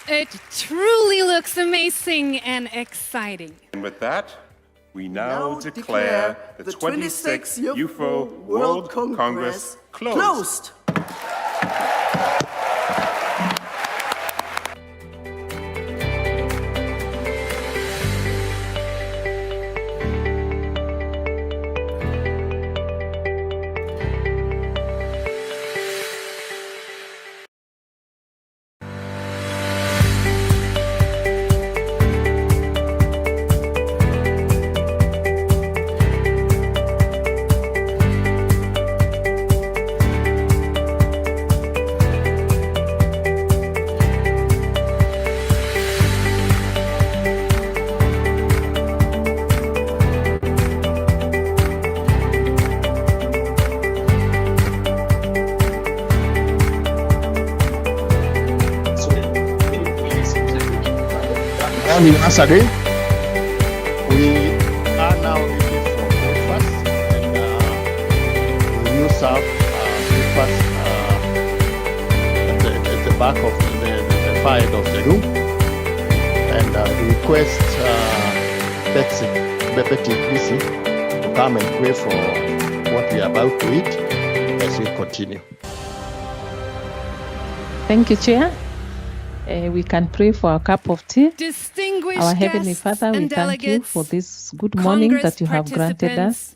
It truly looks amazing and exciting. And with that, we now declare the 26th Iufro World Congress closed. Morning, Saturday. We are now ready for breakfast, and we will serve breakfast at the back of the side of the room. And we request Betsy Chrissy to come and pray for what we are about to eat as we continue. Thank you, Chair. We can pray for a cup of tea. Distinguished Our Heavenly Father, we thank you for this good morning that you have granted us.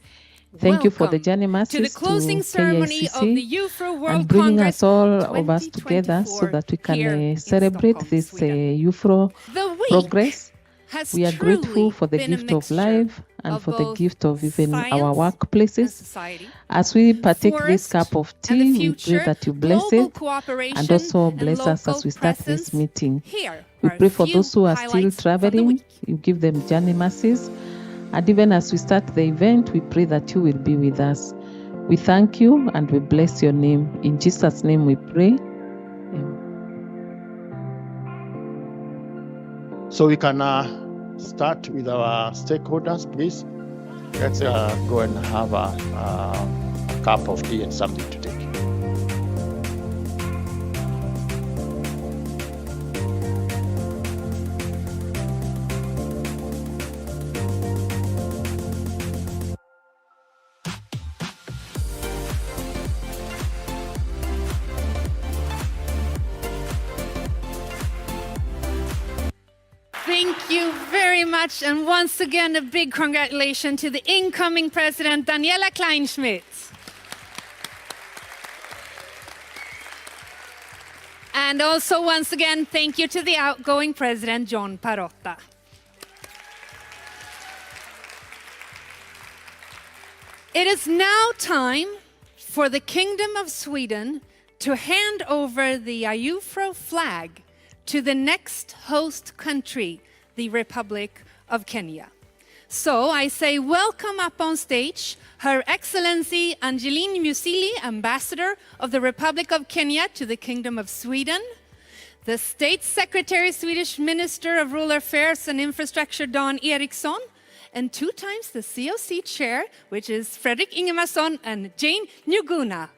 Thank you for the journey masses to KICC and bringing us all of us together so that we can celebrate this Iufro progress. We are grateful for the gift of life and for the gift of even our workplaces. As we partake this cup of tea, we pray that you bless it and also bless us as we start this meeting. We pray for those who are still traveling, you give them journey mercies. And even as we start the event, we pray that you will be with us. We thank you and we bless your name. In Jesus' name we pray. Amen. So we can start with our stakeholders, please. Let's go and have a cup of tea and something to take. Thank you very much. And once again, a big congratulations to the incoming president, Daniela Kleinschmidt. And also, once again, thank you to the outgoing president, John Parotta. It is now time for the Kingdom of Sweden to hand over the Iufro flag to the next host country, the Republic of Kenya. So I say welcome up on stage, Her Excellency Angeline Musili, Ambassador of the Republic of Kenya to the Kingdom of Sweden, the State Secretary, Swedish Minister of Rural Affairs and Infrastructure, Dan Eriksson, and 2 times the COC Chair, which is Fredrik Ingemarsson and Jane Njuguna.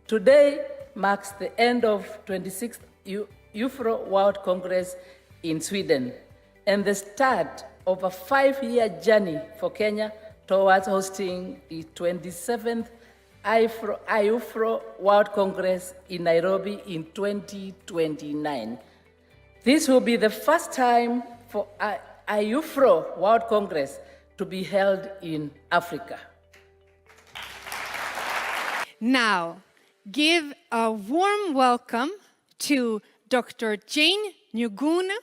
Today marks the end of 26th Iufro World Congress in Sweden and the start of a 5-year journey for Kenya towards hosting the 27th Iufro World Congress in Nairobi in 2029. This will be the first time for Iufro World Congress to be held in Africa. Now, give a warm welcome to Dr. Jane Njuguna,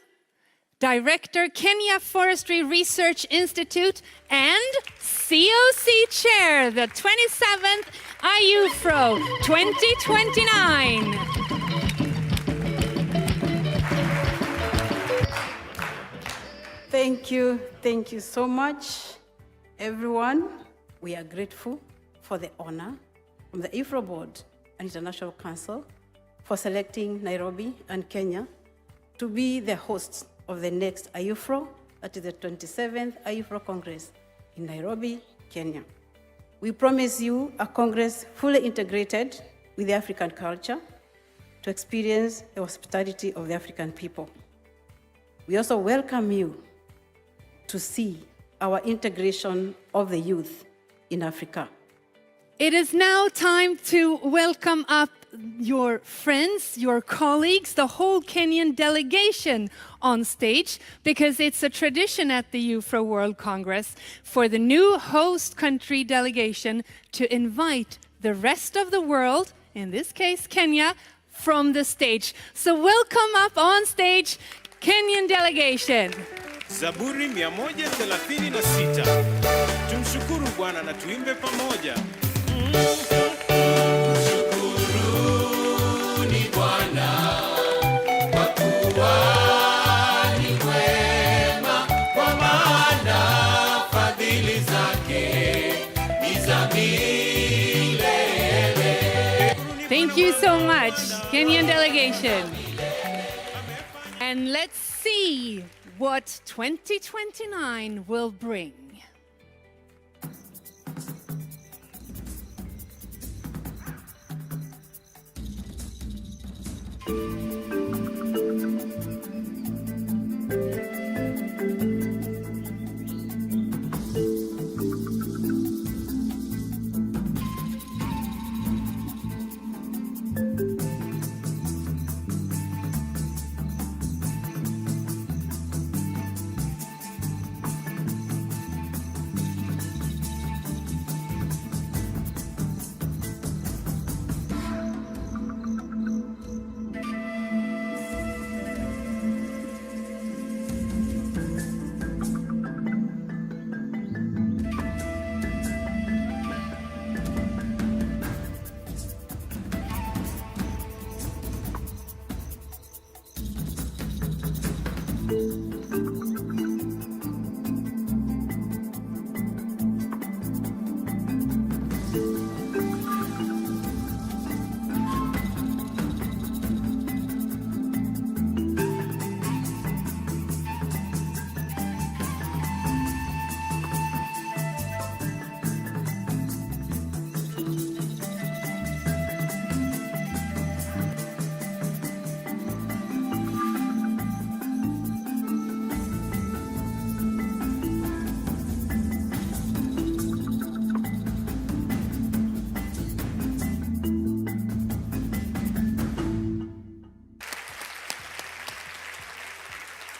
Director, Kenya Forestry Research Institute, and COC Chair, the 27th Iufro 2029. Thank you so much, everyone. We are grateful for the honor from the Iufro Board and International Council for selecting Nairobi and Kenya to be the hosts of the next Iufro, that is the 27th Iufro Congress in Nairobi, Kenya. We promise you a Congress fully integrated with the African culture to experience the hospitality of the African people. We also welcome you to see our integration of the youth in Africa. It is now time to welcome up your friends, your colleagues, the whole Kenyan delegation on stage, because it's a tradition at the Iufro World Congress for the new host country delegation to invite the rest of the world, in this case Kenya, from the stage. So welcome up on stage, Kenyan delegation. Zaburi 136. Tumshukuru Bwana na tuimbe pamoja. Mshukuruni Bwana kwa kuwa ni mwema, kwa maana fadhili zake ni za milele. Thank you so much, Kenyan delegation. And let's see what 2029 will bring.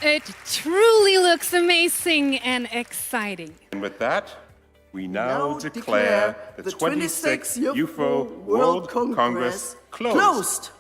It truly looks amazing and exciting. And with that, we now declare the 26th Iufro World Congress closed.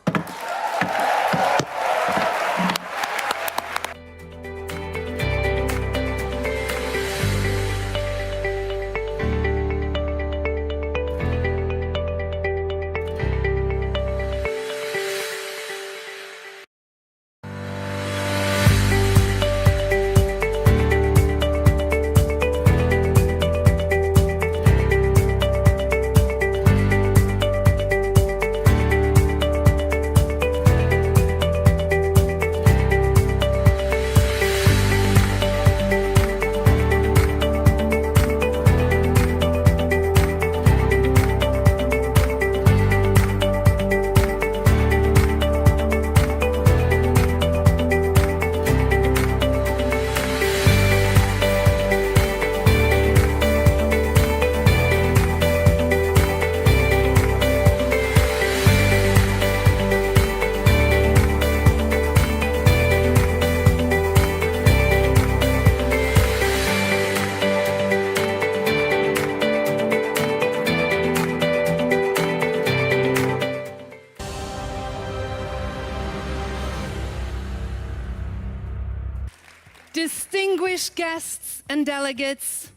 Distinguished guests and delegates,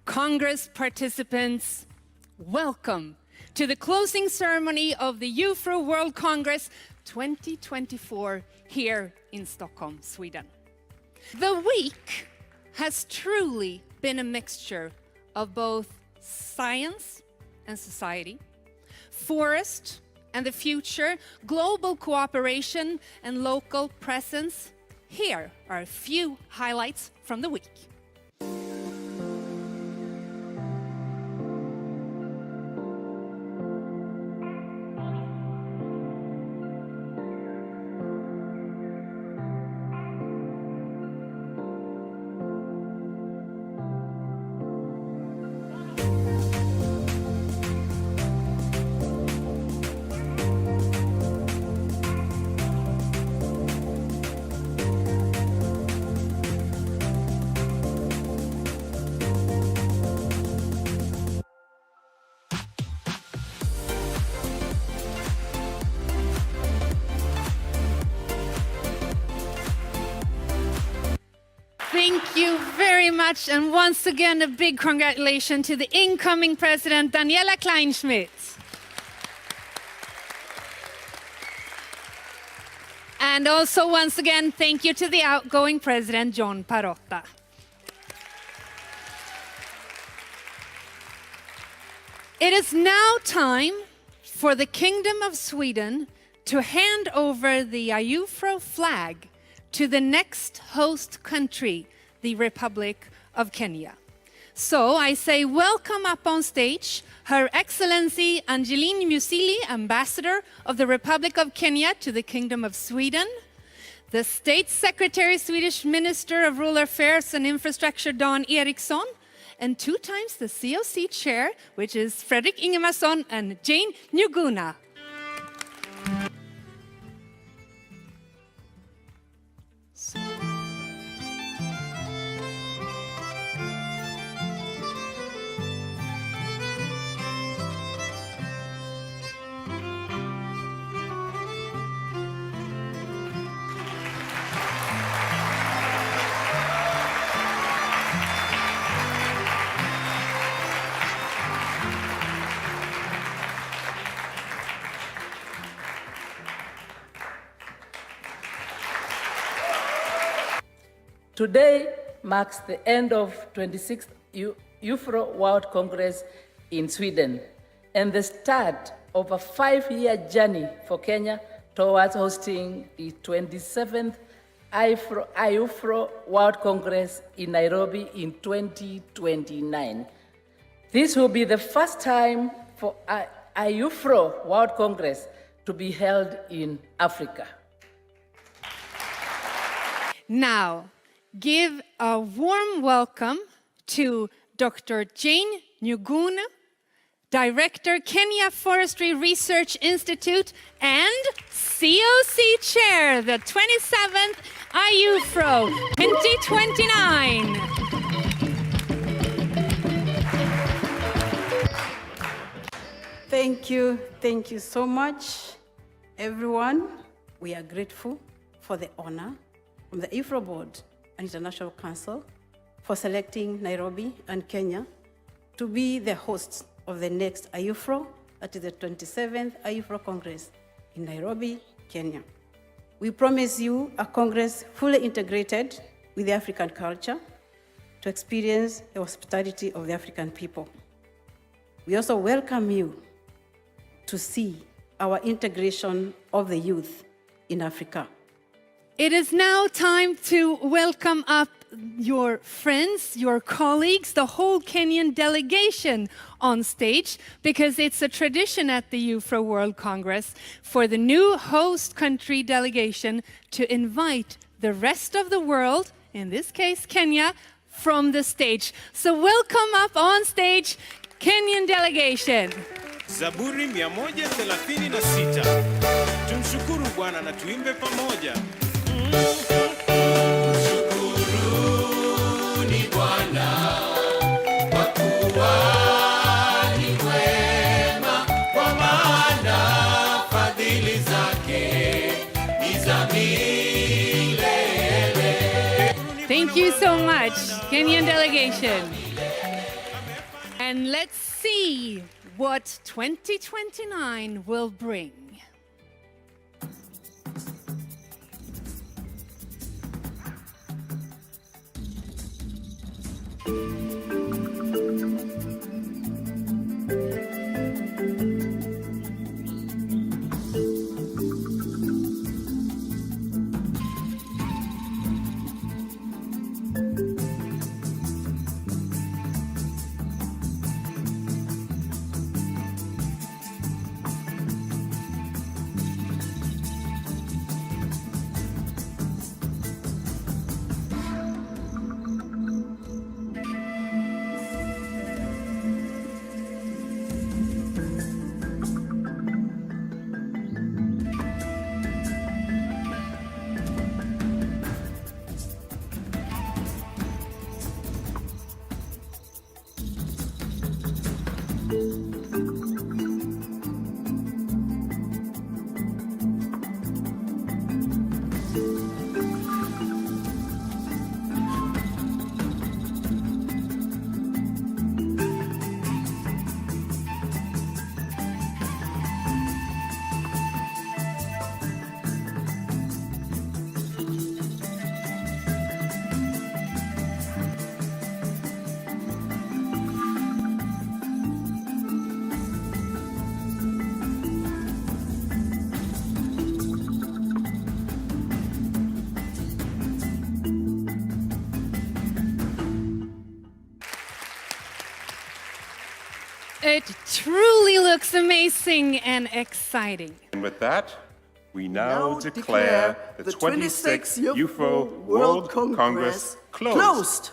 Congress participants, welcome to the closing ceremony of the Iufro World Congress 2024 here in Stockholm, Sweden. The week has truly been a mixture of both science and society, forest and the future, global cooperation and local presence. Here are a few highlights from the week. Thank you very much, and once again a big congratulations to the incoming president, Daniela Kleinschmidt. And also once again, thank you to the outgoing president, John Parotta. It is now time for the Kingdom of Sweden to hand over the Iufro flag to the next host country, the Republic of Kenya. So I say welcome up on stage, Her Excellency Angeline Musili, Ambassador of the Republic of Kenya to the Kingdom of Sweden, the State Secretary, Swedish Minister of Rural Affairs and Infrastructure, Dan Eriksson, and 2 times the COC Chair, which is Fredrik Ingemarsson and Jane Njuguna. Today marks the end of 26th Iufro World Congress in Sweden and the start of a 5-year journey for Kenya towards hosting the 27th Iufro World Congress in Nairobi in 2029. This will be the first time for Iufro World Congress to be held in Africa. Now, give a warm welcome to Dr. Jane Njuguna, Director, Kenya Forestry Research Institute, and COC Chair, the 27th Iufro 2029. Thank you so much, everyone. We are grateful for the honor from the Iufro Board and International Council for selecting Nairobi and Kenya to be the hosts of the next Iufro, that is the 27th Iufro Congress in Nairobi, Kenya. We promise you a Congress fully integrated with the African culture to experience the hospitality of the African people. We also welcome you to see our integration of the youth in Africa. It is now time to welcome up your friends, your colleagues, the whole Kenyan delegation on stage, because it's a tradition at the Iufro World Congress for the new host country delegation to invite the rest of the world, in this case Kenya, from the stage. So welcome up on stage, Kenyan delegation. Zaburi 136. Tumshukuru Bwana na tuimbe pamoja. Mshukuruni Bwana kwa kuwa ni mwema, kwa maana fadhili zake ni za milele. Thank you so much, Kenyan delegation. And let's see what 2029 will bring. It truly looks amazing and exciting. And with that, we now declare the 26th Iufro World Congress closed.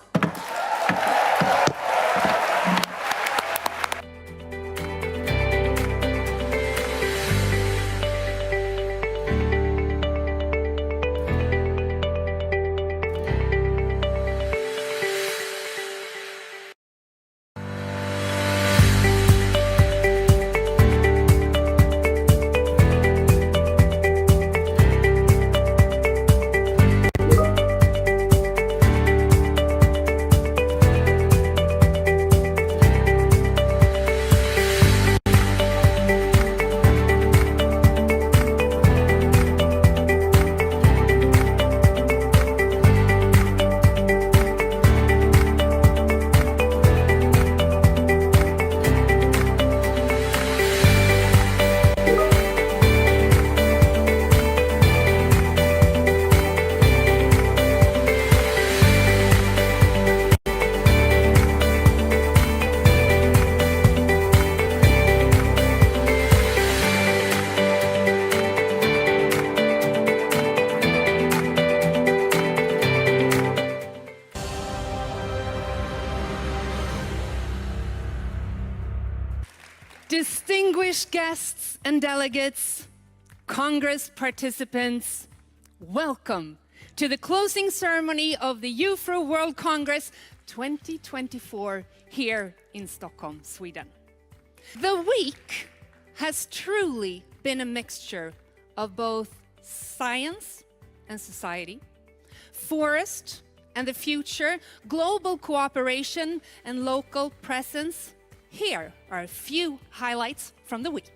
Distinguished guests and delegates, Congress participants, welcome to the closing ceremony of the Iufro World Congress 2024 here in Stockholm, Sweden. The week has truly been a mixture of both science and society, forest and the future, global cooperation and local presence. Here are a few highlights from the week.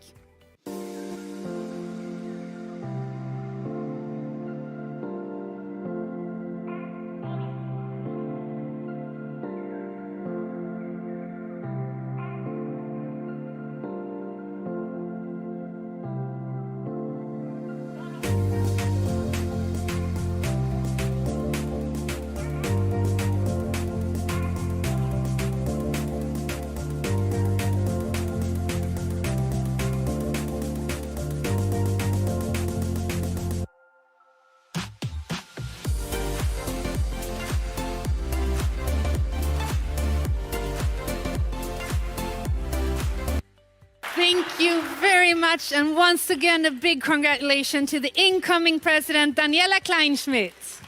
Thank you very much, and once again a big congratulations to the incoming president, Daniela Kleinschmidt.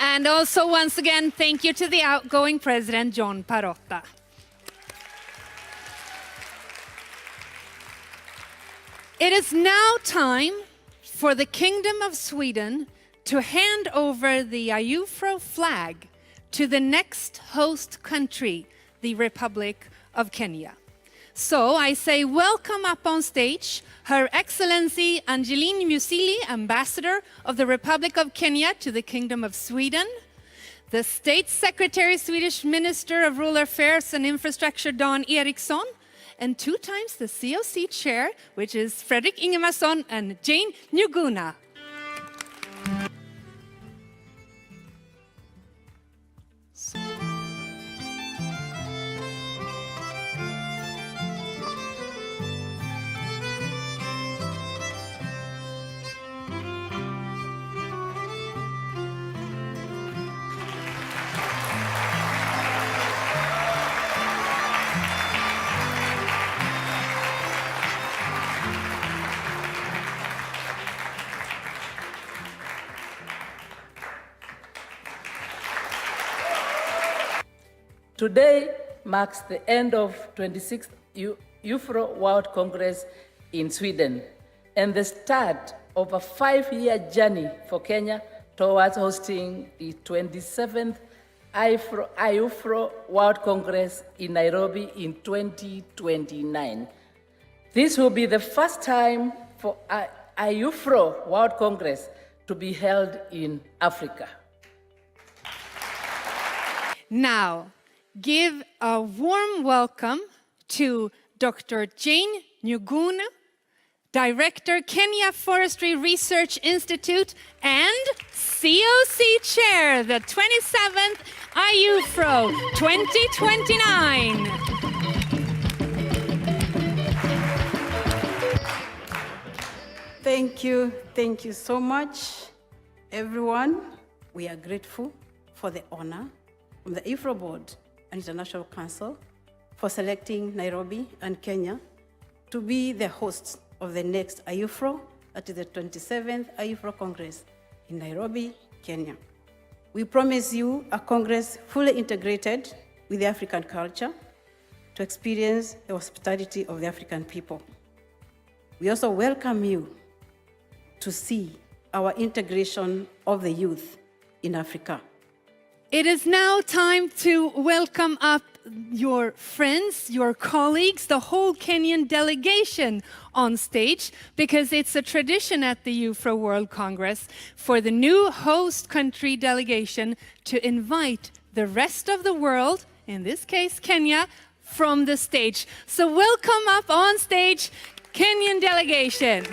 And also once again, thank you to the outgoing president, John Parotta. It is now time for the Kingdom of Sweden to hand over the Iufro flag to the next host country, the Republic of Kenya. So I say welcome up on stage Her Excellency Angeline Musili, Ambassador of the Republic of Kenya to the Kingdom of Sweden, the State Secretary, Swedish Minister of Rural Affairs and Infrastructure, Dan Eriksson, and 2 times the COC Chair, which is Fredrik Ingemarsson and Jane Njuguna. Today marks the end of 26th Iufro World Congress in Sweden and the start of a 5-year journey for Kenya towards hosting the 27th Iufro World Congress in Nairobi in 2029. This will be the first time for Iufro World Congress to be held in Africa. Now, give a warm welcome to Dr. Jane Njuguna, Director, Kenya Forestry Research Institute, and COC Chair, the 27th Iufro 2029. Thank you so much, everyone. We are grateful for the honor from the Iufro Board and International Council for selecting Nairobi and Kenya to be the hosts of the next Iufro, that is the 27th Iufro Congress in Nairobi, Kenya. We promise you a Congress fully integrated with the African culture to experience the hospitality of the African people. We also welcome you to see our integration of the youth in Africa. It is now time to welcome up your friends, your colleagues, the whole Kenyan delegation on stage, because it's a tradition at the Iufro World Congress for the new host country delegation to invite the rest of the world, in this case Kenya, from the stage. So welcome up on stage, Kenyan delegation.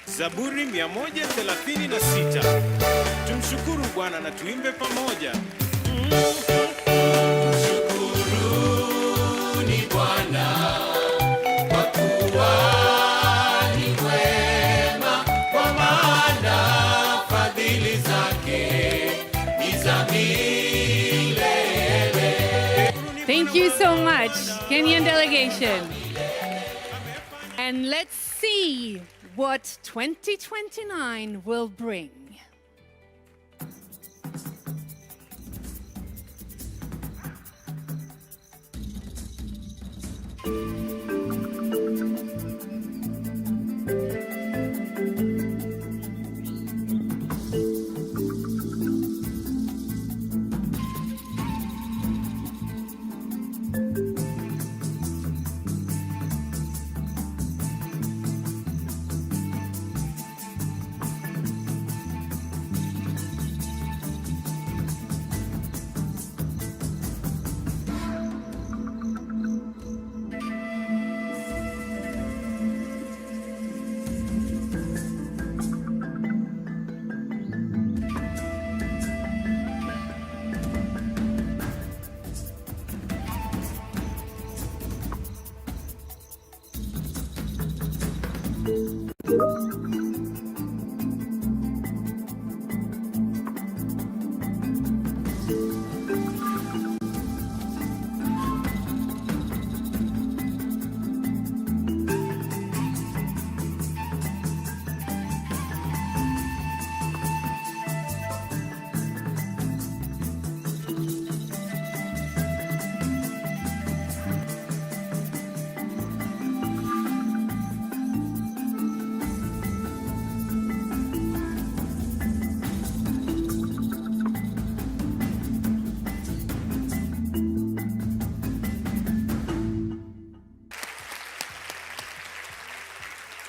Zaburi 136. Tumshukuru Bwana na tuimbe pamoja. Shukuruni Bwana kwa kuwa ni mwema, kwa maana fadhili zake ni za milele. Thank you so much, Kenyan delegation. And let's see what 2029 will bring.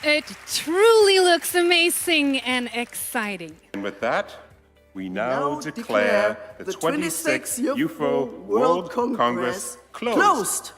It truly looks amazing and exciting. And with that, we now declare the 26th Iufro World Congress closed.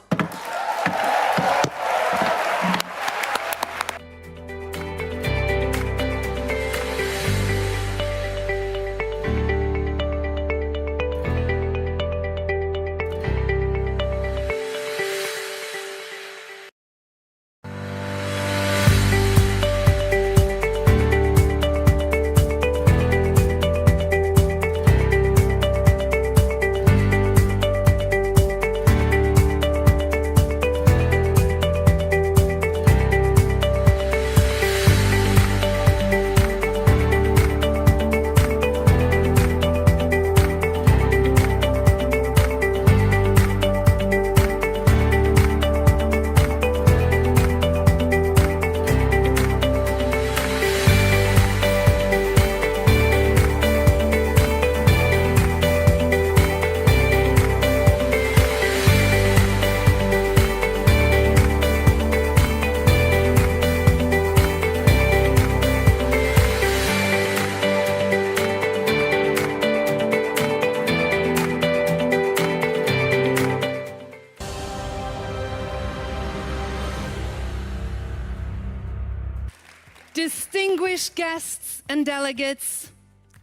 Distinguished guests and delegates,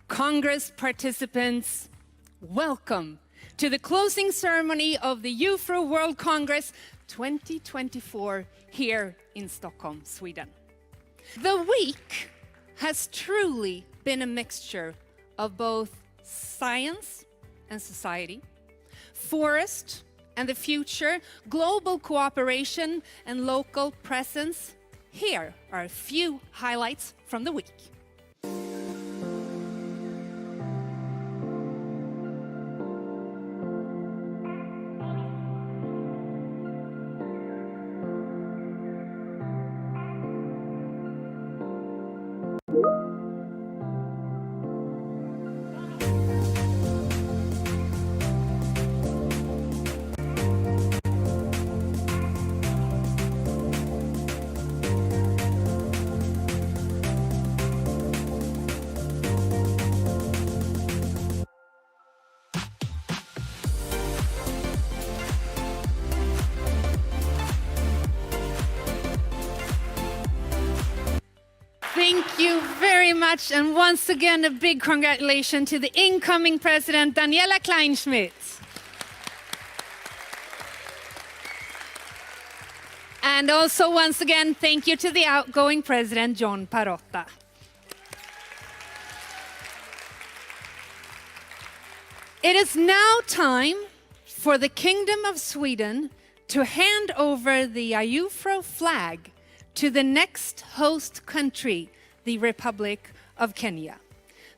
Congress participants, welcome to the closing ceremony of the Iufro World Congress 2024 here in Stockholm, Sweden. The week has truly been a mixture of both science and society, forest and the future, global cooperation and local presence. Here are a few highlights from the week. Thank you very much, and once again a big congratulations to the incoming president, Daniela Kleinschmidt. And also once again, thank you to the outgoing president, John Parotta. It is now time for the Kingdom of Sweden to hand over the Iufro flag to the next host country, the Republic of Kenya.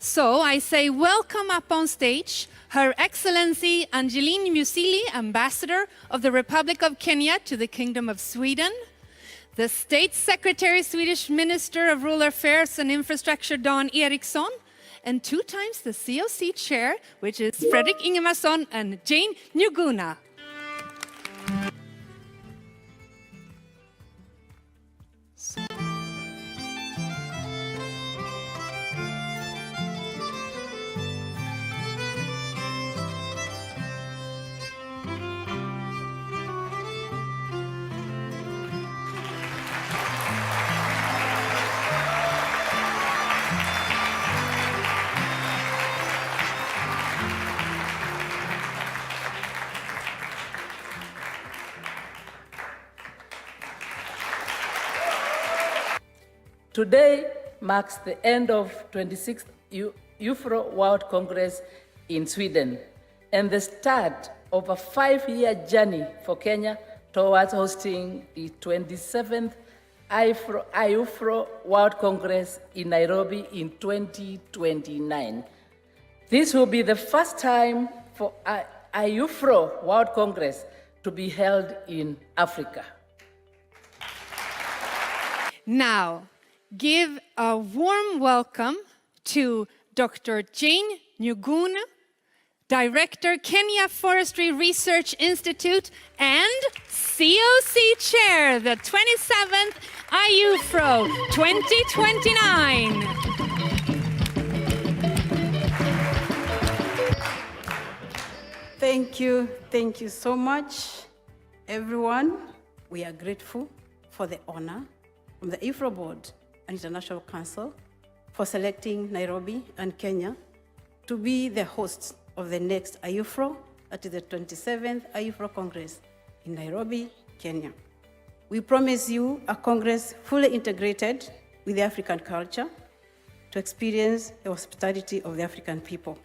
So I say welcome up on stage, Her Excellency Angeline Musili, Ambassador of the Republic of Kenya to the Kingdom of Sweden, the State Secretary, Swedish Minister of Rural Affairs and Infrastructure, Dan Eriksson, and 2 times the COC Chair, which is Fredrik Ingemarsson and Jane Njuguna. Today marks the end of 26th Iufro World Congress in Sweden and the start of a 5-year journey for Kenya towards hosting the 27th Iufro World Congress in Nairobi in 2029. This will be the first time for Iufro World Congress to be held in Africa. Now, give a warm welcome to Dr. Jane Njuguna, Director, Kenya Forestry Research Institute, and COC Chair, the 27th Iufro 2029. Thank you so much, everyone. We are grateful for the honor from the Iufro Board and International Council for selecting Nairobi and Kenya to be the hosts of the next Iufro, that is the 27th Iufro Congress in Nairobi, Kenya. We promise you a Congress fully integrated with the African culture to experience the hospitality of the African people.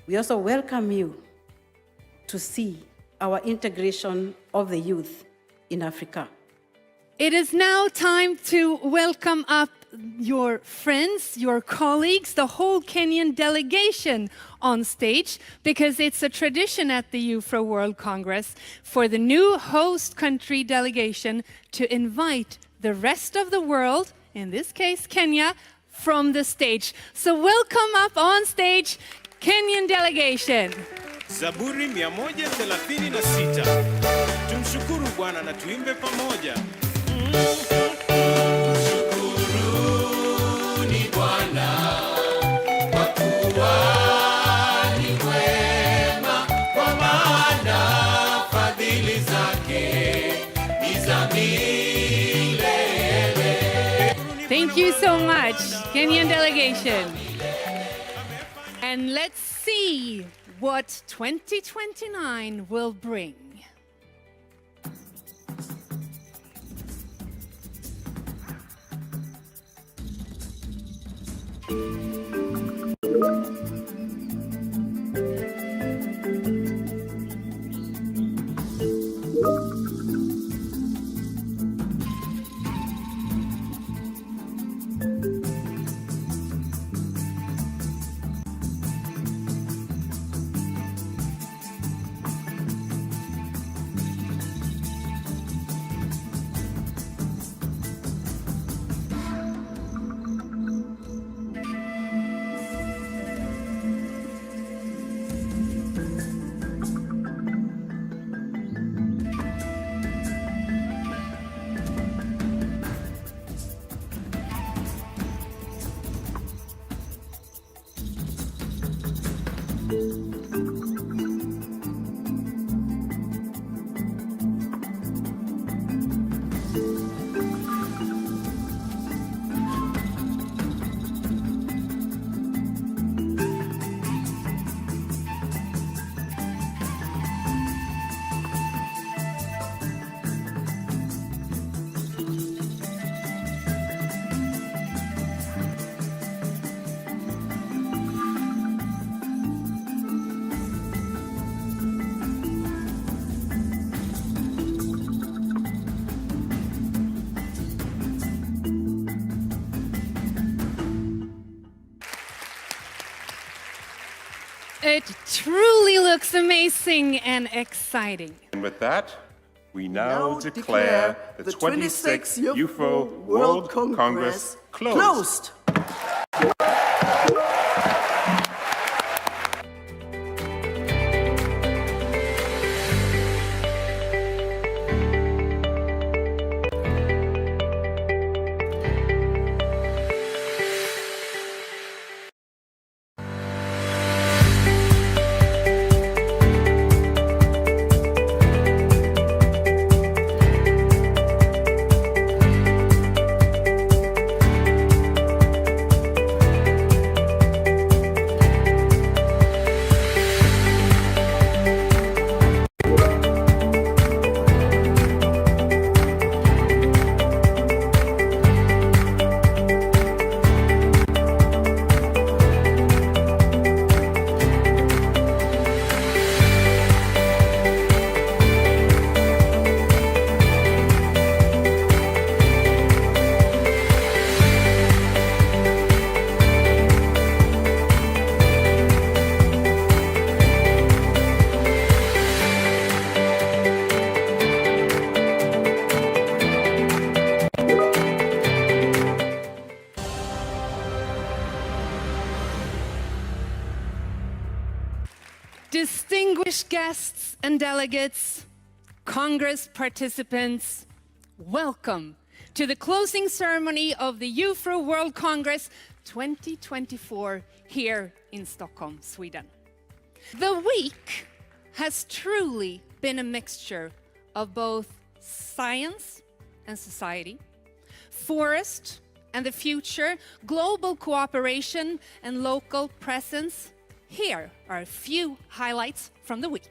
We also welcome you to see our integration of the youth in Africa. It is now time to welcome up your friends, your colleagues, the whole Kenyan delegation on stage, because it's a tradition at the Iufro World Congress for the new host country delegation to invite the rest of the world, in this case Kenya, from the stage. So welcome up on stage, Kenyan delegation. Zaburi 136. Tumshukuru Bwana na tuimbe pamoja. Shukuruni Bwana kwa kuwa ni mwema, kwa maana fadhili zake ni za milele. Thank you so much, Kenyan delegation. And let's see what 2029 will bring. It truly looks amazing and exciting. And with that, we now declare the 26th Iufro World Congress closed. Distinguished guests and delegates, Congress participants, welcome to the closing ceremony of the Iufro World Congress 2024 here in Stockholm, Sweden. The week has truly been a mixture of both science and society, forest and the future, global cooperation and local presence. Here are a few highlights from the week.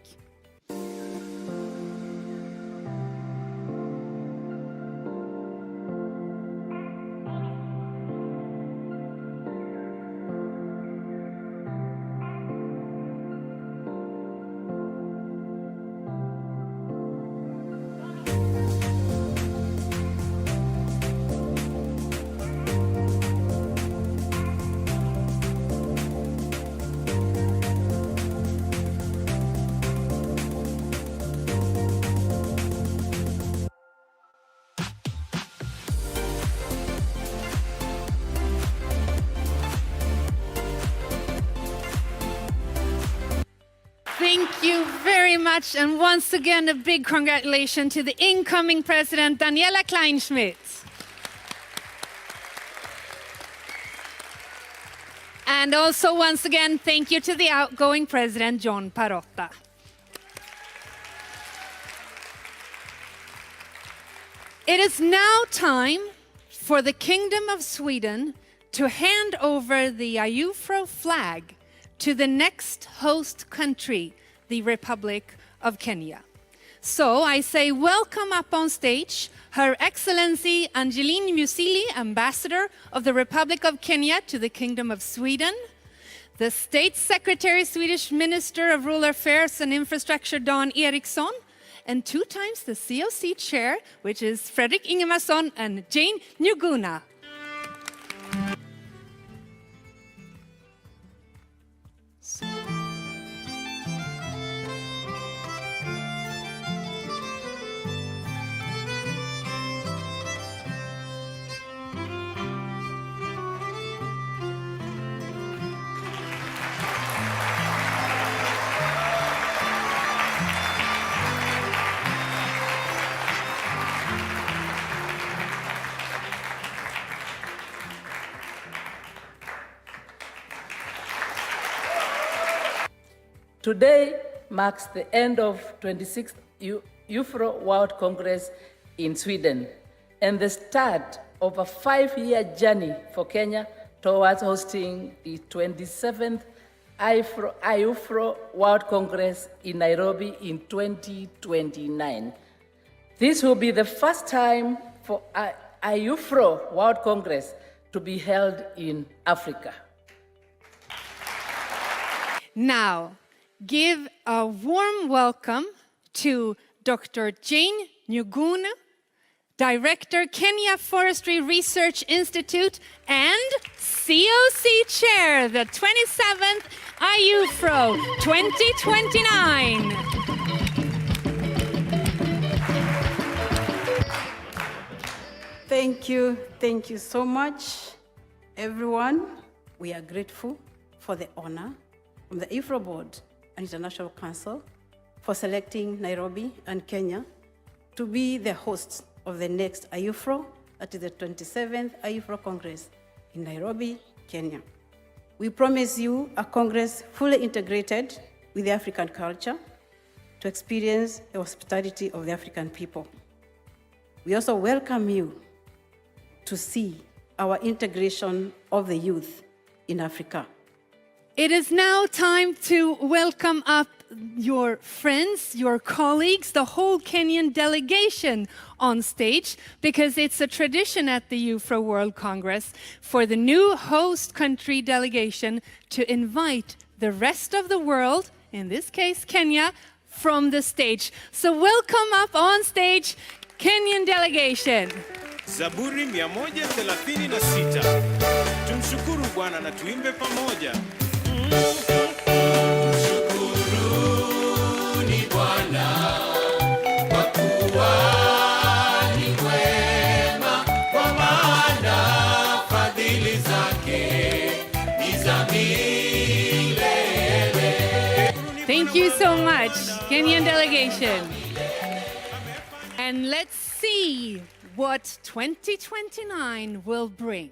Thank you very much, and once again a big congratulations to the incoming president, Daniela Kleinschmidt. And also once again, thank you to the outgoing president, John Parotta. It is now time for the Kingdom of Sweden to hand over the Iufro flag to the next host country, the Republic of Kenya. So I say welcome up on stage, Her Excellency Angeline Musili, Ambassador of the Republic of Kenya to the Kingdom of Sweden, the State Secretary, Swedish Minister of Rural Affairs and Infrastructure, Dan Eriksson, and 2 times the COC Chair, which is Fredrik Ingemarsson and Jane Njuguna. Today marks the end of 26th Iufro World Congress in Sweden and the start of a 5-year journey for Kenya towards hosting the 27th Iufro World Congress in Nairobi in 2029. This will be the first time for Iufro World Congress to be held in Africa. Now, give a warm welcome to Dr. Jane Njuguna, Director, Kenya Forestry Research Institute, and COC Chair, the 27th Iufro 2029. Thank you so much, everyone. We are grateful for the honor from the Iufro Board and International Council for selecting Nairobi and Kenya to be the hosts of the next Iufro, that is the 27th Iufro Congress in Nairobi, Kenya. We promise you a Congress fully integrated with the African culture to experience the hospitality of the African people. We also welcome you to see our integration of the youth in Africa. It is now time to welcome up your friends, your colleagues, the whole Kenyan delegation on stage, because it's a tradition at the Iufro World Congress for the new host country delegation to invite the rest of the world, in this case Kenya, from the stage. So welcome up on stage, Kenyan delegation. Zaburi 136. Tumshukuru Bwana na tuimbe pamoja. Shukuruni Bwana kwa kuwa ni mwema, kwa maana fadhili zake ni za milele. Thank you so much, Kenyan delegation. And let's see see what 2029 will bring.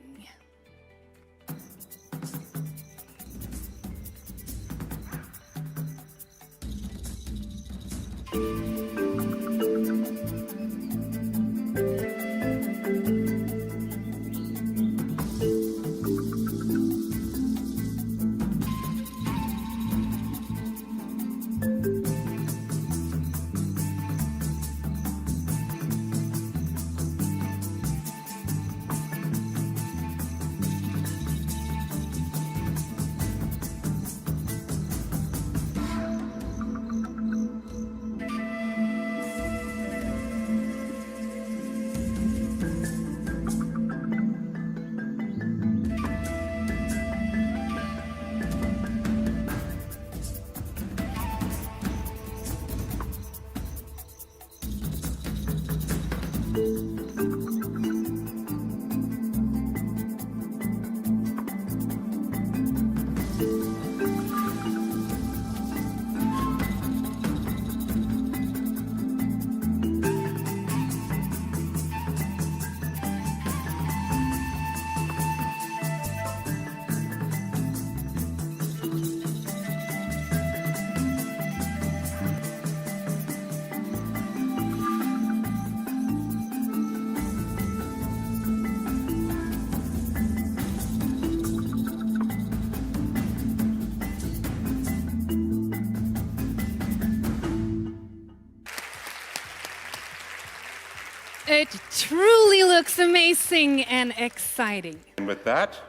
It truly looks amazing and exciting. And with that,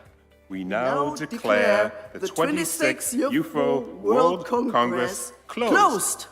we now declare the 26th Iufro World Congress closed.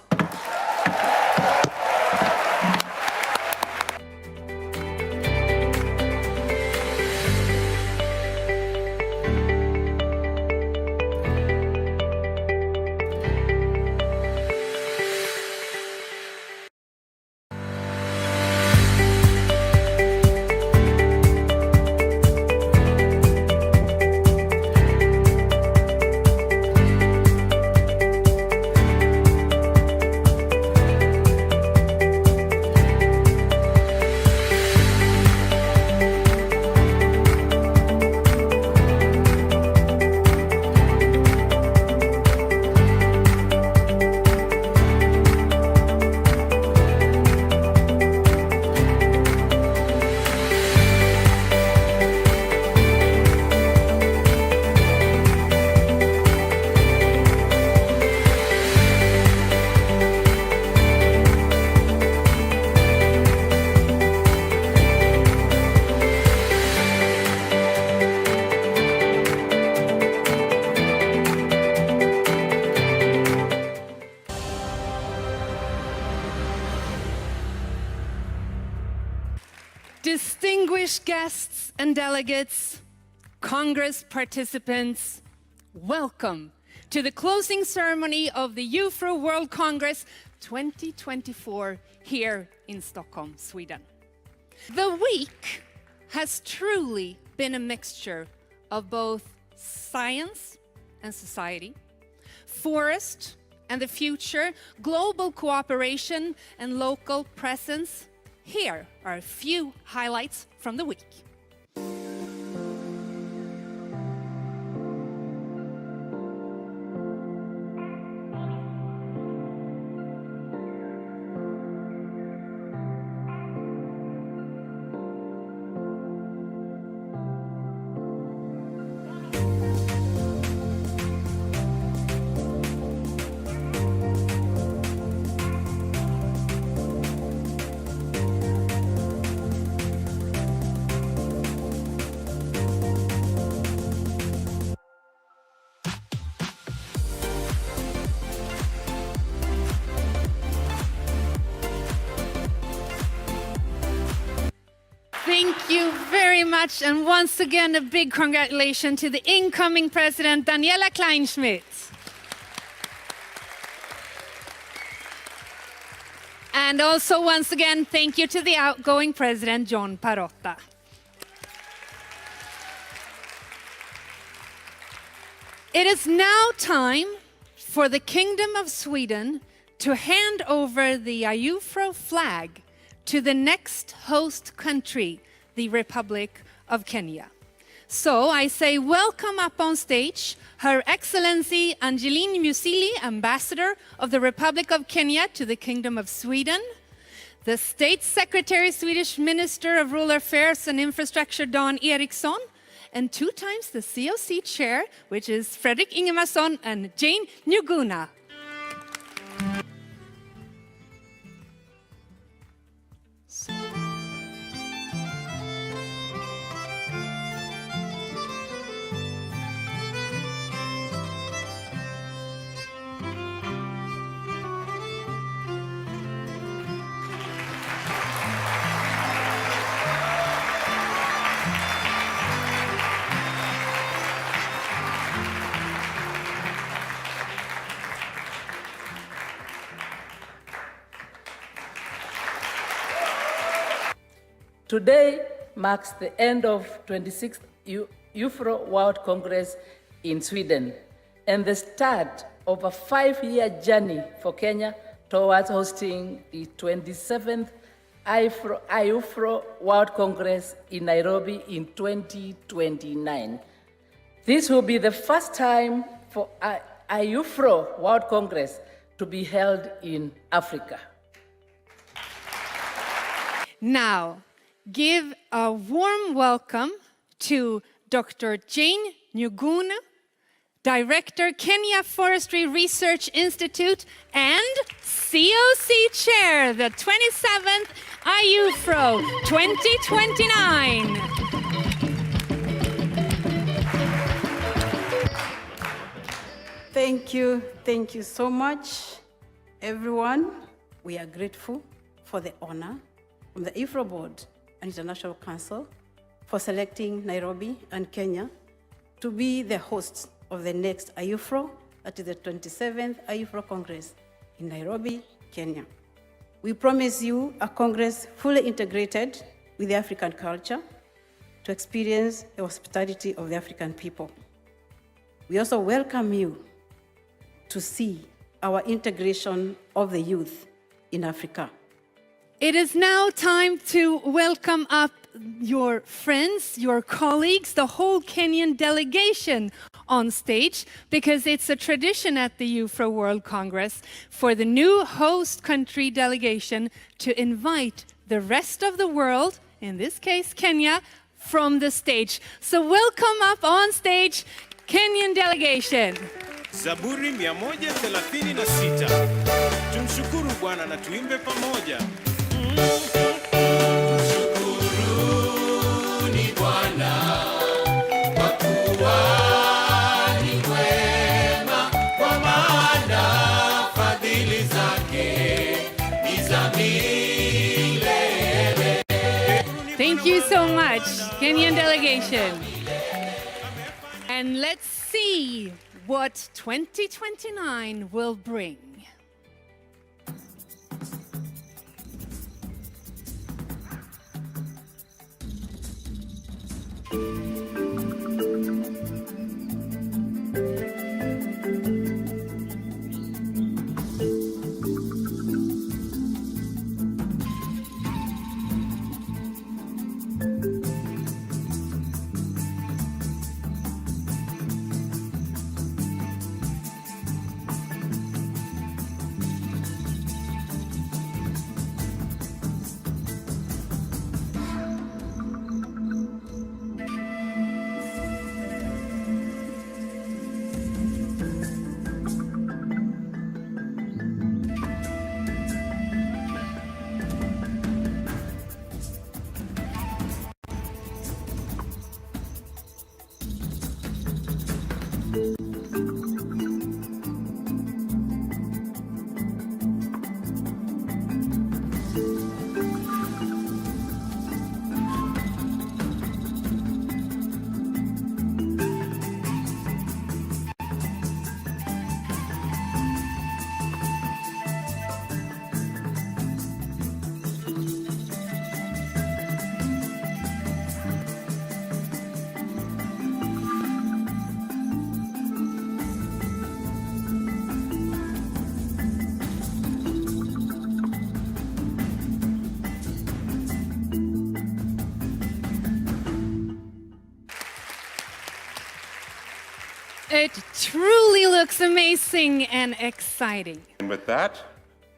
Distinguished guests and delegates, Congress participants, welcome to the closing ceremony of the Iufro World Congress 2024 here in Stockholm, Sweden. The week has truly been a mixture of both science and society, forest and the future, global cooperation and local presence. Here are a few highlights from the week. Thank you very much, and once again a big congratulations to the incoming president, Daniela Kleinschmidt. And also once again, thank you to the outgoing president, John Parotta. It is now time for the Kingdom of Sweden to hand over the Iufro flag to the next host country, the Republic of Kenya. So I say welcome up on stage Her Excellency Angeline Musili, Ambassador of the Republic of Kenya to the Kingdom of Sweden, the State Secretary, Swedish Minister of Rural Affairs and Infrastructure, Dan Eriksson, and 2 times the COC Chair, which is Fredrik Ingemarsson and Jane Njuguna. Today marks the end of 26th Iufro World Congress in Sweden and the start of a 5-year journey for Kenya towards hosting the 27th Iufro World Congress in Nairobi in 2029. This will be the first time for Iufro World Congress to be held in Africa. Now, give a warm welcome to Dr. Jane Njuguna, Director, Kenya Forestry Research Institute, and COC Chair, the 27th Iufro 2029. Thank you so much, everyone. We are grateful for the honor from the Iufro Board and International Council for selecting Nairobi and Kenya to be the hosts of the next Iufro, that is the 27th Iufro Congress in Nairobi, Kenya. We promise you a Congress fully integrated with the African culture to experience the hospitality of the African people. We also welcome you to see our integration of the youth in Africa. It is now time to welcome up your friends, your colleagues, the whole Kenyan delegation on stage, because it's a tradition at the Iufro World Congress for the new host country delegation to invite the rest of the world, in this case Kenya, from the stage. So welcome up on stage, Kenyan delegation. Zaburi 136. Tumshukuru Bwana na tuimbe pamoja. Shukuruni Bwana kwa kuwa ni mwema, kwa maana fadhili zake ni za milele. Thank you so much, Kenyan delegation. And let's see what 2029 will bring. It truly looks amazing and exciting. And with that,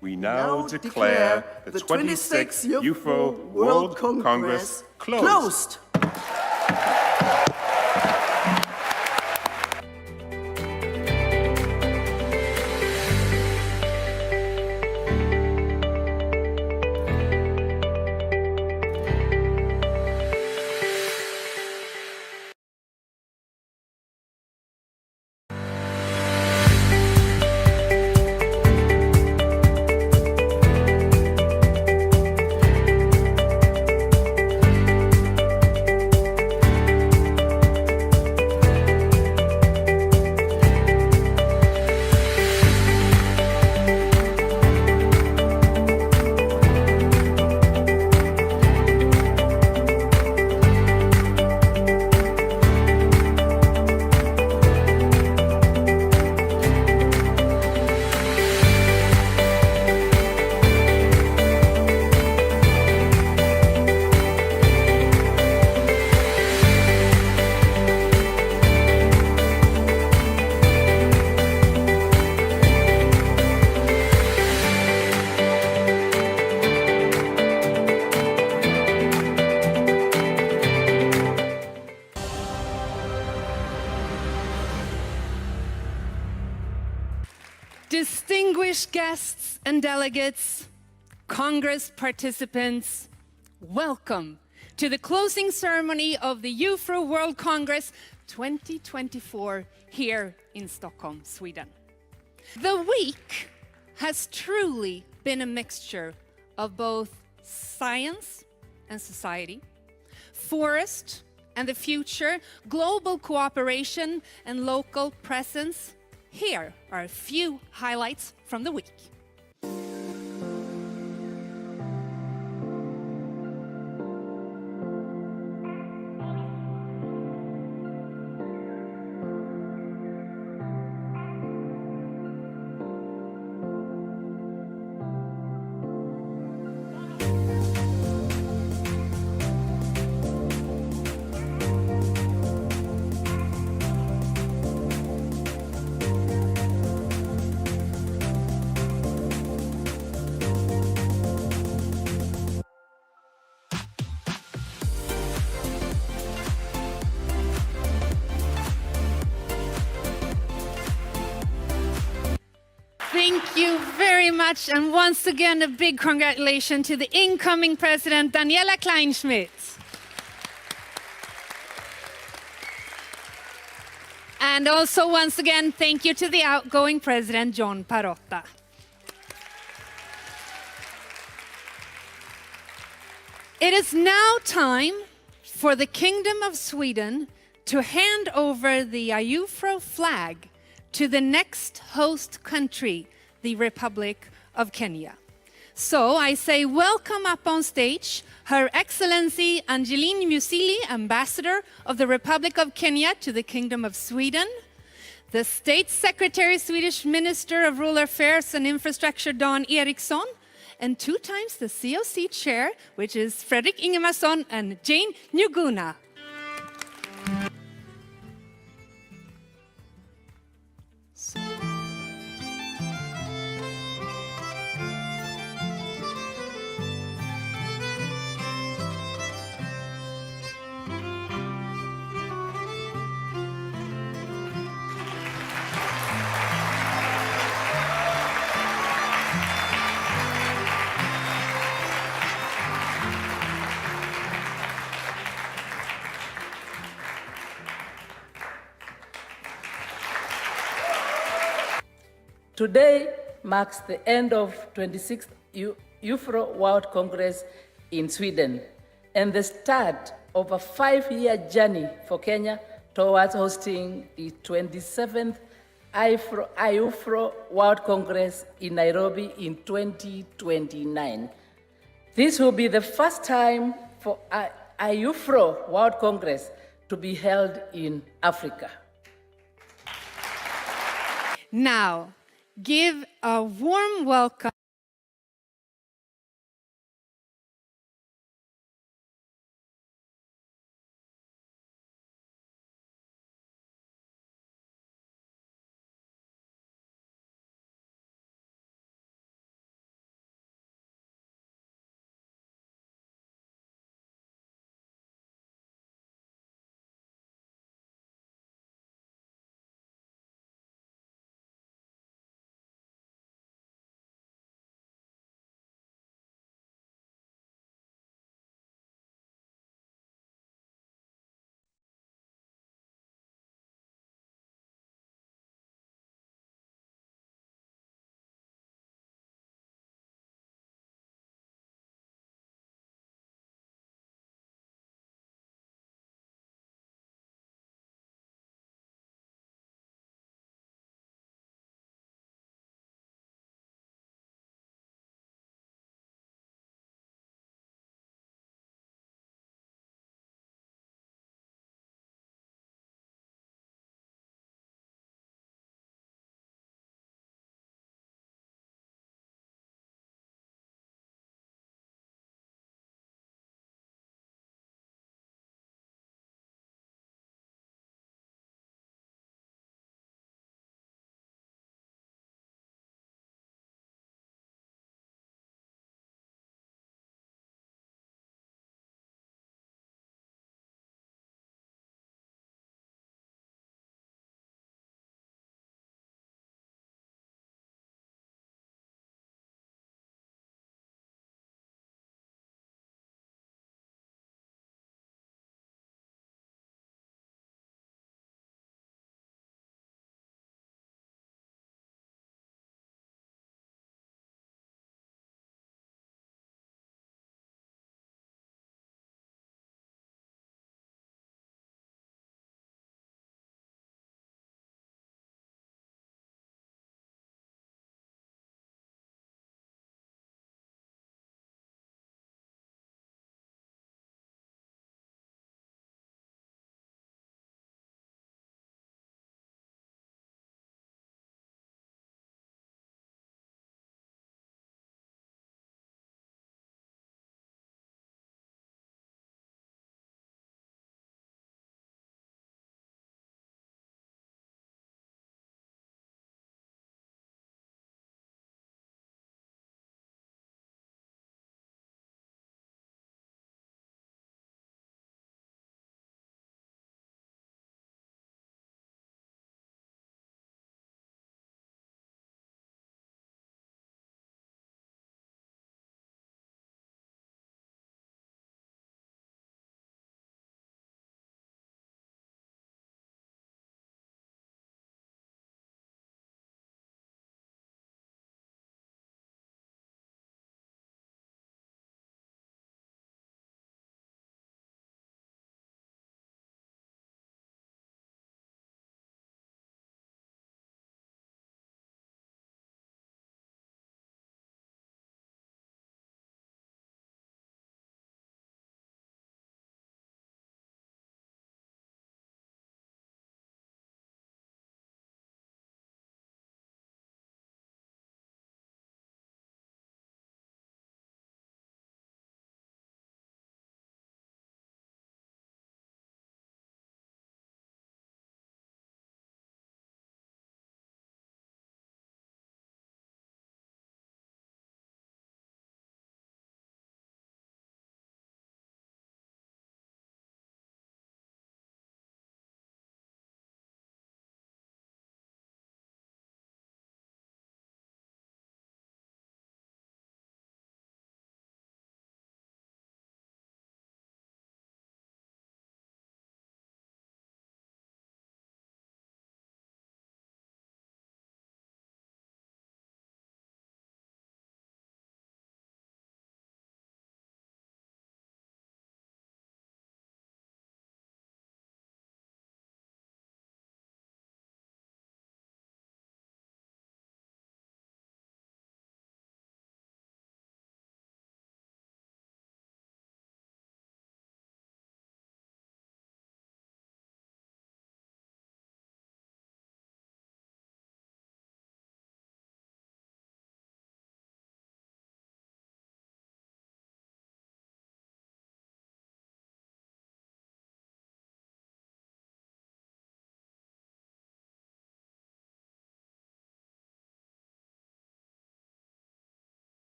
we now declare the 26th Iufro World Congress closed. Distinguished guests and delegates, Congress participants, welcome to the closing ceremony of the Iufro World Congress 2024 here in Stockholm, Sweden. The week has truly been a mixture of both science and society, forest and the future, global cooperation and local presence. Here are a few highlights from the week. Thank you very much, and once again a big congratulations to the incoming president, Daniela Kleinschmidt. And also once again, thank you to the outgoing president, John Parotta. It is now time for the Kingdom of Sweden to hand over the Iufro flag to the next host country, the Republic of Kenya. So I say welcome up on stage, Her Excellency Angeline Musili, Ambassador of the Republic of Kenya to the Kingdom of Sweden, the State Secretary, Swedish Minister of Rural Affairs and Infrastructure, Dan Eriksson, and 2 times the COC Chair, which is Fredrik Ingemarsson and Jane Njuguna. Today marks the end of 26th Iufro World Congress in Sweden and the start of a 5-year journey for Kenya towards hosting the 27th Iufro World Congress in Nairobi in 2029. This will be the first time for Iufro World Congress to be held in Africa. Now, give a warm welcome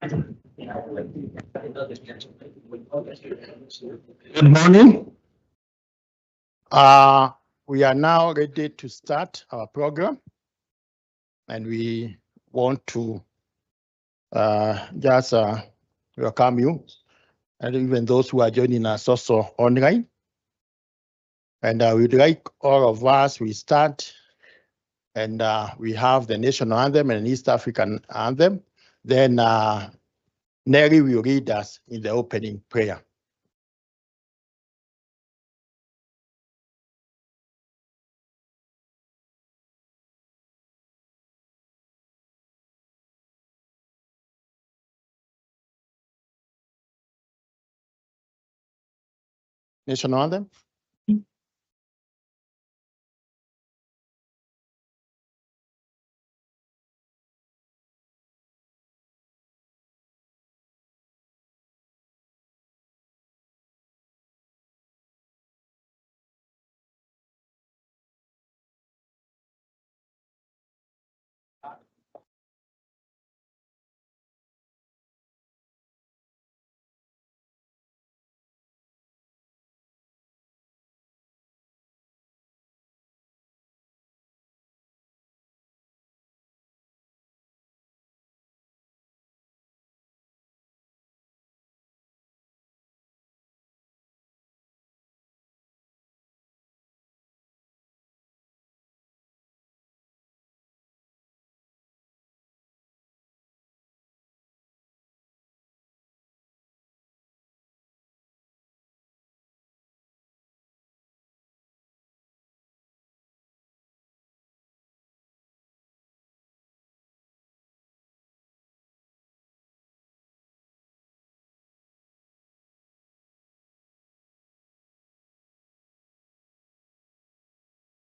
Good morning. We are now ready to start our program, and we want to just welcome you, and even those who are joining us also online. And we'd like all of us, we start, and we have the national anthem and East African anthem. Then Neri will read us in the opening prayer. National anthem.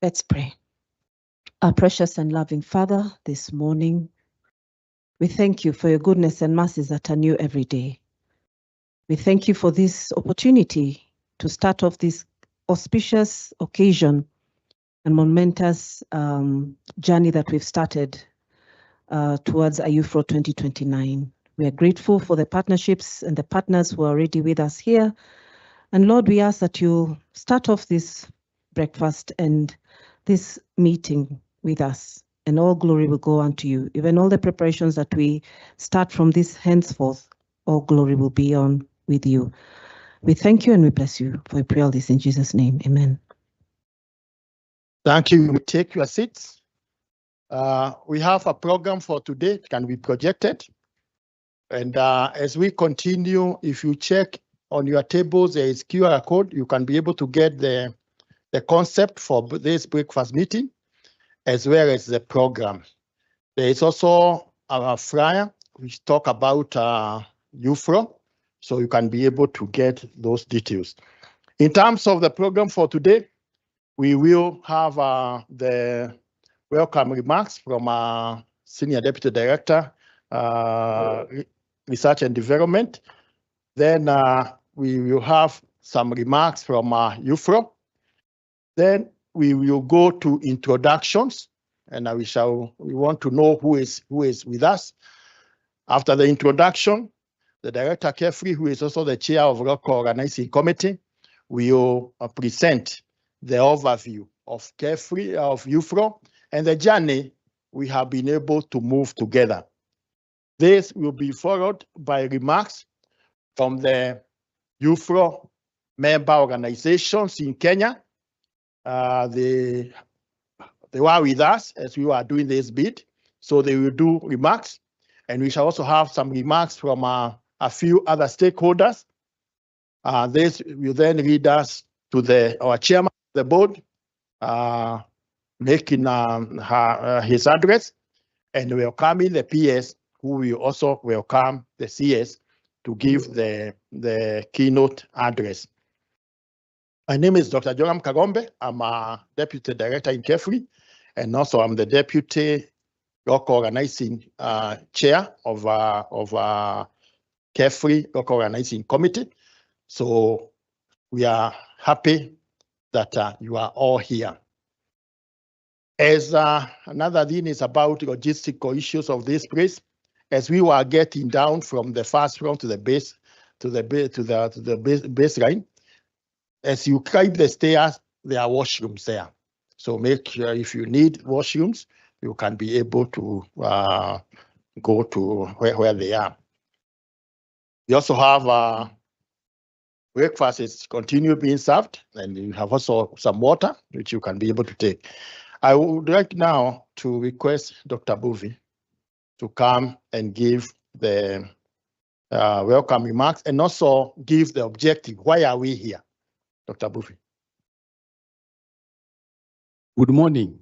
Let's pray. Our precious and loving Father, this morning, we thank you for your goodness and mercies that are new every day. We thank you for this opportunity to start off this auspicious occasion and momentous journey that we've started towards Iufro 2029. We are grateful for the partnerships and the partners who are already with us here. And Lord, we ask that you start off this breakfast and this meeting with us, and all glory will go unto you. Even all the preparations that we start from this henceforth, all glory will be on with you. We thank you and we bless you. For we pray all this in Jesus' name. Amen. Thank you. Take your seats. We have a program for today. It can be projected. And as we continue, if you check on your tables, there is QR code. You can be able to get the concept for this breakfast meeting, as well as the program. There is also our flyer, which talk about Iufro, so you can be able to get those details. In terms of the program for today, we will have the welcome remarks from our Senior Deputy Director, Research and Development. Then we will have some remarks from Iufro. Then we will go to introductions, and we want to know who is with us. After the introduction, the Director Xxvii, who is also the Chair of Local Organizing Committee, will present the overview of Xxvii, of Iufro, and the journey we have been able to move together. This will be followed by remarks from the Iufro member organizations in Kenya. They were with us as we were doing this bid, so they will do remarks, and we shall also have some remarks from a few other stakeholders. This will then lead us to our chairman of the board making his address, and welcoming the PS, who will also welcome the CS to give the keynote address. My name is Dr. Joram Kagombe. I'm a Deputy Director in Xxvii, and also I'm the Deputy Local Organizing Chair of Xxvii Local Organizing Committee. So we are happy that you are all here. As another thing is about logistical issues of this place, as we were getting down from the first floor to the baseline, as you climb the stairs, there are washrooms there. So make sure if you need washrooms, you can be able to go to where they are. We also have breakfast is continue being served, and you have also some water, which you can be able to take. I would like now to request Dr. Buvi to come and give the welcome remarks and also give the objective. Why are we here? Dr. Buvi. Good morning.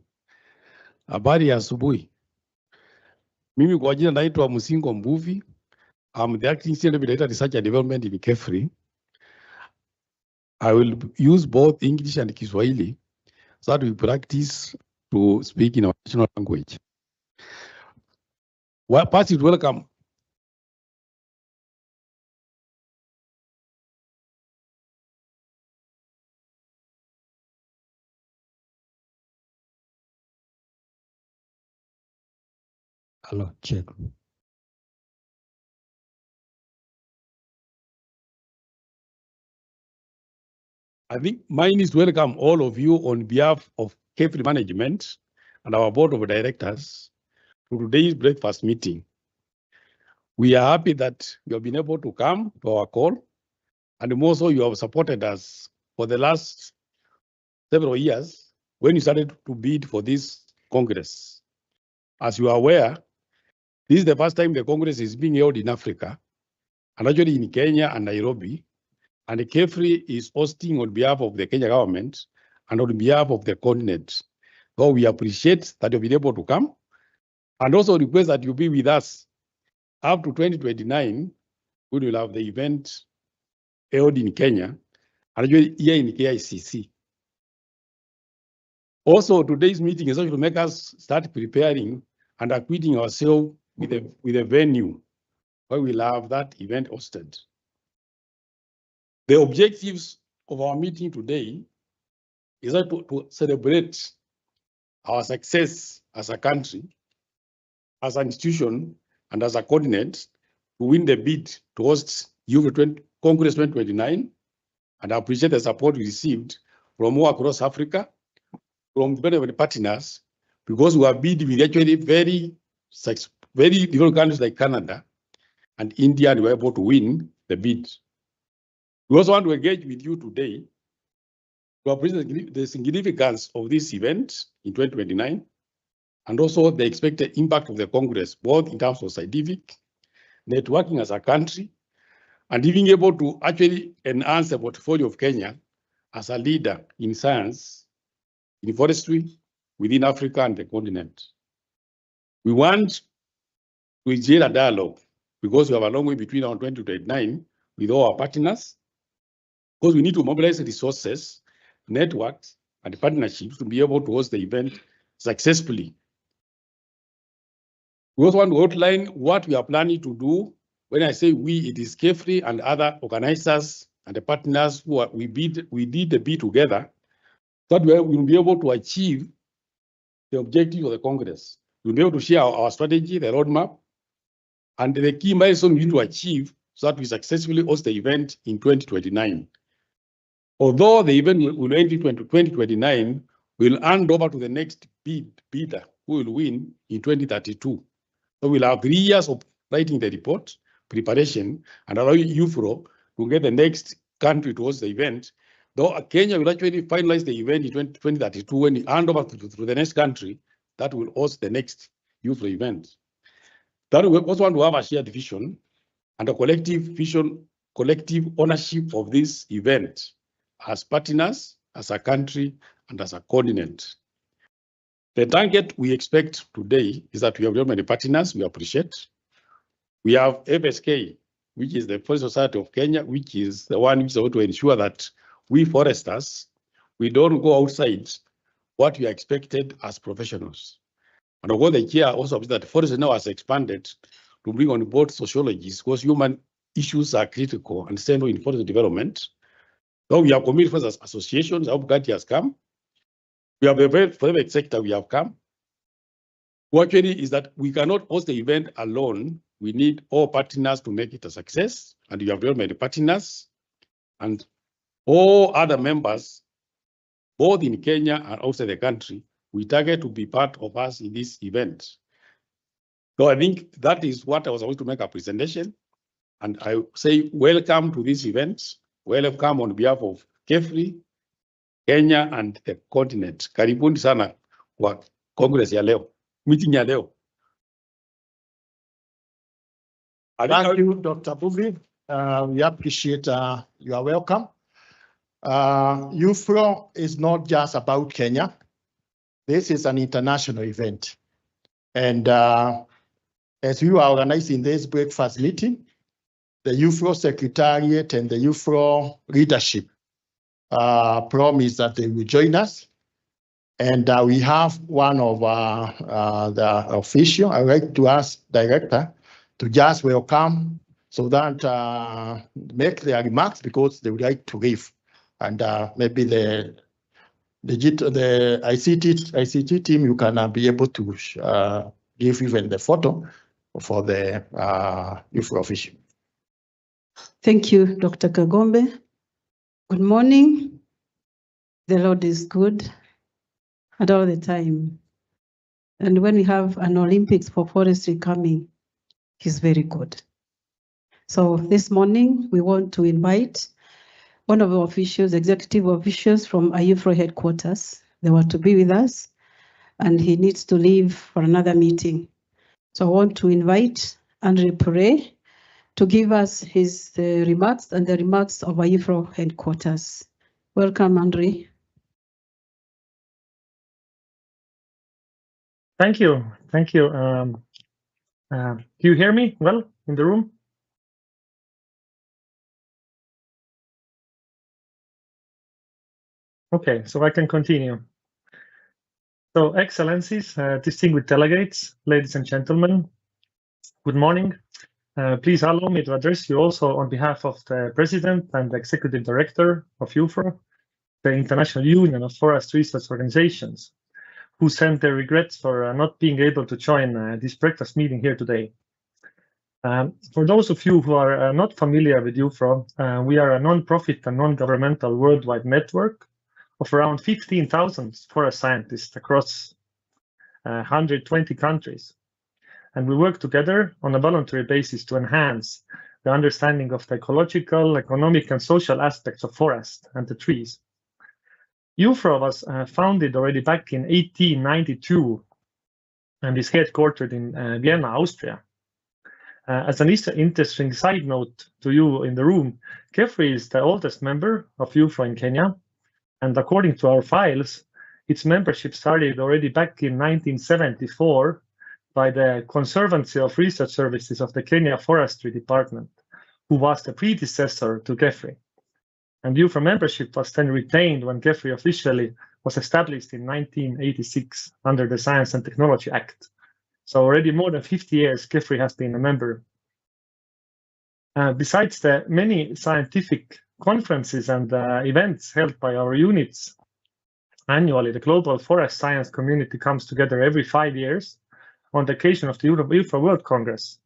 Habari ya asubuhi. Mimi kwa jina naitwa Musingo Mbuvi. I'm the acting senior director research and development in Xxvii. I will use both English and Kiswahili so that we practice to speak in our national language. Well, first, welcome. Hello, check. I think mine is to welcome all of you on behalf of Xxvii management and our board of directors to today's breakfast meeting. We are happy that you have been able to come to our call, and more so you have supported us for the last several years when you started to bid for this Congress. As you are aware, this is the first time the Congress is being held in Africa, and actually in Kenya and Nairobi, and Xxvii is hosting on behalf of the Kenya government and on behalf of the continent. So we appreciate that you've been able to come, and also request that you be with us up to 2029. We will have the event held in Kenya, and actually here in KICC. Also, today's meeting is actually to make us start preparing and acquitting ourselves with a venue where we'll have that event hosted. The objectives of our meeting today is to celebrate our success as a country, as an institution, and as a continent to win the bid to host Iufro Congress 2029, and I appreciate the support we received from all across Africa, from the partners, because we are bidding with actually very different countries like Canada and India, and we were able to win the bid. We also want to engage with you today to appreciate the significance of this event in 2029, and also the expected impact of the Congress, both in terms of scientific, networking as a country, and being able to actually enhance the portfolio of Kenya as a leader in science, in forestry, within Africa and the continent. We want to initiate a dialogue because we have a long way between our 2029 with all our partners, because we need to mobilize resources, networks, and partnerships to be able to host the event successfully. We also want to outline what we are planning to do. When I say we, it is Xxvii and other organizers and the partners who we did the bid together, so that we will be able to achieve the objective of the Congress. We'll be able to share our strategy, the roadmap, and the key milestone we need to achieve so that we successfully host the event in 2029. Although the event will end in 2029, we'll hand over to the next bidder who will win in 2032. So we'll have 3 years of writing the report, preparation, and allow Iufro to get the next country to host the event. Though Kenya will actually finalize the event in 2032 when we hand over to the next country that will host the next Iufro event. That we also want to have a shared vision and a collective vision, collective ownership of this event as partners, as a country, and as a continent. The target we expect today is that we have many partners we appreciate. We have FSK, which is the Forest Society of Kenya, which is the one which is able to ensure that we foresters, we don't go outside what we are expected as professionals. And although the chair also observed that forest now has expanded to bring on board sociologists, because human issues are critical and central in forest development. So we have committed forest associations, our party has come. We have the private sector we have come. What actually is that we cannot host the event alone we need all partners to make it a success, and you have very many partners and all other members, both in Kenya and outside the country. We target to be part of us in this event. So I think that is what I was going to make a presentation. And I say welcome to this event. Welcome on behalf of Xxvii, Kenya and the continent. Karibuni sana kwa Congress ya leo, meeting ya leo. Thank you, Dr. Bubi. We appreciate you are welcome. Iufro is not just about Kenya. This is an international event. And as we are organizing this breakfast meeting, the Iufro Secretariat and the Iufro leadership promise that they will join us. And we have one of the official. I would like to ask Director to just welcome so that make their remarks because they would like to leave. And maybe the ICT team, you can be able to give even the photo for the Iufro official. Thank you, Dr. Kagombe. Good morning. The Lord is good and all the time. And when we have an Olympics for forestry coming, He's very good. So this morning, we want to invite one of our officials, executive officials from Iufro headquarters. They were to be with us, and he needs to leave for another meeting. So I want to invite Andre Pure to give us his remarks and the remarks of Iufro headquarters. Welcome, Andre. Thank you. Thank you. Do you hear me well in the room? Okay, so I can continue. So, Excellencies, distinguished delegates, ladies and gentlemen, good morning. Please allow me to address you also on behalf of the President and the Executive Director of Iufro, the International Union of Forest Research Organizations, who sent their regrets for not being able to join this breakfast meeting here today. For those of you who are not familiar with Iufro, we are a non-profit and non-governmental worldwide network of around 15,000 forest scientists across 120 countries. And we work together on a voluntary basis to enhance the understanding of the ecological, economic, and social aspects of forest and the trees. Iufro was founded already back in 1892 and is headquartered in Vienna, Austria. As an interesting side note to you in the room, Xxvii is the oldest member of Iufro in Kenya, and according to our files, its membership started already back in 1974 by the Conservancy of Research Services of the Kenya Forestry Department, who was the predecessor to Xxvii. And Iufro membership was then retained when Xxvii officially was established in 1986 under the Science and Technology Act. So already more than 50 years, Xxvii has been a member. Besides the many scientific conferences and events held by our units annually, the global forest science community comes together every 5 years on the occasion of the Iufro World Congress.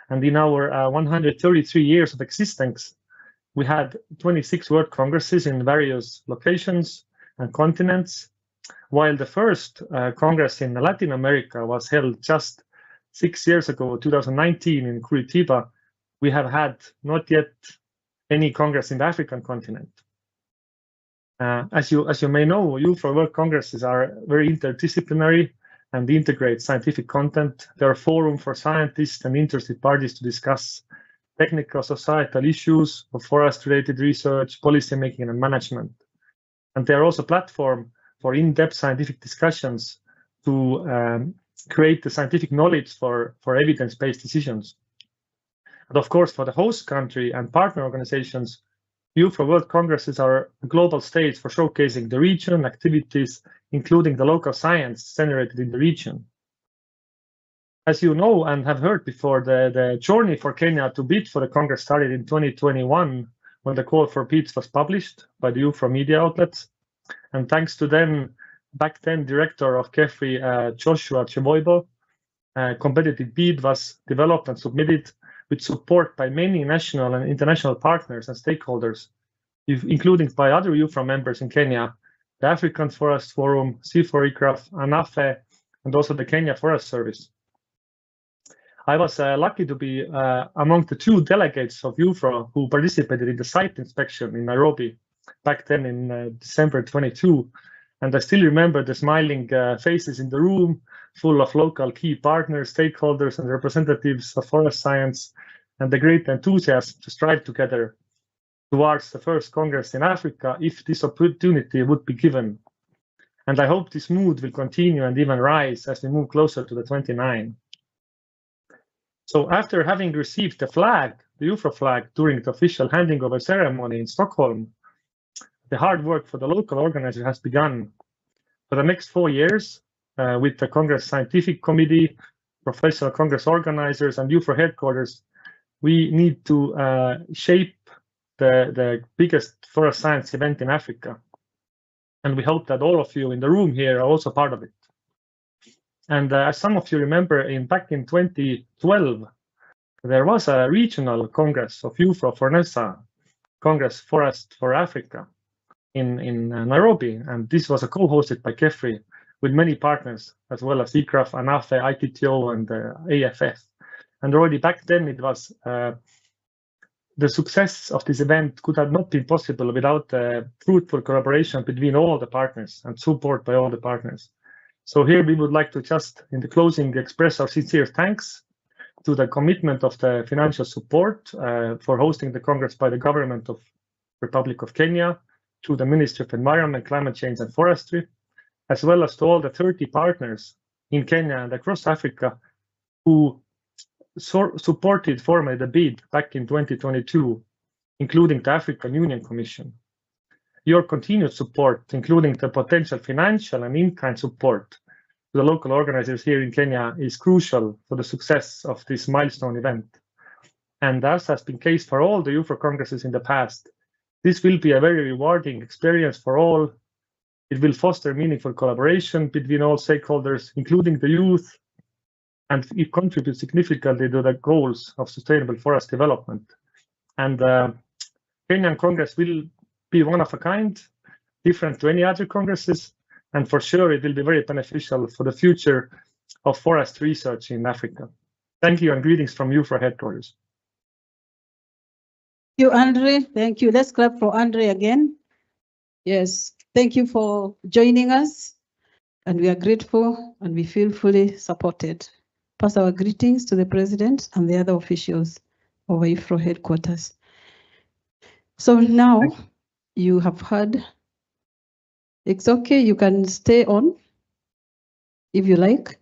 And in our 133 years of existence, we had 26 World Congresses in various locations and continents, while the first Congress in Latin America was held just 6 years ago, 2019, in Curitiba. We have had not yet any Congress in the African continent. As you may know, Iufro World Congresses are very interdisciplinary and integrate scientific content. They are a forum for scientists and interested parties to discuss technical societal issues of forest-related research, policymaking, and management. And they are also a platform for in-depth scientific discussions to create the scientific knowledge for evidence-based decisions. And of course, for the host country and partner organizations, Iufro World Congresses are a global stage for showcasing the region, activities, including the local science generated in the region. As you know and have heard before, the journey for Kenya to bid for the Congress started in 2021 when the call for bids was published by the Iufro media outlets. And thanks to back then director of Xxvii, Joshua Cheboibo, competitive bid was developed and submitted with support by many national and international partners and stakeholders, including by other Iufro members in Kenya, the African Forest Forum, C4ICRAF, ANAFE, and also the Kenya Forest Service. I was lucky to be among the 2 delegates of Iufro who participated in the site inspection in Nairobi back then in December 22. And I still remember the smiling faces in the room, full of local key partners, stakeholders, and representatives of forest science, and the great enthusiasm to strive together towards the first Congress in Africa if this opportunity would be given. And I hope this mood will continue and even rise as we move closer to the 29. So after having received the flag, the Iufro flag, during the official handing over ceremony in Stockholm, the hard work for the local organizer has begun. For the next 4 years, with the Congress Scientific Committee, professional Congress organizers, and Iufro headquarters, we need to shape the biggest forest science event in Africa. And we hope that all of you in the room here are also part of it. And as some of you remember, back in 2012, there was a regional Congress of Iufro for NESA, Congress Forest for Africa, in Nairobi. And this was co-hosted by Xxvii with many partners, as well as ICRAF, ANAFE, ITTO, and AFF. And already back then, it was the success of this event could have not been possible without fruitful collaboration between all the partners and support by all the partners. So here we would like to just, in the closing, express our sincere thanks to the commitment of the financial support for hosting the Congress by the government of Republic of Kenya, to the Ministry of Environment, Climate Change and Forestry, as well as to all the 30 partners in Kenya and across Africa who supported formally the bid back in 2022, including the African Union Commission. Your continued support, including the potential financial and in-kind support to the local organizers here in Kenya, is crucial for the success of this milestone event. And as has been the case for all the Iufro Congresses in the past, this will be a very rewarding experience for all. It will foster meaningful collaboration between all stakeholders, including the youth, and it contributes significantly to the goals of sustainable forest development. And Kenyan Congress will be one of a kind, different to any other congresses, and for sure it will be very beneficial for the future of forest research in Africa. Thank you and greetings from Iufro headquarters. Thank you, Andre. Thank you. Let's clap for Andre again. Yes, thank you for joining us, and we are grateful and we feel fully supported. Pass our greetings to the President and the other officials of Iufro headquarters. So now you have heard. It's okay, you can stay on if you like.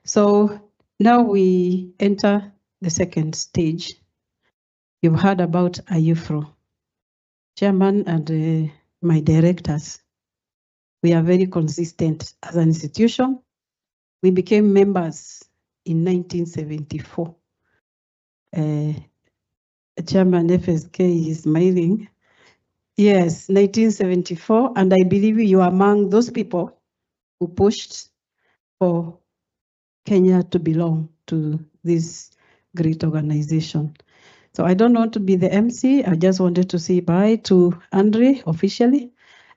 So now we enter the second stage. You've heard about Iufro, Chairman and my directors. We are very consistent as an institution. We became members in 1974. Chairman FSK is smiling. Yes, 1974, and I believe you are among those people who pushed for Kenya to belong to this great organization. So I don't want to be the MC. I just wanted to say bye to Andre officially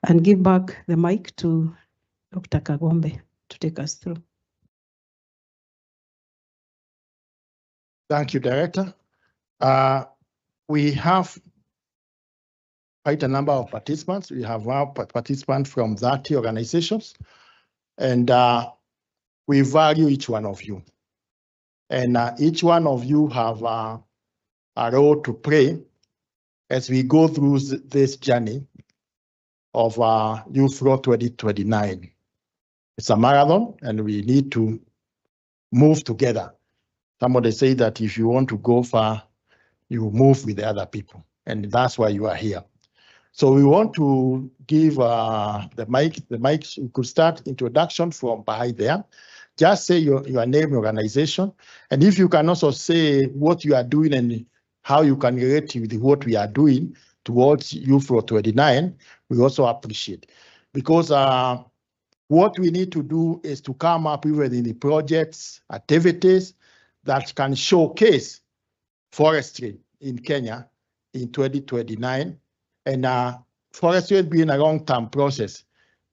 and give back the mic to Dr. Kagombe to take us through. Thank you, Director. We have quite a number of participants. We have participants from 30 organizations, and we value each one of you. And each one of you have a role to play as we go through this journey of Iufro 2029. It's a marathon, and we need to move together. Somebody say that if you want to go far, you move with the other people, and that's why you are here. So we want to give the mic. You could start introduction from behind there. Just say your name, your organization, and if you can also say what you are doing and how you can relate with what we are doing towards Iufro 29, we also appreciate. Because What we need to do is to come up with the projects, activities that can showcase forestry in Kenya in 2029. And forestry being a long-term process,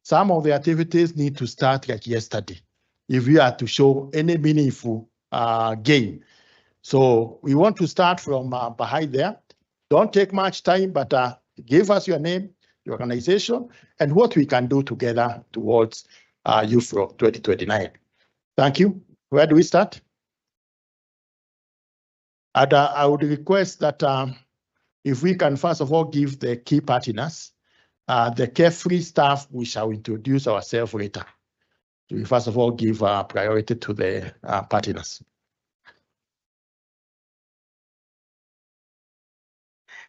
some of the activities need to start like yesterday if we are to show any meaningful gain. So we want to start from behind there. Don't take much time, but give us your name, your organization, and what we can do together towards Iufro 2029. Thank you. Where do we start? And I would request that if we can first of all give the key partners, the Xxvii staff, we shall introduce ourselves later. We first of all give priority to the partners.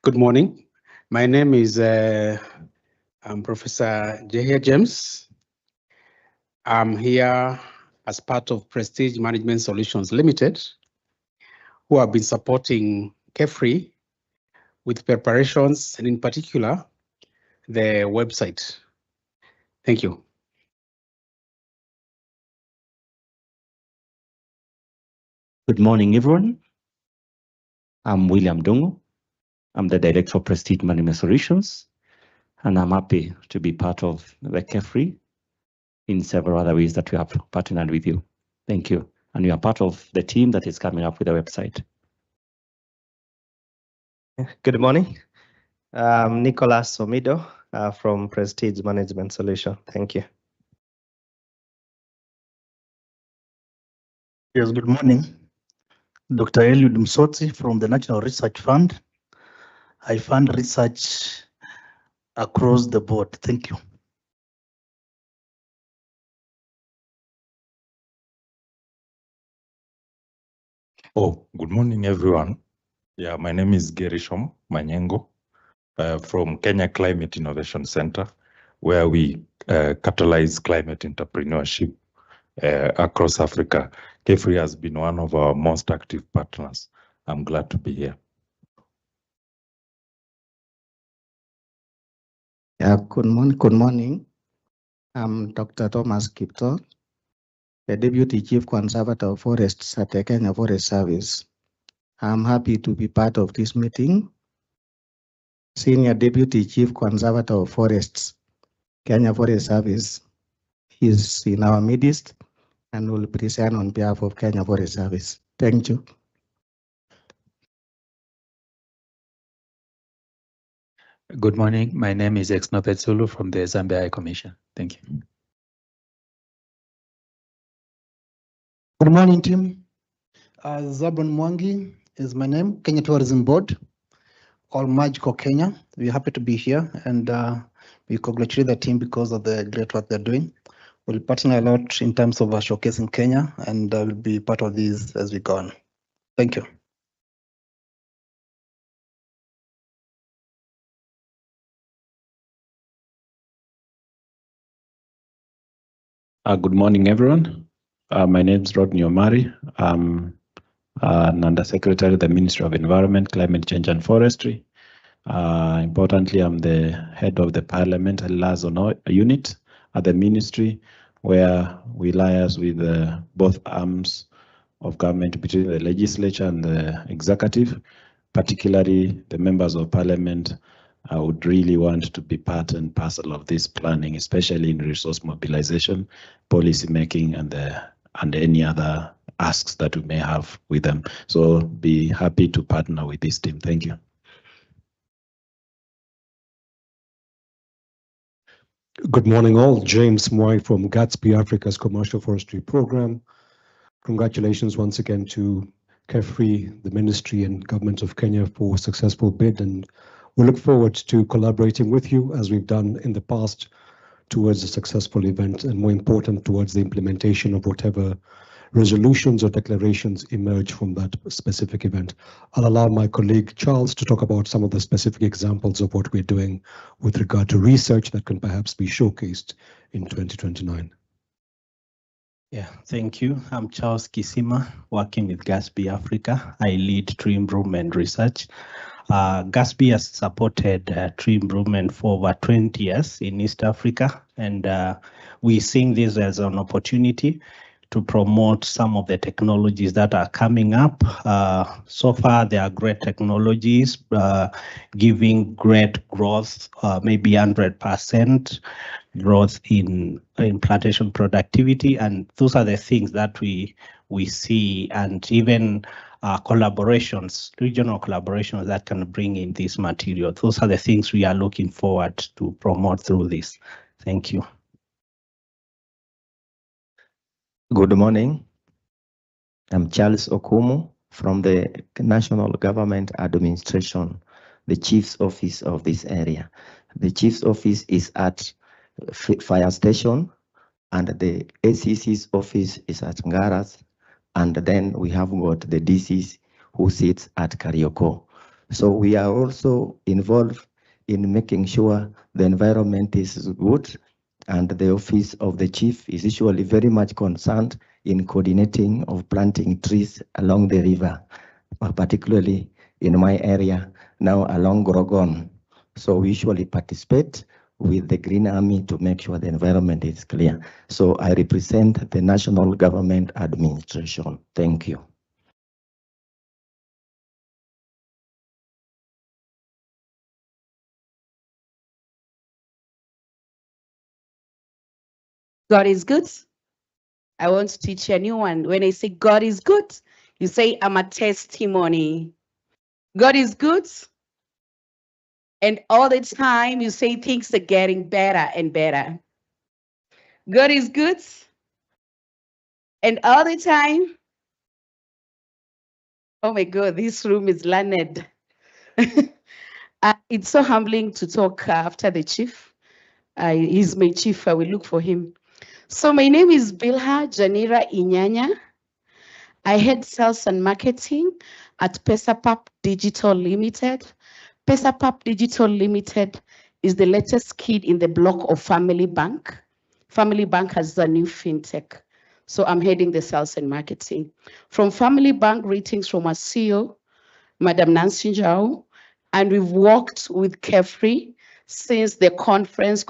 Good morning. My name is Professor Jehia James. I'm here as part of Prestige Management Solutions Limited, who have been supporting Xxvii with preparations and in particular, the website. Thank you. Good morning, everyone. I'm William Dongo. I'm the Director of Prestige Management Solutions, and I'm happy to be part of the Xxvii in several other ways that we have partnered with you. Thank you. And you are part of the team that is coming up with the website. Good morning. I'm Nicholas Omido from Prestige Management Solution. Thank you. Yes, good morning. Dr. Eliud Msotsi from the National Research Fund. I fund research across the board. Thank you. Oh, good morning, everyone. Yeah, my name is Gerishom Manyengo from Kenya Climate Innovation Center, where we catalyze climate entrepreneurship across Africa. Xxvii has been one of our most active partners. I'm glad to be here. Yeah, good morning. Good morning. I'm Dr. Thomas Kipto, the Deputy Chief Conservator of Forests at the Kenya Forest Service. I'm happy to be part of this meeting. Senior Deputy Chief Conservator of Forests, Kenya Forest Service, is in our midst and will present on behalf of Kenya Forest Service. Thank you. Good morning. My name is Xxvii Zulu from the Zambia High Commission. Thank you. Good morning, team. Zabon Mwangi is my name, Kenya Tourism Board, all Magical Kenya. We're happy to be here and we congratulate the team because of the great work they're doing. We'll partner a lot in terms of showcasing Kenya and we'll be part of these as we go on. Thank you. Good morning, everyone. My name is Rodney Omari. I'm an Undersecretary of the Ministry of Environment, Climate Change and Forestry. Importantly, I'm the head of the Parliament Liaison Unit at the Ministry, where we liaise with both arms of government between the legislature and the executive, particularly the members of Parliament. I would really want to be part and parcel of this planning, especially in resource mobilization, policy making, and any other asks that we may have with them. So be happy to partner with this team. Thank you. Good morning all. James Mwai from Xxvii Africa's Commercial Forestry Program. Congratulations once again to Xxvii, the Ministry and Government of Kenya for a successful bid, and we look forward to collaborating with you as we've done in the past towards a successful event, and more important, towards the implementation of whatever resolutions or declarations emerge from that specific event. I'll allow my colleague Charles to talk about some of the specific examples of what we're doing with regard to research that can perhaps be showcased in 2029. Yeah, thank you. I'm Charles Kisima, working with Xxvii Africa. I lead tree improvement research. Xxvii has supported tree improvement for over 20 years in East Africa, and we see this as an opportunity to promote some of the technologies that are coming up. So far, there are great technologies giving great growth, maybe 100% growth in plantation productivity, and those are the things that we see, and even collaborations, regional collaborations that can bring in this material. Those are the things we are looking forward to promote through this. Thank you. Good morning. I'm Charles Okumu from the National Government Administration, the Chief's Office of this area. The Chief's Office is at Fire Station, and the ACC's office is at Ngaras, and then we have got the DC's who sits at Karioko. So we are also involved in making sure the environment is good, and the office of the chief is usually very much concerned in coordinating of planting trees along the river, particularly in my area now along Grogon. So we usually participate with the Green Army to make sure the environment is clear. So I represent the National Government Administration. Thank you. God is good. I want to teach you a new one. When I say God is good, you say, I'm a testimony. God is good. And all the time you say things are getting better and better. God is good. And all the time, oh my God, this room is learned. It's so humbling to talk after the chief. He's my chief. I will look for him. So my name is Bilha Janira Inyanya. I head sales and marketing at Pesapap Digital Limited. Pesapap Digital Limited is the latest kid in the block of Family Bank. Family Bank has a new fintech. So I'm heading the sales and marketing. From Family Bank, greetings from our CEO, Madam Nancy Njau, and we've worked with Xxvii since the conference,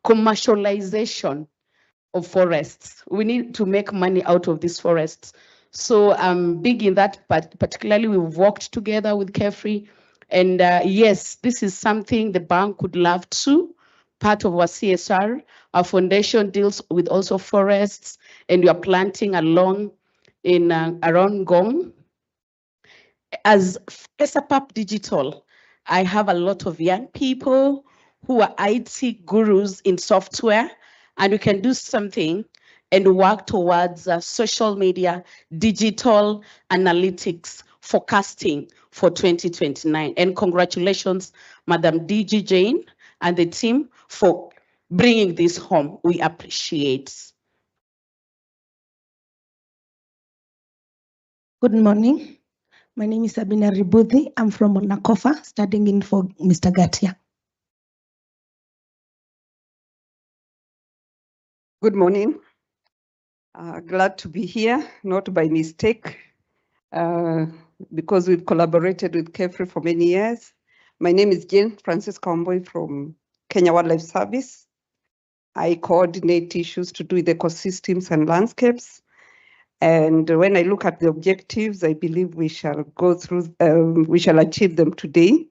commercialization of forests. We need to make money out of these forests. So I'm big in that, but particularly we've worked together with Xxvii. And yes, this is something the bank would love to. Part of our CSR, our foundation deals with also forests, and we are planting along in around Gong. As Pesapap Digital, I have a lot of young people who are IT gurus in software, and we can do something and work towards social media, digital analytics, forecasting for 2029. And congratulations, Madam DG Jane and the team for bringing this home. We appreciate. Good morning. My name is Sabina Ributhi. I'm from Nakofa, studying in for Mr. Gatia. Good morning. Glad to be here, not by mistake, because we've collaborated with Xxvii for many years. My name is Jane Francis Comboy from Kenya Wildlife Service. I coordinate issues to do with ecosystems and landscapes. And when I look at the objectives, I believe we shall go through, we shall achieve them today.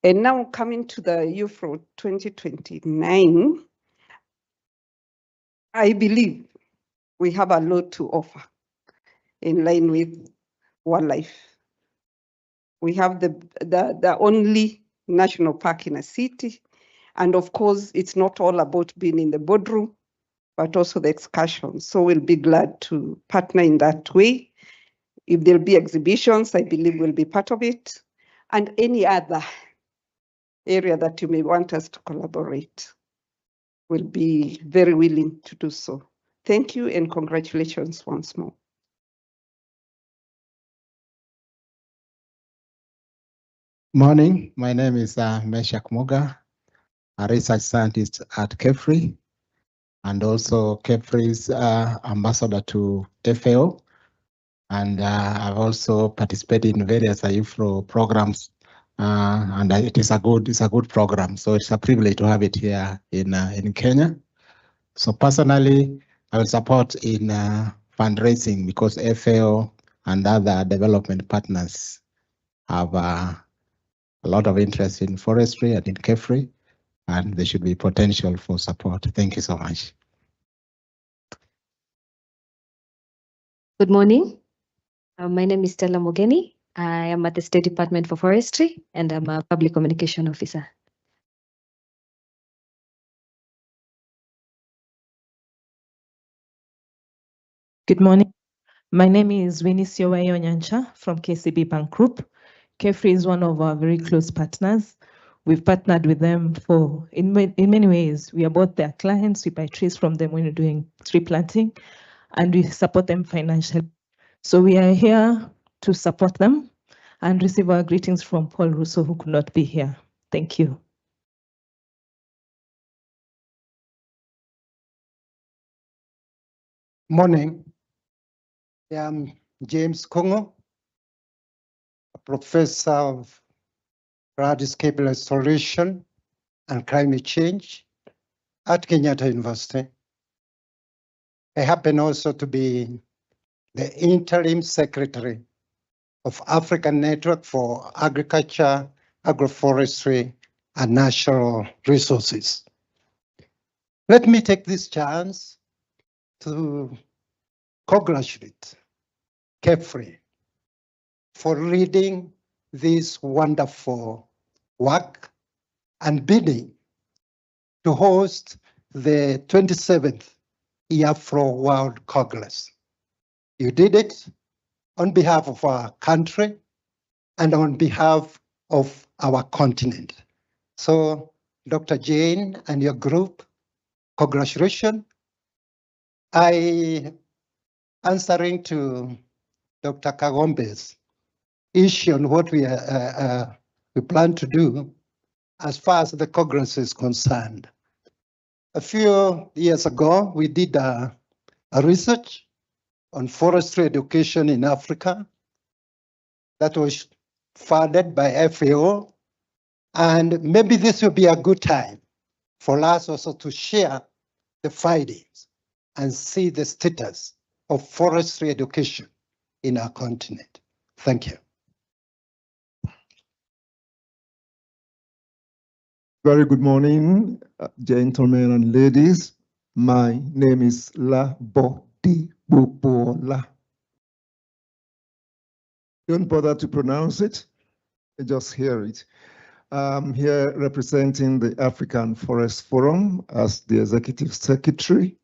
And now coming to the Iufro 2029, I believe we have a lot to offer in line with wildlife. We have the only national park in a city. And of course, it's not all about being in the boardroom, but also the excursions. So we'll be glad to partner in that way. If there'll be exhibitions, I believe we'll be part of it. And any other area that you may want us to collaborate, we'll be very willing to do so. Thank you and congratulations once more. Morning, my name is Meshak Moga, a research scientist at Xxvii, and also Xxvii's ambassador to FAO. And I've also participated in various Iufro programs, and it's a good program. So it's a privilege to have it here in Kenya. So personally, I will support in fundraising because FAO and other development partners have a lot of interest in forestry and in KEFRI, and there should be potential for support. Thank you so much. Good morning. My name is Stella Mogeni. I am at the State Department for Forestry, and I'm a public communication officer. Good morning. My name is Winnie Siowayo Nyancha from KCB Bank Group. KEFRI is one of our very close partners. We've partnered with them in many ways. We are both their clients. We buy trees from them when we're doing tree planting, and we support them financially. So we are here to support them and receive our greetings from Paul Russo, who could not be here. Thank you. Morning. I'm James Kongo, a professor of landscape restoration and climate change at Kenyatta University. I happen also to be the interim secretary of African Network for Agriculture, Agroforestry, and Natural Resources. Let me take this chance to congratulate KEFRI for leading this wonderful work and bidding to host the 27th Iufro World Congress. You did it on behalf of our country and on behalf of our continent. So, Dr. Jane and your group, congratulations. Answering to Dr. Kagombe's issue on what we plan to do as far as the Congress is concerned. A few years ago, we did a research on forestry education in Africa that was funded by FAO, and maybe this will be a good time for us also to share the findings and see the status of forestry education in our continent. Thank you. Very good morning, gentlemen and ladies. My name is La Bodi Bubola. Don't bother to pronounce it, just hear it. I'm here representing the African Forest Forum as the Executive Secretary.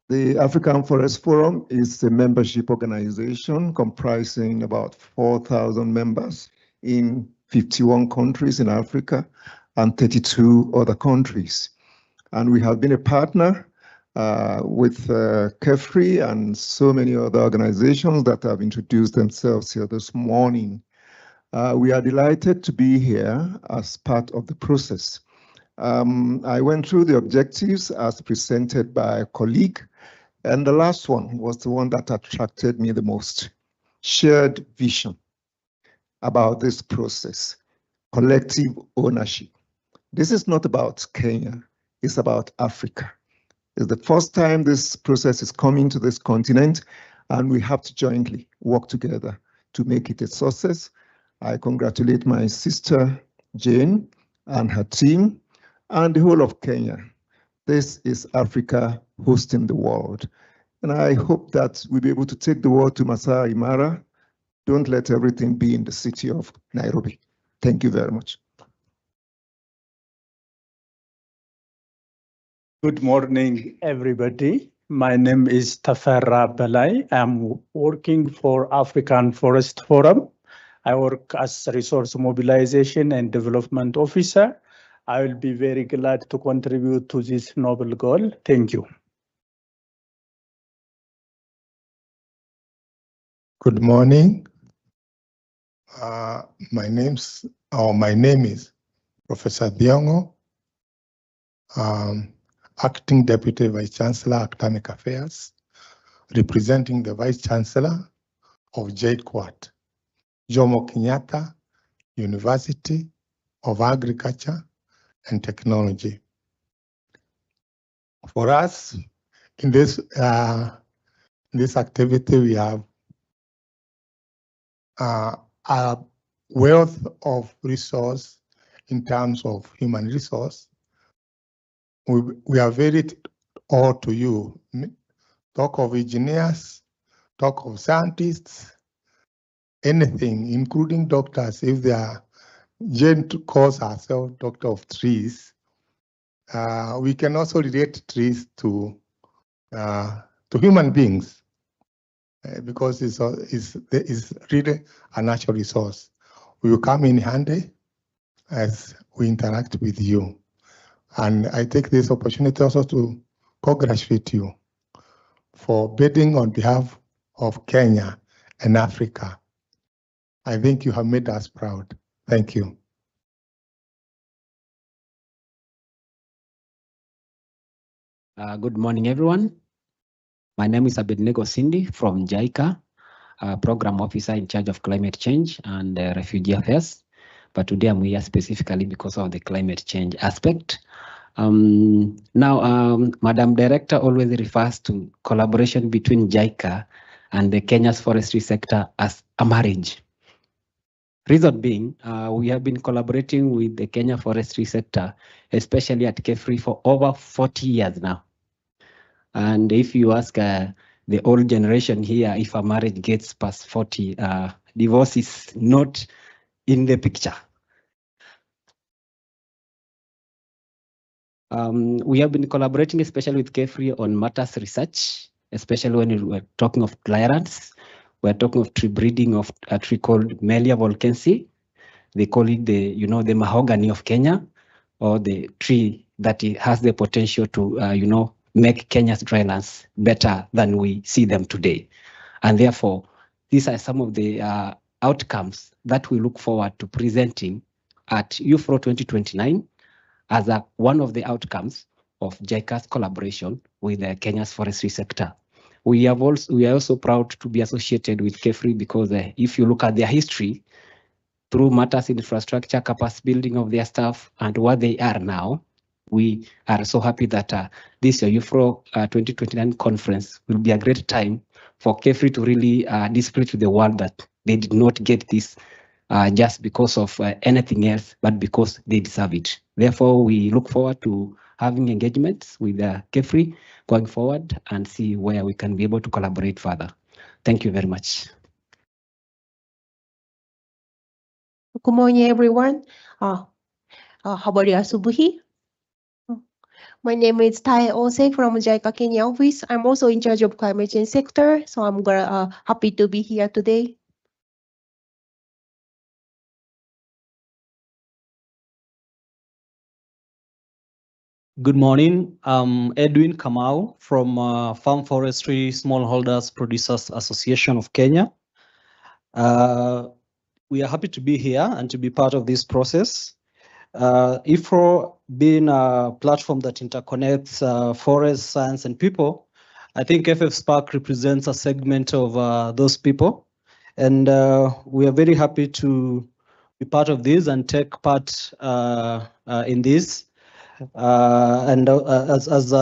The African Forest Forum is a membership organization comprising about 4,000 members in 51 countries in Africa and 32 other countries. And we have been a partner with KEFRI and so many other organizations that have introduced themselves here this morning. We are delighted to be here as part of the process. I went through the objectives as presented by a colleague, and the last one was the one that attracted me the most. Shared vision about this process, collective ownership. This is not about Kenya, it's about Africa. It's the first time this process is coming to this continent, and we have to jointly work together to make it a success. I congratulate my sister Jane and her team and the whole of Kenya. This is Africa hosting the world. And I hope that we'll be able to take the world to Masai Mara. Don't let everything be in the city of Nairobi. Thank you very much. Good morning, everybody. My name is Tafarra Belai. I'm working for African Forest Forum. I work as a resource mobilization and development officer. I will be very glad to contribute to this noble goal. Thank you. Good morning. My name is Professor Diongo, Acting Deputy Vice Chancellor, Academic Affairs, representing the Vice Chancellor of JKUAT, Jomo Kenyatta University of Agriculture and Technology. For us, in this activity, we have a wealth of resource in terms of human resource. We are very all to you. Talk of engineers, talk of scientists, anything, including doctors, if they are Jane calls ourselves doctor of trees. We can also relate trees to human beings because it's really a natural resource. We will come in handy as we interact with you. And I take this opportunity also to congratulate you for bidding on behalf of Kenya and Africa. I think you have made us proud. Thank you. Good morning, everyone. My name is Abednego Cindy from JICA, Program Officer in charge of climate change and refugee affairs. But today I'm here specifically because of the climate change aspect. Madam Director always refers to collaboration between JICA and the Kenya's forestry sector as a marriage. Reason being, we have been collaborating with the Kenya forestry sector, especially at Xxvii for over 40 years now. And if you ask the old generation here, if a marriage gets past 40, divorce is not in the picture. We have been collaborating, especially with Xxvii, on matters research, especially when we're talking of clearance. We're talking of tree breeding of a tree called Melia volkensi. They call it the mahogany of Kenya, or the tree that has the potential to, make Kenya's drylands better than we see them today. And therefore, these are some of the outcomes that we look forward to presenting at Iufro 2029 as one of the outcomes of JICA's collaboration with Kenya's forestry sector. We are also proud to be associated with Xxvii because if you look at their history, through matters in infrastructure, capacity building of their staff, and what they are now, we are so happy that this Iufro 2029 conference will be a great time for Xxvii to really display to the world that they did not get this just because of anything else, but because they deserve it. Therefore, we look forward to having engagements with Xxvii going forward and see where we can be able to collaborate further. Thank you very much. Good morning, everyone. Habari asubuhi. My name is Tai Ose from JICA Kenya office. I'm also in charge of climate change sector, so I'm happy to be here today. Good morning. I'm Edwin Kamau from Farm Forestry Smallholders Producers Association of Kenya. We are happy to be here and to be part of this process. Iufro being a platform that interconnects forest, science, and people, I think FF Spark represents a segment of those people. And we are very happy to be part of this and take part in this. And as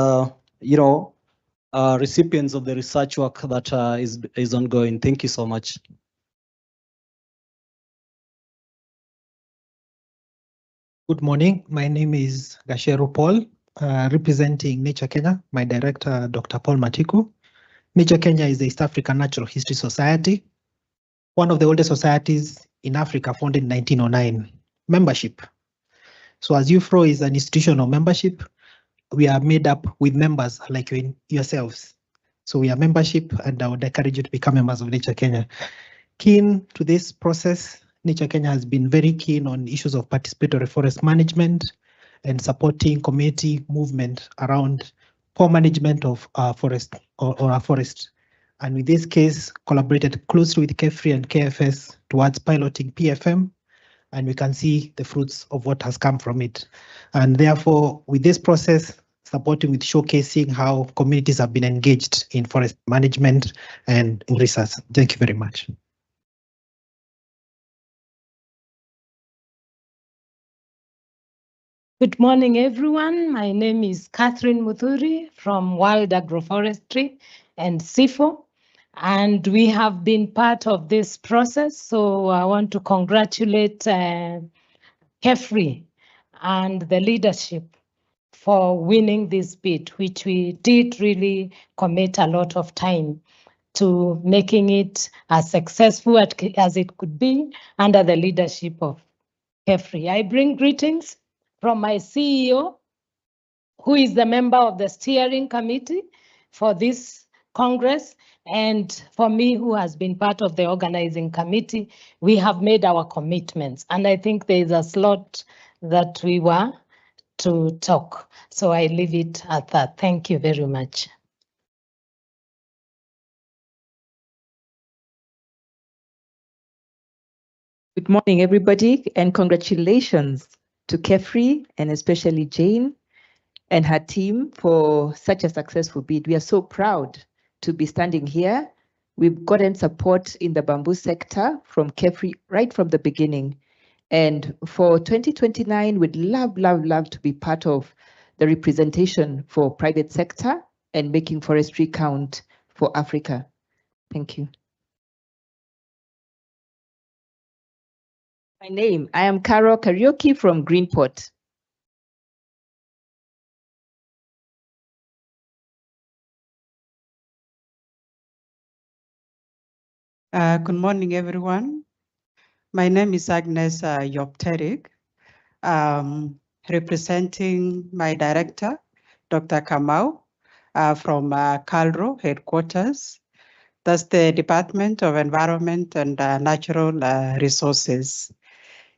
recipients of the research work that is ongoing. Thank you so much. Good morning. My name is Gashero Paul, representing Nature Kenya. My director, Dr. Paul Matiku. Nature Kenya is the East African Natural History Society, one of the oldest societies in Africa, founded in 1909. Membership. So as Iufro is an institutional membership, we are made up with members like yourselves. So we are membership, and I would encourage you to become members of Nature Kenya. Keen to this process, Nature Kenya has been very keen on issues of participatory forest management and supporting community movement around poor management of our forest or our forest. And with this case, collaborated closely with Xxvii and KFS towards piloting PFM, and we can see the fruits of what has come from it. And therefore, with this process, supporting with showcasing how communities have been engaged in forest management and in research. Thank you very much. Good morning, everyone. My name is Catherine Muthuri from Wild Agroforestry and Xxvii, and we have been part of this process. So I want to congratulate Xxvii and the leadership for winning this bid, which we did really commit a lot of time to making it as successful as it could be under the leadership of Xxvii. I bring greetings from my CEO, who is the member of the steering committee for this Congress, and for me, who has been part of the organizing committee. We have made our commitments, and I think there is a slot that we were to talk. So I leave it at that. Thank you very much. Good morning, everybody, and congratulations to Xxvii and especially Jane and her team for such a successful bid. We are so proud to be standing here. We've gotten support in the bamboo sector from Xxvii right from the beginning. And for 2029, we'd love to be part of the representation for private sector and making forestry count for Africa. Thank you. My name, I am Carol Karaoke from Greenport. Good morning, everyone. My name is Agnes Yopterik, representing my director, Dr. Kamau, from CALRO headquarters. That's the Department of Environment and Natural Resources.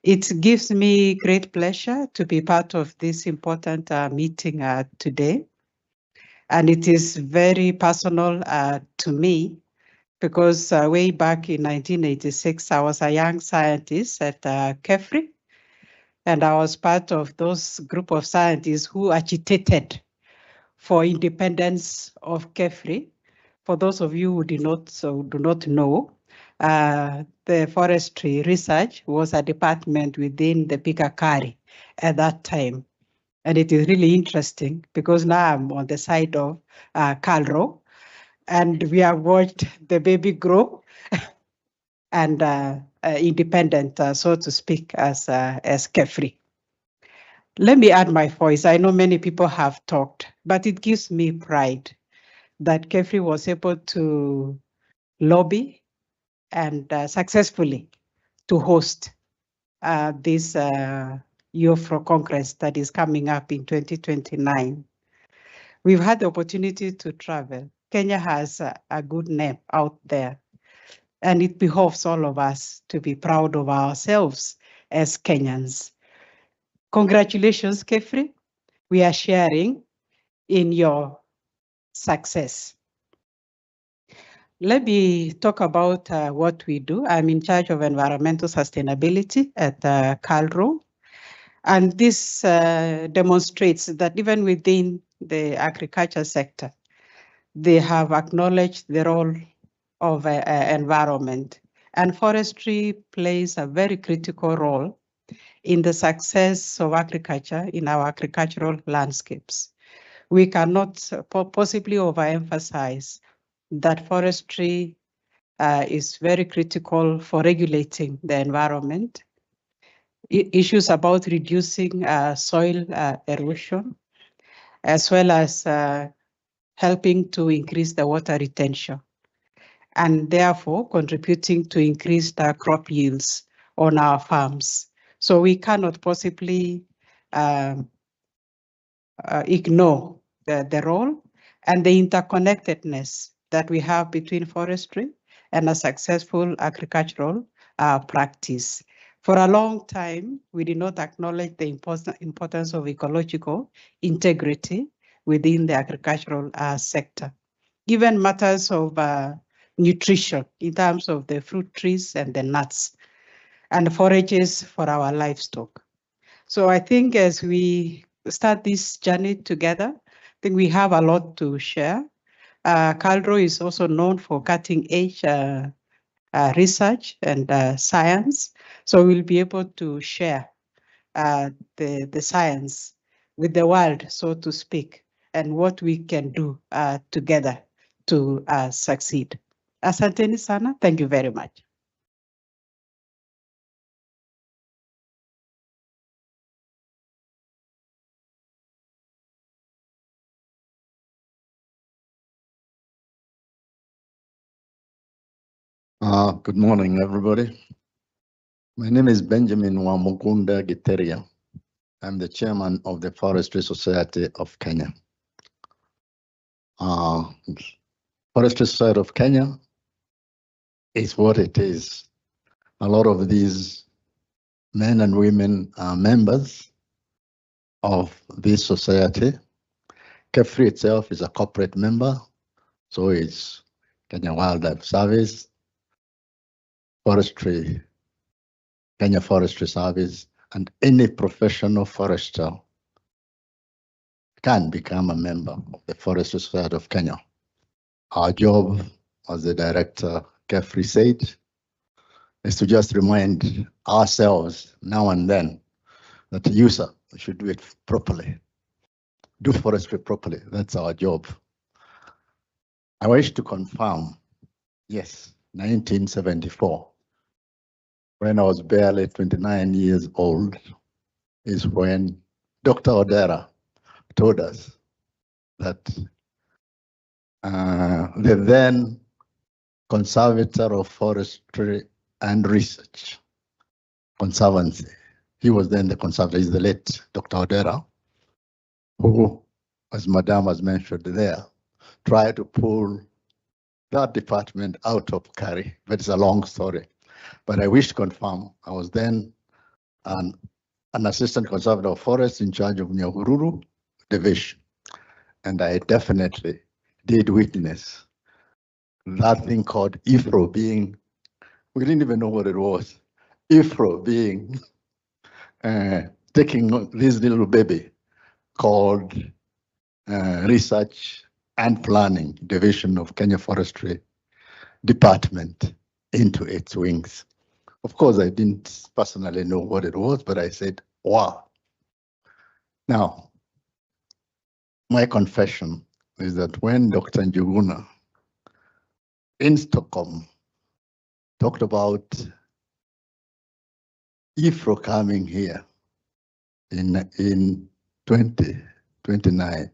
It gives me great pleasure to be part of this important meeting today. And it is very personal to me, because way back in 1986, I was a young scientist at Xxvii, and I was part of those group of scientists who agitated for independence of Xxvii. For those of you who do not know, the forestry research was a department within the Pikakari at that time. And it is really interesting because now I'm on the side of CALRO, and we have watched the baby grow and independent, so to speak, as Xxvii. Let me add my voice. I know many people have talked, but it gives me pride that Xxvii was able to lobby and successfully to host this Iufro Congress that is coming up in 2029. We've had the opportunity to travel. Kenya has a good name out there, and it behoves all of us to be proud of ourselves as Kenyans. Congratulations, Xxvii. We are sharing in your success. Let me talk about what we do. I'm in charge of environmental sustainability at CALRO. And this demonstrates that even within the agriculture sector, they have acknowledged the role of environment. And forestry plays a very critical role in the success of agriculture in our agricultural landscapes. We cannot possibly overemphasize that forestry is very critical for regulating the environment. Issues about reducing soil erosion, as well as helping to increase the water retention, and therefore contributing to increased crop yields on our farms. So we cannot possibly ignore the role and the interconnectedness that we have between forestry and a successful agricultural practice. For a long time, we did not acknowledge the importance of ecological integrity within the agricultural sector. Even matters of nutrition in terms of the fruit trees and the nuts and forages for our livestock. So I think as we start this journey together, think we have a lot to share. KALRO is also known for cutting-edge research and science, so we'll be able to share the science with the world, so to speak, and what we can do together to succeed. Asanteni sana. Thank you very much. Good morning, everybody. My name is Benjamin Wamukunda Giteria. I'm the chairman of the Forestry Society of Kenya. Forestry Society of Kenya is what it is. A lot of these men and women are members of this society. Xxvii itself is a corporate member, so it's Kenya Wildlife Service, Forestry, Kenya Forestry Service, and any professional forester can become a member of the Forestry Society of Kenya. Our job, as the director Xxvii said, is to just remind ourselves now and then that the user should do it properly, do forestry properly. That's our job. I wish to confirm, yes, 1974, when I was barely 29 years old, is when Dr. Odera told us that the then conservator of forestry and research conservancy, he was then the conservator, is the late Dr. Odera, who, as Madam has mentioned there, tried to pull that department out of Kari, but it's a long story. But I wish to confirm, I was then an assistant conservator of forests in charge of Nyahururu division. And I definitely did witness that thing called Iufro being, we didn't even know what it was. Iufro being, taking this little baby called Research and Planning Division of Kenya Forestry Department into its wings. Of course, I didn't personally know what it was, but I said, wow. Now, my confession is that when Dr. Njuguna in Stockholm talked about Iufro coming here in 2029,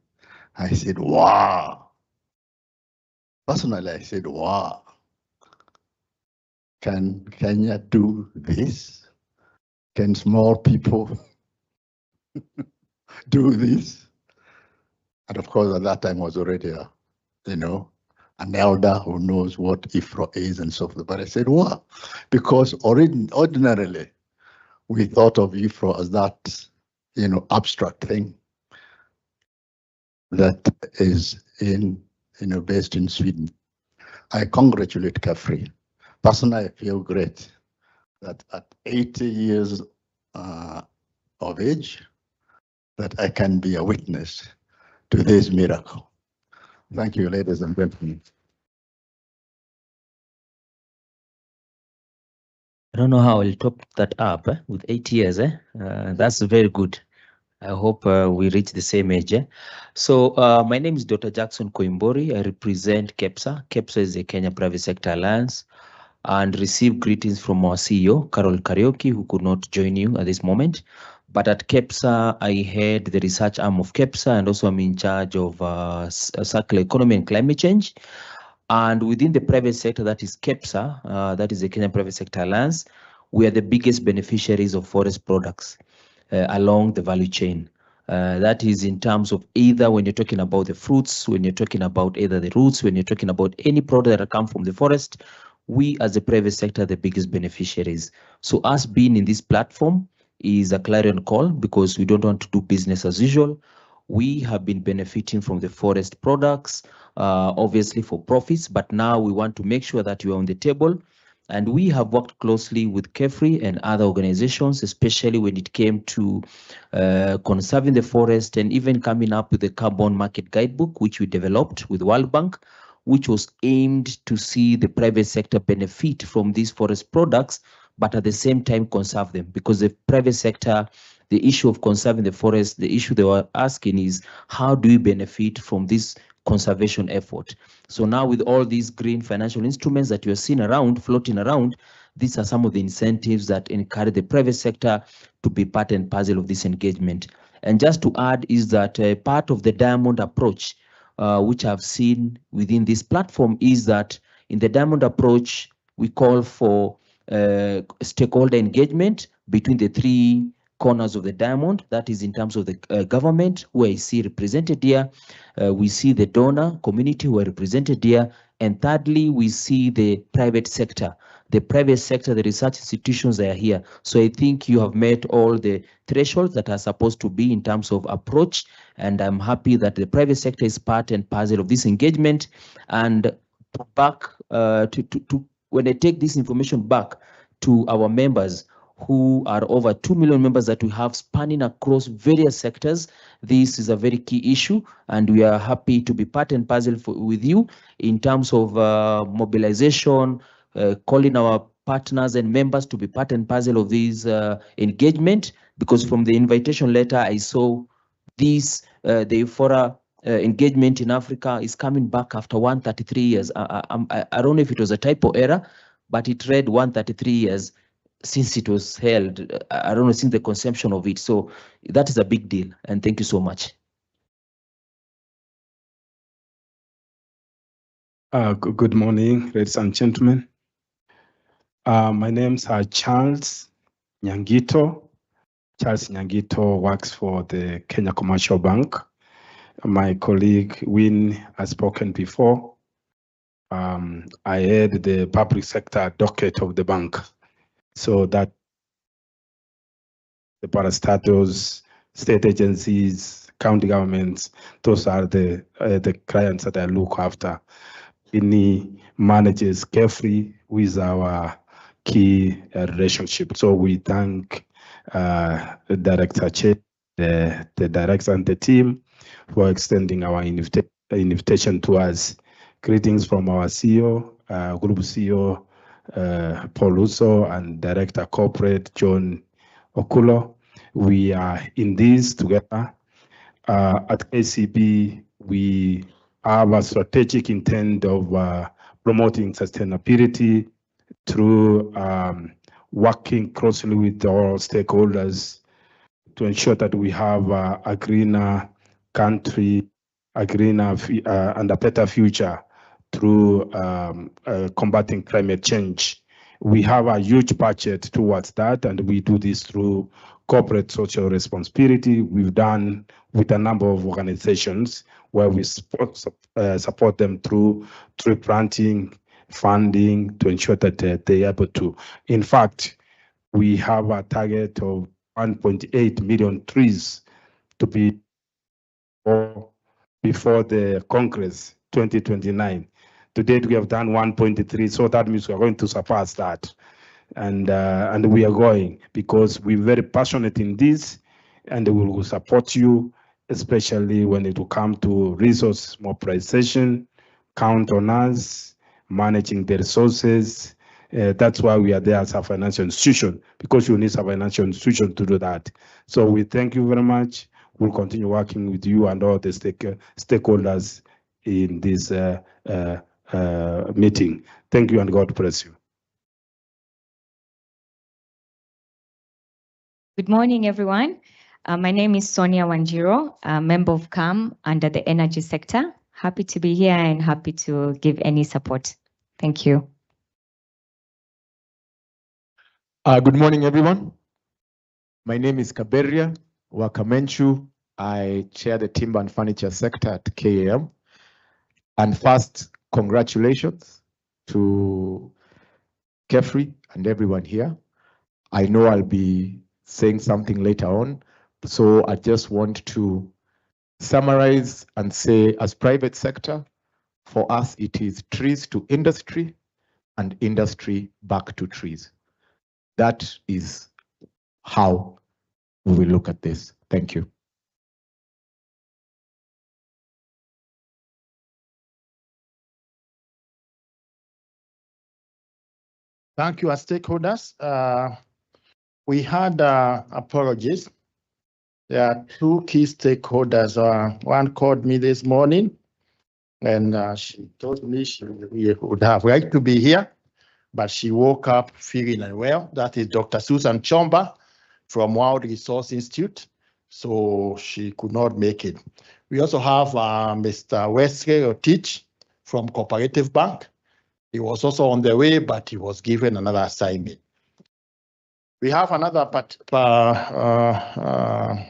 I said, wow. Personally, I said, wow. Can Kenya do this? Can small people do this? And of course, at that time was already an elder who knows what Iufro is and so forth. But I said, wow, because ordinarily we thought of Iufro as that, abstract thing that is based in Sweden. I congratulate Xxvii. Personally, I feel great that at 80 years of age, that I can be a witness to this miracle. Thank you, ladies and gentlemen. I don't know how I'll top that up with 8 years. That's very good. I hope we reach the same age. So my name is Dr. Jackson Koimbori. I represent KEPSA. KEPSA is the Kenya Private Sector Alliance, and receive greetings from our CEO, Carol Karaoke, who could not join you at this moment. But at KEPSA, I head the research arm of KEPSA, and also I'm in charge of circular economy and climate change. And within the private sector, that is KEPSA, that is the Kenya Private Sector Alliance, we are the biggest beneficiaries of forest products along the value chain. That is in terms of either when you're talking about the fruits, when you're talking about either the roots, when you're talking about any product that come from the forest, we as the private sector are the biggest beneficiaries. So us being in this platform is a clarion call, because we don't want to do business as usual. We have been benefiting from the forest products, obviously for profits, but now we want to make sure that you are on the table And we have worked closely with Xxvii and other organizations, especially when it came to conserving the forest and even coming up with the carbon market guidebook, which we developed with World Bank, which was aimed to see the private sector benefit from these forest products, but at the same time conserve them. Because the private sector, the issue of conserving the forest, the issue they were asking is, how do we benefit from this conservation effort? So now with all these green financial instruments that you're seeing around, floating around, these are some of the incentives that encourage the private sector to be part and parcel of this engagement. And just to add is that part of the diamond approach, which I've seen within this platform, is that in the diamond approach, we call for stakeholder engagement between the three corners of the diamond. That is in terms of the government, who I see represented here. We see the donor community who are represented here. And thirdly, we see the private sector. The private sector, the research institutions, they are here. So I think you have met all the thresholds that are supposed to be in terms of approach. And I'm happy that the private sector is part and parcel of this engagement. And back when I take this information back to our members, who are over 2 million members that we have spanning across various sectors, this is a very key issue, and we are happy to be part and parcel with you in terms of mobilization, calling our partners and members to be part and parcel of this engagement, because from the invitation letter, I saw this, the Iufro engagement in Africa is coming back after 133 years. I don't know if it was a typo error, but it read 133 years since it was held. I don't know, since the conception of it. So that is a big deal. And thank you so much. Good morning, ladies and gentlemen. My name's Charles Nyangito. Charles Nyangito works for the Kenya Commercial Bank. My colleague Win has spoken before. I head the public sector docket of the bank. So that the parastatals, state agencies, county governments, those are the clients that I look after. Ini manages Xxvii, who is our key relationship. So we thank Director Che, the director and the team for extending our invitation to us. Greetings from our CEO, Group CEO, Paul Uso, and Director Corporate, John Okulo. We are in this together. At KCB, we have a strategic intent of promoting sustainability through working closely with all stakeholders to ensure that we have a greener country, a greener and a better future through combating climate change. We have a huge budget towards that, and we do this through corporate social responsibility. We've done with a number of organizations where we support them through tree planting, funding, to ensure that they're able to. In fact, we have a target of 1.8 million trees to be before the Congress 2029. To date, we have done 1.3, so that means we are going to surpass that. And we are going, because we're very passionate in this, and we will support you, especially when it will come to resource mobilization, count on us, managing the resources. That's why we are there as a financial institution, because you need a financial institution to do that. So we thank you very much. We'll continue working with you and all the stakeholders in this meeting. Thank you, and God bless you. Good morning, everyone. My name is Sonia Wanjiro, a member of CAM under the energy sector. Happy to be here and happy to give any support. Thank you. Good morning, everyone. My name is Kaberia Wakamenchu. I chair the timber and furniture sector at KAM. And first, congratulations to Xxvii and everyone here. I know I'll be saying something later on, so I just want to summarize and say, as private sector, for us it is trees to industry, and industry back to trees. That is how we will look at this. Thank you. Thank you, stakeholders. We had apologies. There are two key stakeholders. One called me this morning, and she told me she would have liked to be here, but she woke up feeling unwell. That is Dr. Susan Chomba from World Resource Institute, so she could not make it. We also have Mr. Wesley Otich from Cooperative Bank. He was also on the way, but he was given another assignment. We have another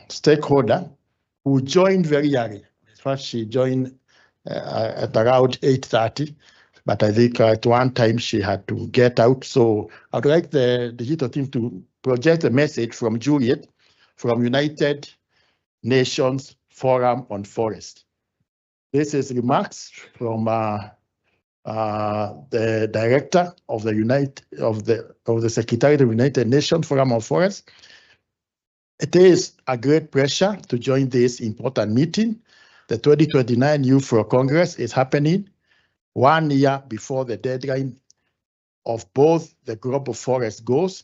stakeholder who joined very early. In fact, she joined at around 8:30, but I think at one time she had to get out. So I'd like the digital team to project a message from Juliet from United Nations Forum on Forest. This is remarks from the director of the Secretary of the United Nations Forum on Forest. It is a great pleasure to join this important meeting. The 2029 Iufro Congress is happening 1 year before the deadline of both the Global Forest Goals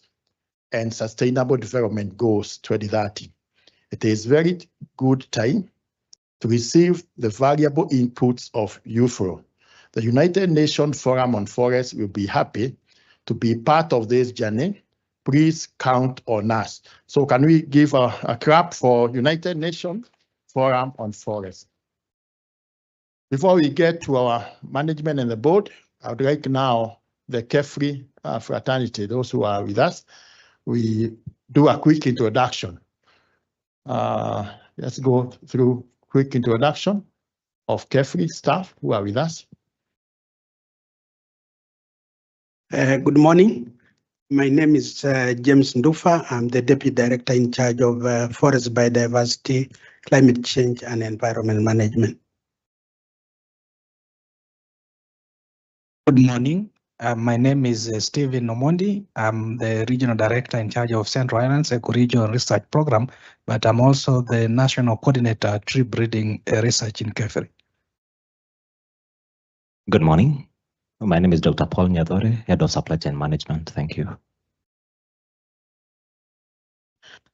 and Sustainable Development Goals 2030. It is very good time to receive the valuable inputs of Iufro. The United Nations Forum on Forest will be happy to be part of this journey. Please count on us. So can we give a clap for United Nations Forum on Forest? Before we get to our management and the board, I would like now the Xxvii fraternity, those who are with us, we do a quick introduction. Let's go through quick introduction of Xxvii staff who are with us. Good morning. My name is James Ndufa. I'm the Deputy Director in charge of Forest Biodiversity, Climate Change and Environment Management. Good morning. My name is Stephen Omondi. I'm the Regional Director in charge of Central Highlands Ecoregion Research Program, but I'm also the National Coordinator Tree Breeding Research in Xxvii. Good morning. My name is Dr. Paul Nyadore, Head of Supply Chain Management. Thank you.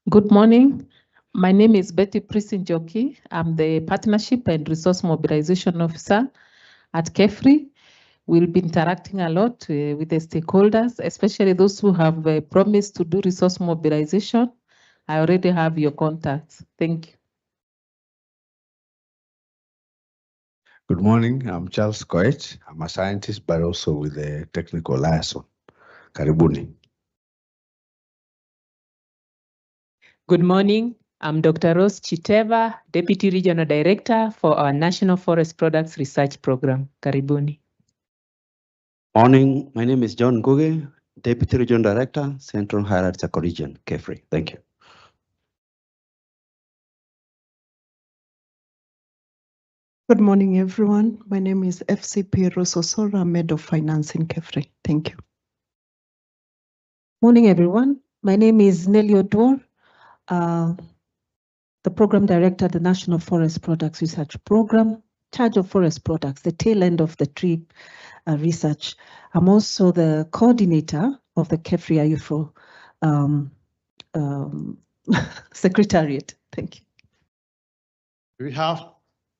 Good morning. My name is Betty Prisinjoki. I'm the Partnership and Resource Mobilization Officer at Xxvii. We'll be interacting a lot with the stakeholders, especially those who have promised to do resource mobilization. I already have your contacts. Thank you. Good morning, I'm Charles Koech. I'm a scientist, but also with the technical liaison. Karibuni. Good morning, I'm Dr. Rose Chiteva, Deputy Regional Director for our National Forest Products Research Program. Karibuni. Morning, my name is John Nguge, Deputy Regional Director, Central Highlands Ecoregion, Xxvii. Thank you. Good morning, everyone. My name is FCP Rososora, I'm Head of Finance in Xxvii. Thank you. Morning, everyone. My name is Nelly Odor, the Program Director at the National Forest Products Research Program, charge of forest products, the tail end of the tree research. I'm also the coordinator of the Xxvii Iufro Secretariat. Thank you. We have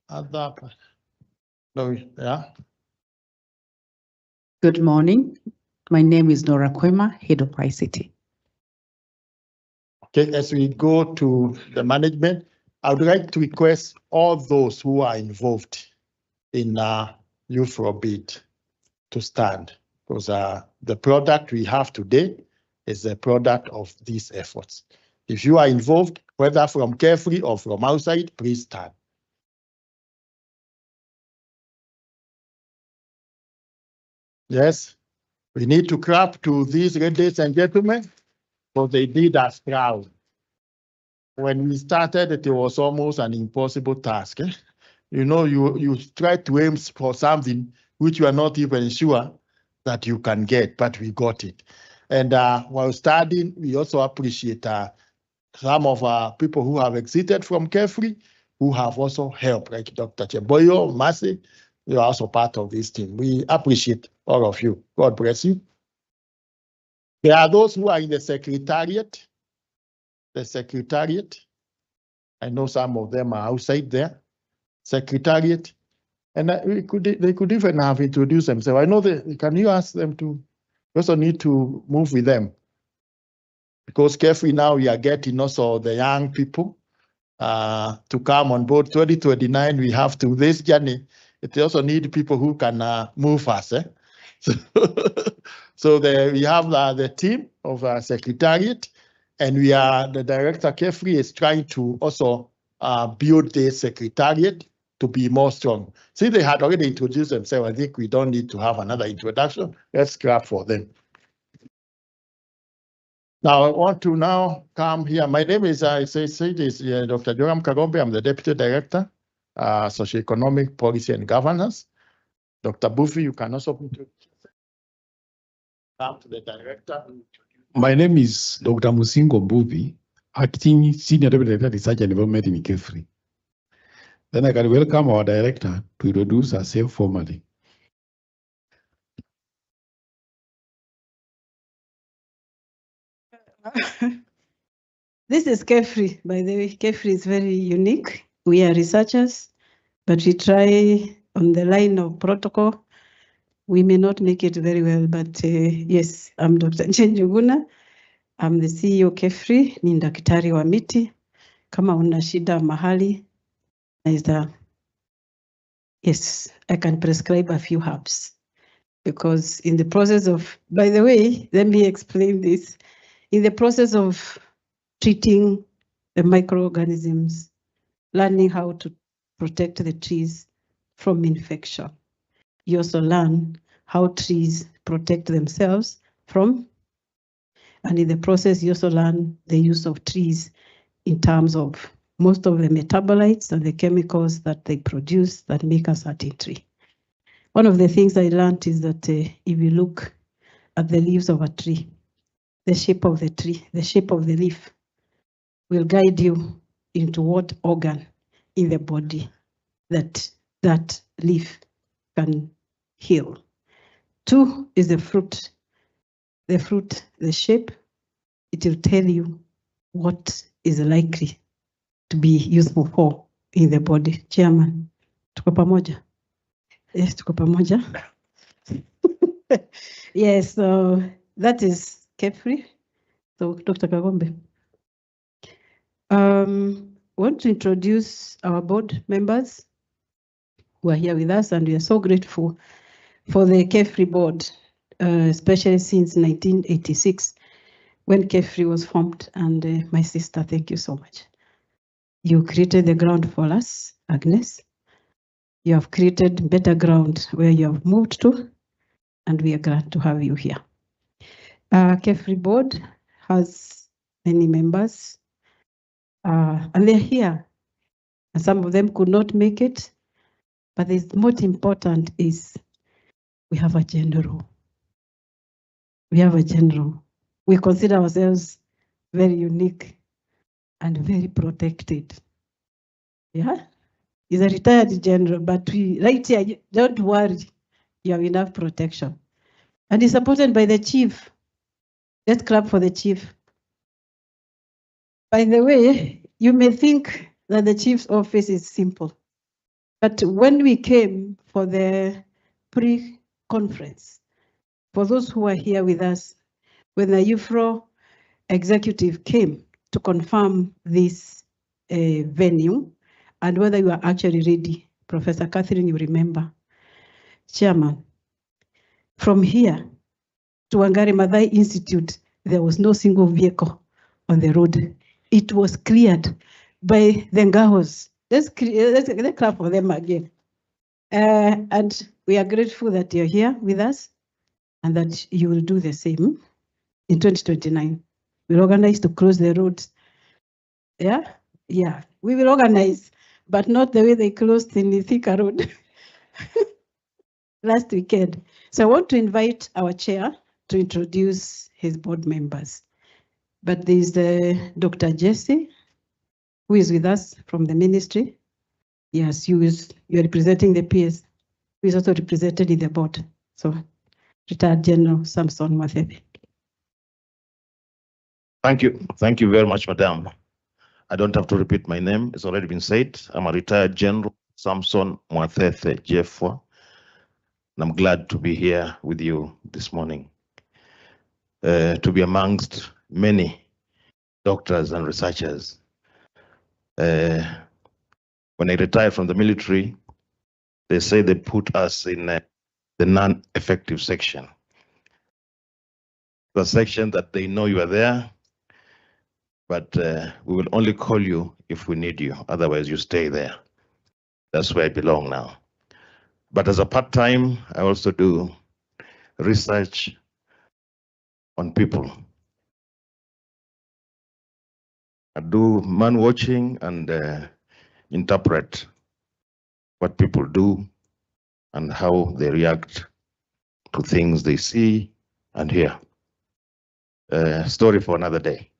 other. No, yeah. Good morning. My name is Nora Kwema, Head of ICT. Okay, as we go to the management, I would like to request all those who are involved in Iufro bid to stand, because the product we have today is a product of these efforts. If you are involved, whether from Xxvii or from outside, please stand. Yes, we need to clap to these ladies and gentlemen, because they did us proud. When we started, it was almost an impossible task. You know, you try to aim for something which you are not even sure that you can get, but we got it. And while studying, we also appreciate some of our people who have exited from Xxvii, who have also helped, like Dr. Cheboyo, Mercy. You are also part of this team. We appreciate all of you. God bless you. There are those who are in the secretariat. The secretariat. I know some of them are outside there. Secretariat. And they could even have introduced themselves. I know can you ask them to, you also need to move with them. Because Xxvii now we are getting also the young people to come on board. 2029, we have to, this journey, it also need people who can move us. So we have the team of secretariat, and the director Xxvii is trying to also build the secretariat to be more strong. See, they had already introduced themselves. I think we don't need to have another introduction. Let's clap for them. Now, I want to now come here. My name is, Dr. Joram Kagombe. I'm the Deputy Director, Socioeconomic Policy and Governance. Dr. Buffy, you can also come to the Director. My name is Dr. Musingo Buvi, Acting Senior Deputy Director, Research and Development in Xxvii. Then I can welcome our Director to introduce herself formally. This is Xxvii, by the way. Xxvii is very unique. We are researchers, but we try on the line of protocol. We may not make it very well, but yes, I'm Dr. Njuguna. I'm the CEO Xxvii, ni daktari wa miti. Kama una shida mahali, yes, I can prescribe a few herbs. Because in the process of, by the way, let me explain this. In the process of treating the microorganisms, learning how to protect the trees from infection. You also learn how trees protect themselves from, and in the process, you also learn the use of trees in terms of most of the metabolites and the chemicals that they produce that make a certain tree. One of the things I learned is that if you look at the leaves of a tree, the shape of the tree, the shape of the leaf will guide you into what organ in the body that leaf can heal. 2 is the fruit. The fruit, the shape, it will tell you what is likely to be useful for in the body. Chairman, tuko pamoja? Yes, tuko pamoja. Yes, so that is Xxvii. So Dr. Kagombe. Want to introduce our board members who are here with us, and we are so grateful for the Xxvii board, especially since 1986 when Xxvii was formed. And my sister, thank you so much. You created the ground for us, Agnes. You have created better ground where you have moved to, and we are glad to have you here. Xxvii board has many members, and they're here. And some of them could not make it, but the most important is we have a general. We have a general. We consider ourselves very unique and very protected. Yeah, he's a retired general, but we right here, don't worry, you have enough protection. And he's supported by the chief. Let's clap for the chief. By the way, you may think that the chief's office is simple, but when we came for the pre-conference, for those who are here with us, when the Iufro executive came to confirm this venue and whether you are actually ready, Professor Catherine, you remember, Chairman, from here to Wangari Maathai Institute, there was no single vehicle on the road. It was cleared by the Ngahos. Let's clap for them again. And we are grateful that you're here with us and that you will do the same in 2029. We'll organize to close the roads. Yeah, we will organize, but not the way they closed in the Thika Road. last weekend. So I want to invite our chair to introduce his board members. But there's Dr. Jesse, who is with us from the ministry. Yes, you're representing the PS, who is also represented in the board. So, Retired General Samson Mwathebe. Thank you. Thank you very much, Madam. I don't have to repeat my name. It's already been said. I'm a retired General Samson Mwathebe Xxvii. And I'm glad to be here with you this morning, to be amongst many doctors and researchers. When I retired from the military, they say they put us in the non-effective section. The section that they know you are there, but we will only call you if we need you. Otherwise, you stay there. That's where I belong now. But as a part-time, I also do research on people. I do man watching and interpret what people do and how they react to things they see and hear. Story for another day.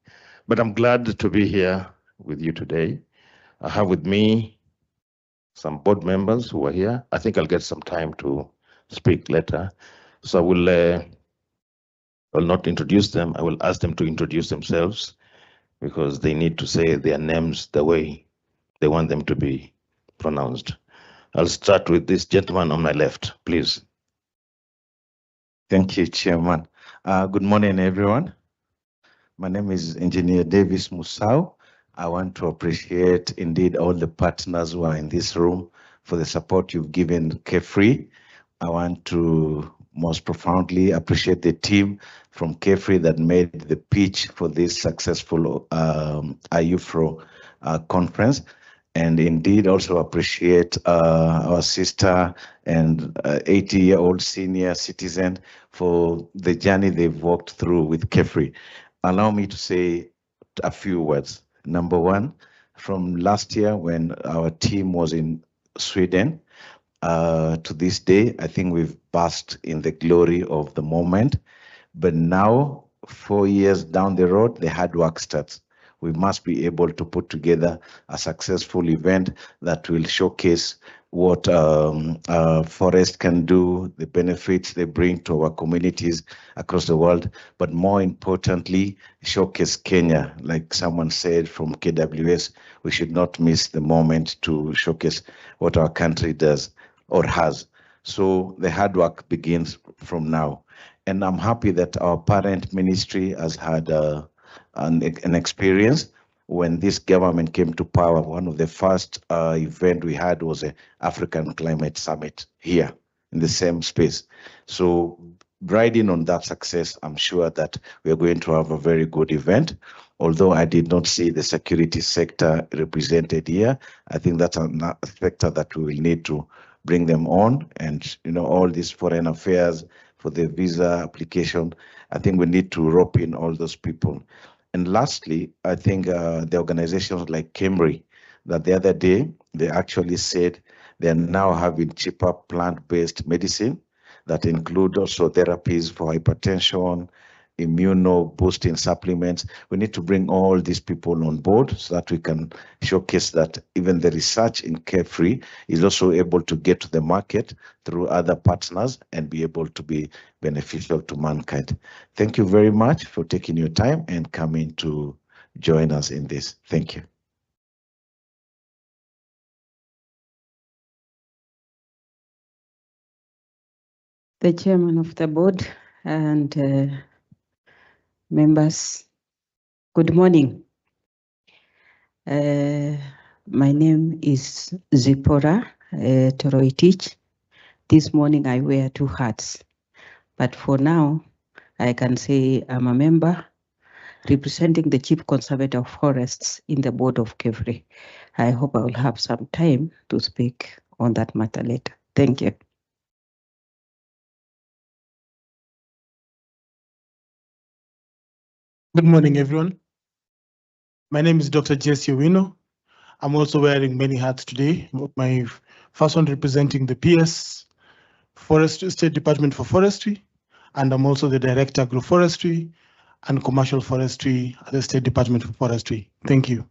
But I'm glad to be here with you today. I have with me some board members who are here. I think I'll get some time to speak later. So I will not introduce them. I will ask them to introduce themselves because they need to say their names the way they want them to be pronounced. I'll start with this gentleman on my left, please. Thank you, Chairman. Good morning, everyone. My name is Engineer Davis Musau. I want to appreciate indeed all the partners who are in this room for the support you've given Xxvii. I want to most profoundly appreciate the team from Xxvii that made the pitch for this successful Iufro conference. And indeed also appreciate our sister and 80-year-old senior citizen for the journey they've walked through with Xxvii. Allow me to say a few words. Number one, from last year when our team was in Sweden, to this day, I think we've basked in the glory of the moment. But now, 4 years down the road, the hard work starts. We must be able to put together a successful event that will showcase what forest can do, the benefits they bring to our communities across the world, but more importantly, showcase Kenya. Like someone said from KWS, we should not miss the moment to showcase what our country does or has. So the hard work begins from now. And I'm happy that our parent ministry has had an experience. When this government came to power, one of the first event we had was the African Climate Summit here in the same space. So riding on that success, I'm sure that we are going to have a very good event. Although I did not see the security sector represented here, I think that's a sector that we will need to bring them on. And all these foreign affairs for the visa application, I think we need to rope in all those people. And lastly, I think the organizations like Xxvii, that the other day, they actually said they're now having cheaper plant-based medicine that include also therapies for hypertension, immuno-boosting supplements. We need to bring all these people on board so that we can showcase that even the research in Xxvii is also able to get to the market through other partners and be able to be beneficial to mankind. Thank you very much for taking your time and coming to join us in this. Thank you. The chairman of the board and members, good morning. My name is Zipporah Toroitich. This morning I wear 2 hats, but for now I can say I'm a member representing the Chief Conservator of Forests in the board of Xxvii. I hope I will have some time to speak on that matter later. Thank you. Good morning, everyone. My name is Dr. Jesse Owino. I'm also wearing many hats today. My first one representing the PS State Department for Forestry, and I'm also the Director Agroforestry and Commercial Forestry at the State Department for Forestry. Thank you.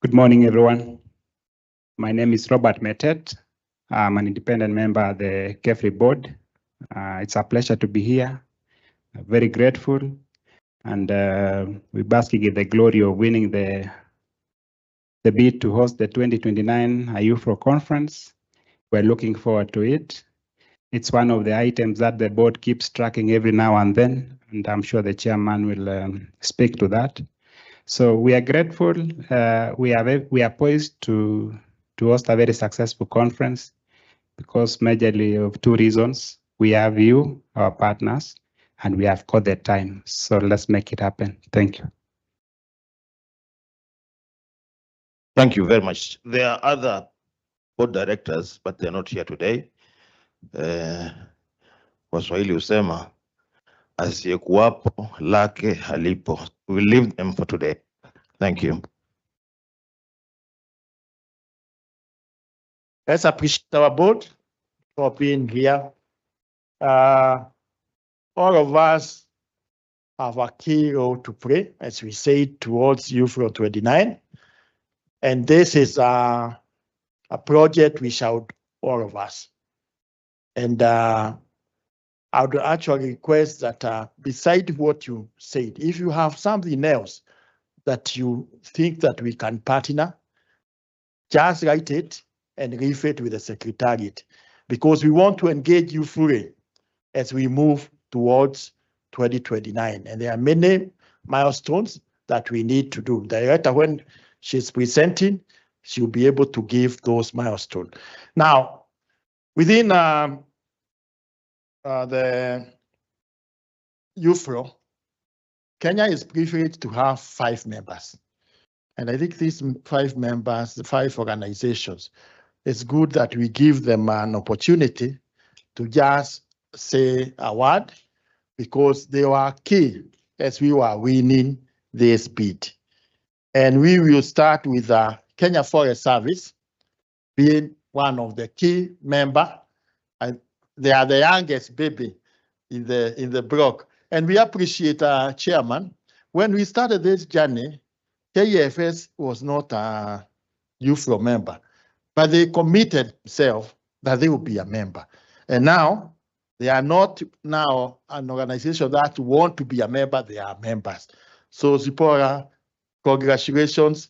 Good morning, everyone. My name is Robert Metet. I'm an independent member of the Xxvii board. It's a pleasure to be here. I'm very grateful, and we're basking in the glory of winning the bid to host the 2029 Iufro conference. We're looking forward to it. It's one of the items that the board keeps tracking every now and then, and I'm sure the chairman will speak to that. So we are grateful. We are poised to host a very successful conference because majorly of two reasons. We have you, our partners, and we have got the time. So let's make it happen. Thank you. Thank you very much. There are other board directors, but they're not here today. Waswahili husema asiyekuwapo lake halipo. We will leave them for today. Thank you. Let's appreciate our board for being here. All of us have a key role to play, as we say, towards Iufro 29. And this is a project we shout, all of us. And I would actually request that beside what you said, if you have something else that you think that we can partner, just write it and leave it with the Secretariat, because we want to engage you fully as we move towards 2029. And there are many milestones that we need to do. The director, when she's presenting, she'll be able to give those milestones. Now, within the Iufro, Kenya is privileged to have 5 members. And I think these 5 members, the 5 organizations, it's good that we give them an opportunity to just say a word, because they were key as we were winning this bid. And we will start with the Kenya Forest Service being one of the key members. And they are the youngest baby in the block. And we appreciate Chairman. When we started this journey, KFS was not a Iufro member, but they committed themselves that they will be a member. And now they are not now an organization that want to be a member, they are members. So Zipporah, congratulations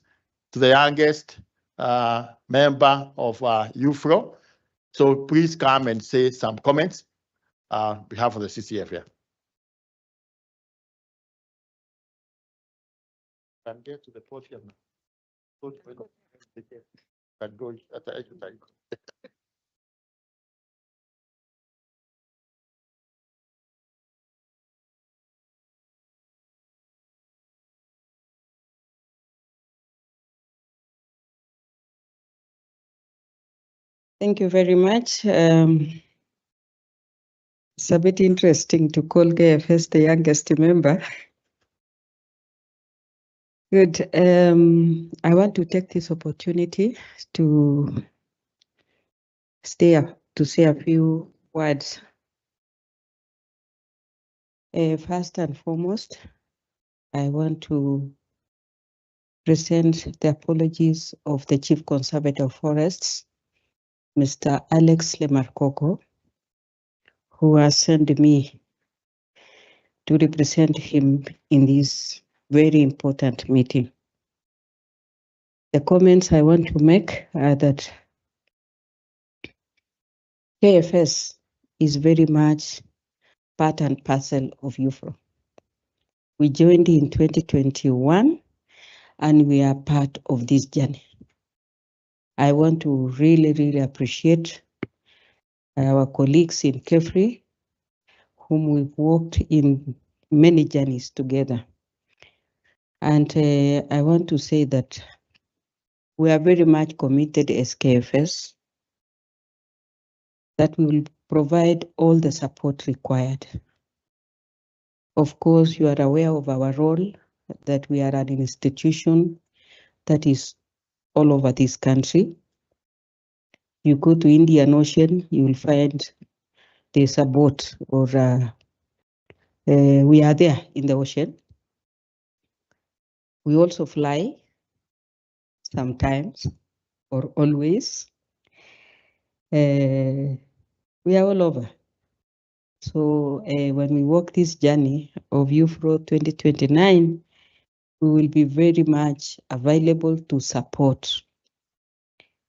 to the youngest member of Iufro. So please come and say some comments on behalf of the CCF here. Can get to the podium. Can go at the exercise. Thank you very much. It's a bit interesting to call KFS the youngest member. Good. I want to take this opportunity to say a few words. First and foremost, I want to present the apologies of the Chief Conservator of Forests, Mr. Alex Lemarkoko, who has sent me to represent him in this very important meeting. The comments I want to make are that KFS is very much part and parcel of Iufro. We joined in 2021 and we are part of this journey. I want to really appreciate our colleagues in Xxvii, whom we've worked in many journeys together. And I want to say that we are very much committed as KFS that we will provide all the support required. Of course, you are aware of our role, that we are an institution that is all over this country. You go to Indian Ocean, you will find there's a boat, or we are there in the ocean. We also fly sometimes or always. We are all over. So when we walk this journey of Iufro 2029, we will be very much available to support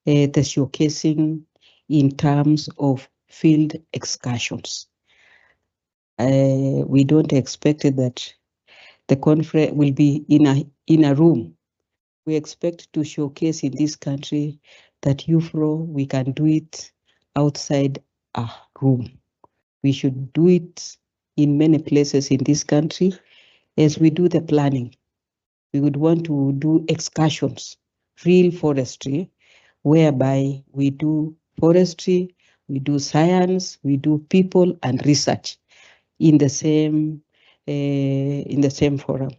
the showcasing in terms of field excursions. We don't expect that the conference will be in a room. We expect to showcase in this country that Iufro, we can do it outside a room. We should do it in many places in this country. As we do the planning, we would want to do excursions, real forestry, whereby we do forestry, we do science, we do people and research in the same forum.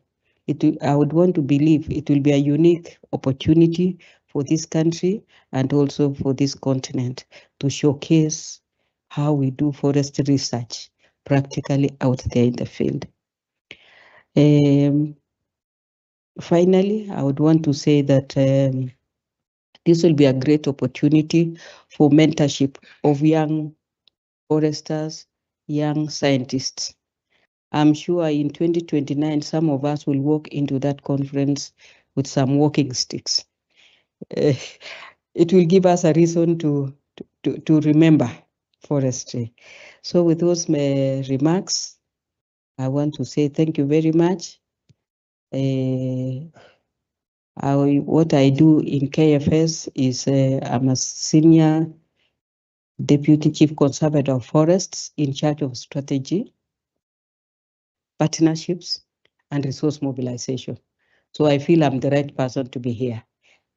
I would want to believe it will be a unique opportunity for this country and also for this continent to showcase how we do forest research practically out there in the field. Finally, I would want to say that this will be a great opportunity for mentorship of young foresters, young scientists. I'm sure in 2029, some of us will walk into that conference with some walking sticks. It will give us a reason to remember forestry. So with those remarks, I want to say thank you very much. What I do in KFS is I'm a senior deputy chief conservator of forests in charge of strategy, partnerships, and resource mobilization. So I feel I'm the right person to be here.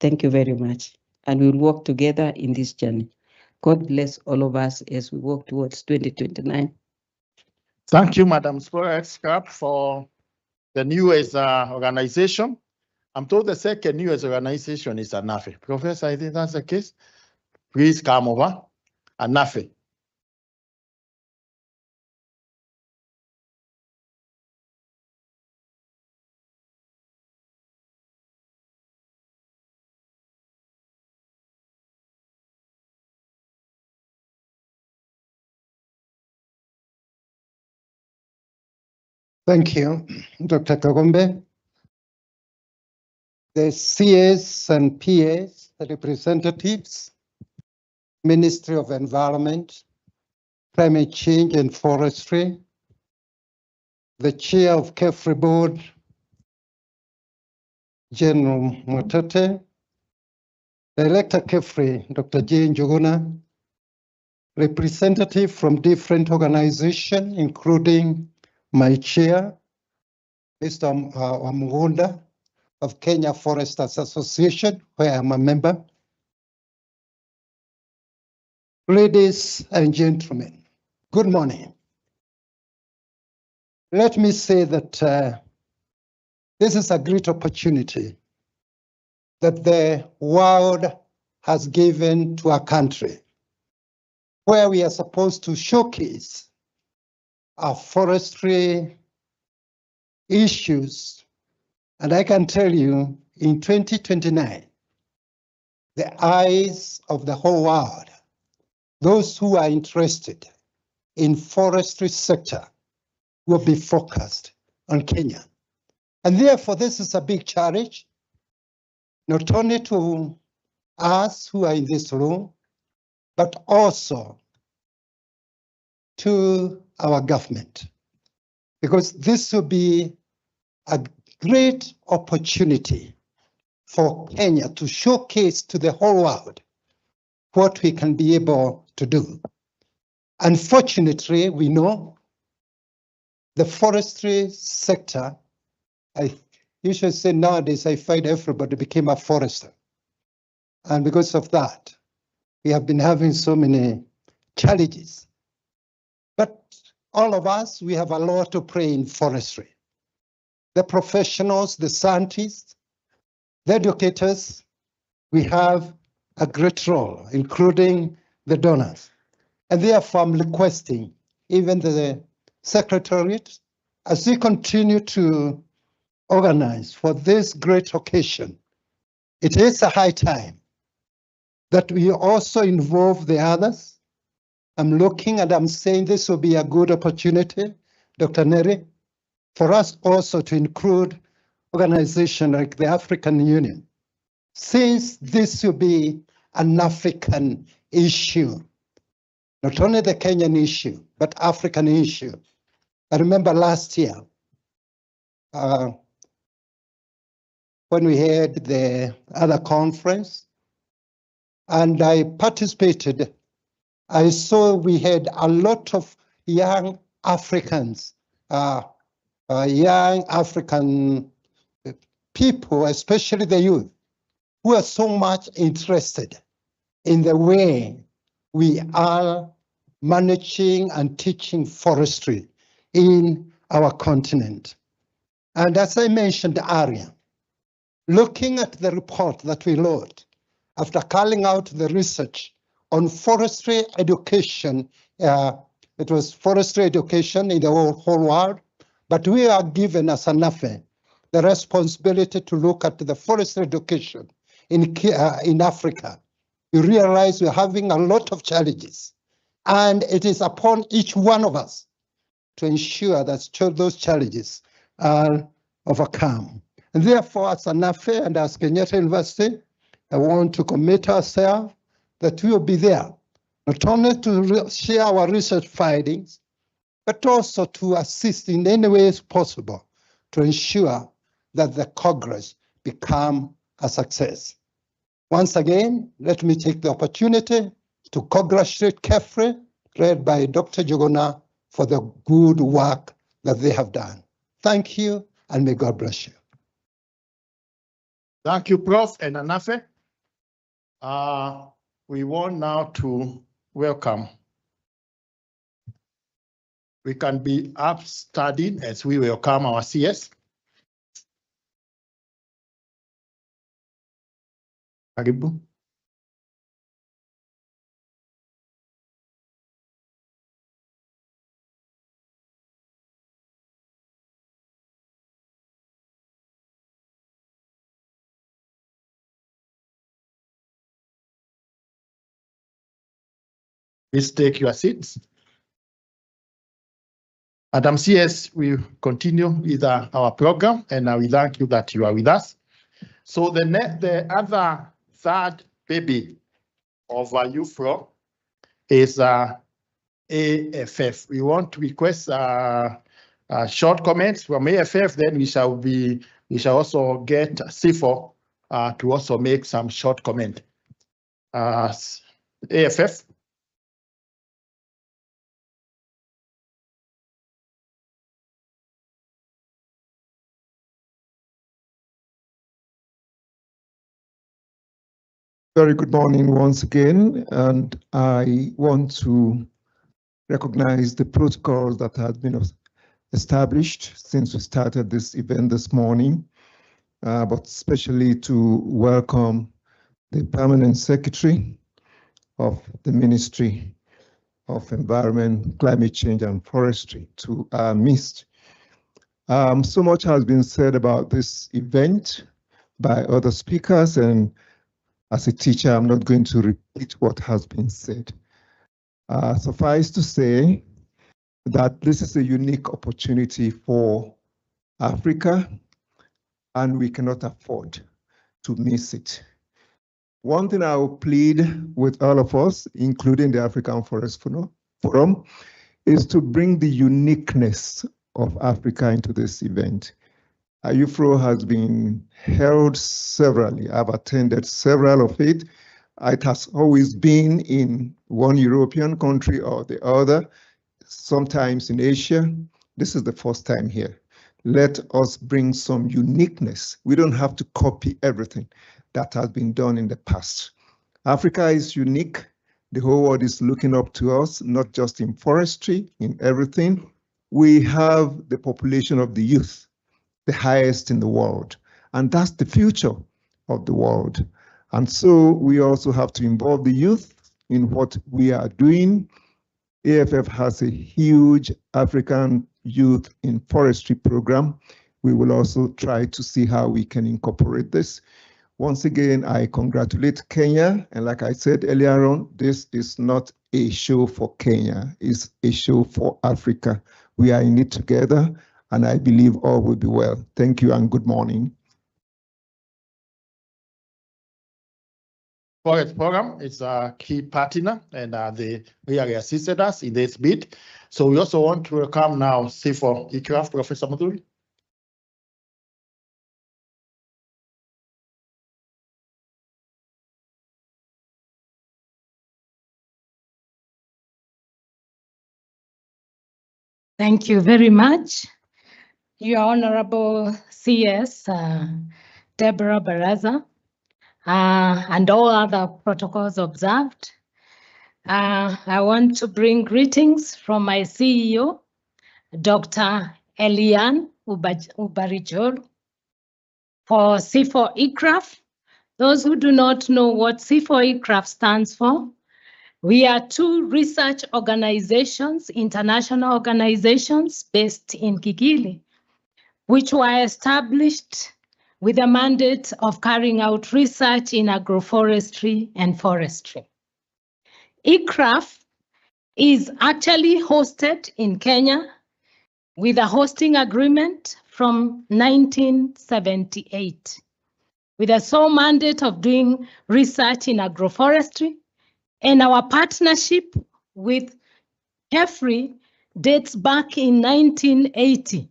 Thank you very much. And we'll work together in this journey. God bless all of us as we work towards 2029. Thank you, Madam Scrap, for the newest organization. I'm told the second newest organization is ANAFE. Professor, I think that's the case. Please come over. ANAFE. Thank you, Dr. Kagombe. The CS and PAs, the representatives, Ministry of Environment, Climate Change and Forestry, the Chair of KEFRI Board, General Motete, Director KEFRI, Dr. Jane Joguna, representative from different organizations, including my chair, Mr. Wamugunda of Kenya Foresters Association, where I'm a member. Ladies and gentlemen, good morning. Let me say that this is a great opportunity that the world has given to our country, where we are supposed to showcase our forestry issues. And I can tell you, in 2029, the eyes of the whole world, those who are interested in forestry sector, will be focused on Kenya. And therefore, this is a big challenge, not only to us who are in this room, but also to our government, because this will be a great opportunity for Kenya to showcase to the whole world what we can be able to do. Unfortunately, we know the forestry sector, I usually say nowadays, I find everybody became a forester. And because of that, we have been having so many challenges. But all of us, we have a lot to play in forestry. The professionals, the scientists, the educators, we have a great role, including the donors. And therefore, I'm requesting even the Secretariat, as we continue to organize for this great occasion, it is a high time that we also involve the others. I'm looking and I'm saying this will be a good opportunity, Dr. Neri, for us also to include organizations like the African Union, since this will be an African issue, not only the Kenyan issue, but African issue. I remember last year, when we had the other conference, and I participated, I saw we had a lot of young Africans, young African people, especially the youth, who are so much interested in the way we are managing and teaching forestry in our continent. And as I mentioned earlier, looking at the report that we wrote after calling out the research on forestry education, it was forestry education in the whole world, but we are given as an AFE the responsibility to look at the forestry education in Africa. You realize we're having a lot of challenges, and it is upon each one of us to ensure that those challenges are overcome. And therefore, as an AFE and as Kenyatta University, I want to commit ourselves that we will be there, not only to share our research findings, but also to assist in any ways possible to ensure that the Congress become a success. Once again, let me take the opportunity to congratulate Xxvii, led by Dr. Jogona, for the good work that they have done. Thank you, and may God bless you. Thank you, Prof. and Anafe. We want now to welcome. We can be upstanding as we welcome our CS. Karibu. Please take your seats. Madam CS, we continue with our program, and we thank you that you are with us. So the other third baby of Iufro is AFF. We want to request short comments from AFF. Then we shall also get CIFO to also make some short comment. AFF. Very good morning once again, and I want to recognize the protocols that have been established since we started this event this morning, but especially to welcome the Permanent Secretary of the Ministry of Environment, Climate Change and Forestry to our midst. So much has been said about this event by other speakers, and as a teacher, I'm not going to repeat what has been said. Suffice to say that this is a unique opportunity for Africa, and we cannot afford to miss it. One thing I will plead with all of us, including the African Forest Forum, is to bring the uniqueness of Africa into this event. Iufro has been held severally. I've attended several of it. It has always been in one European country or the other, sometimes in Asia. This is the first time here. Let us bring some uniqueness. We don't have to copy everything that has been done in the past. Africa is unique. The whole world is looking up to us, not just in forestry, in everything. We have the population of the youth, the highest in the world. And that's the future of the world. And so we also have to involve the youth in what we are doing. AFF has a huge African youth in forestry program. We will also try to see how we can incorporate this. Once again, I congratulate Kenya. And like I said earlier on, this is not a show for Kenya, it's a show for Africa. We are in it together, and I believe all will be well. Thank you and good morning. Forest Program is a key partner, and they really assisted us in this bid. So we also want to welcome now Xxvii ICRAF, Professor Muturi. Thank you very much, Your Honorable CS Deborah Baraza, and all other protocols observed. I want to bring greetings from my CEO, Dr. Elian Ubarijor, for Xxvii ICRAF. Those who do not know what Xxvii ICRAF stands for, we are two research organizations, international organizations based in Kigali, which were established with a mandate of carrying out research in agroforestry and forestry. ICRAF is actually hosted in Kenya with a hosting agreement from 1978, with a sole mandate of doing research in agroforestry. And our partnership with Xxvii dates back in 1980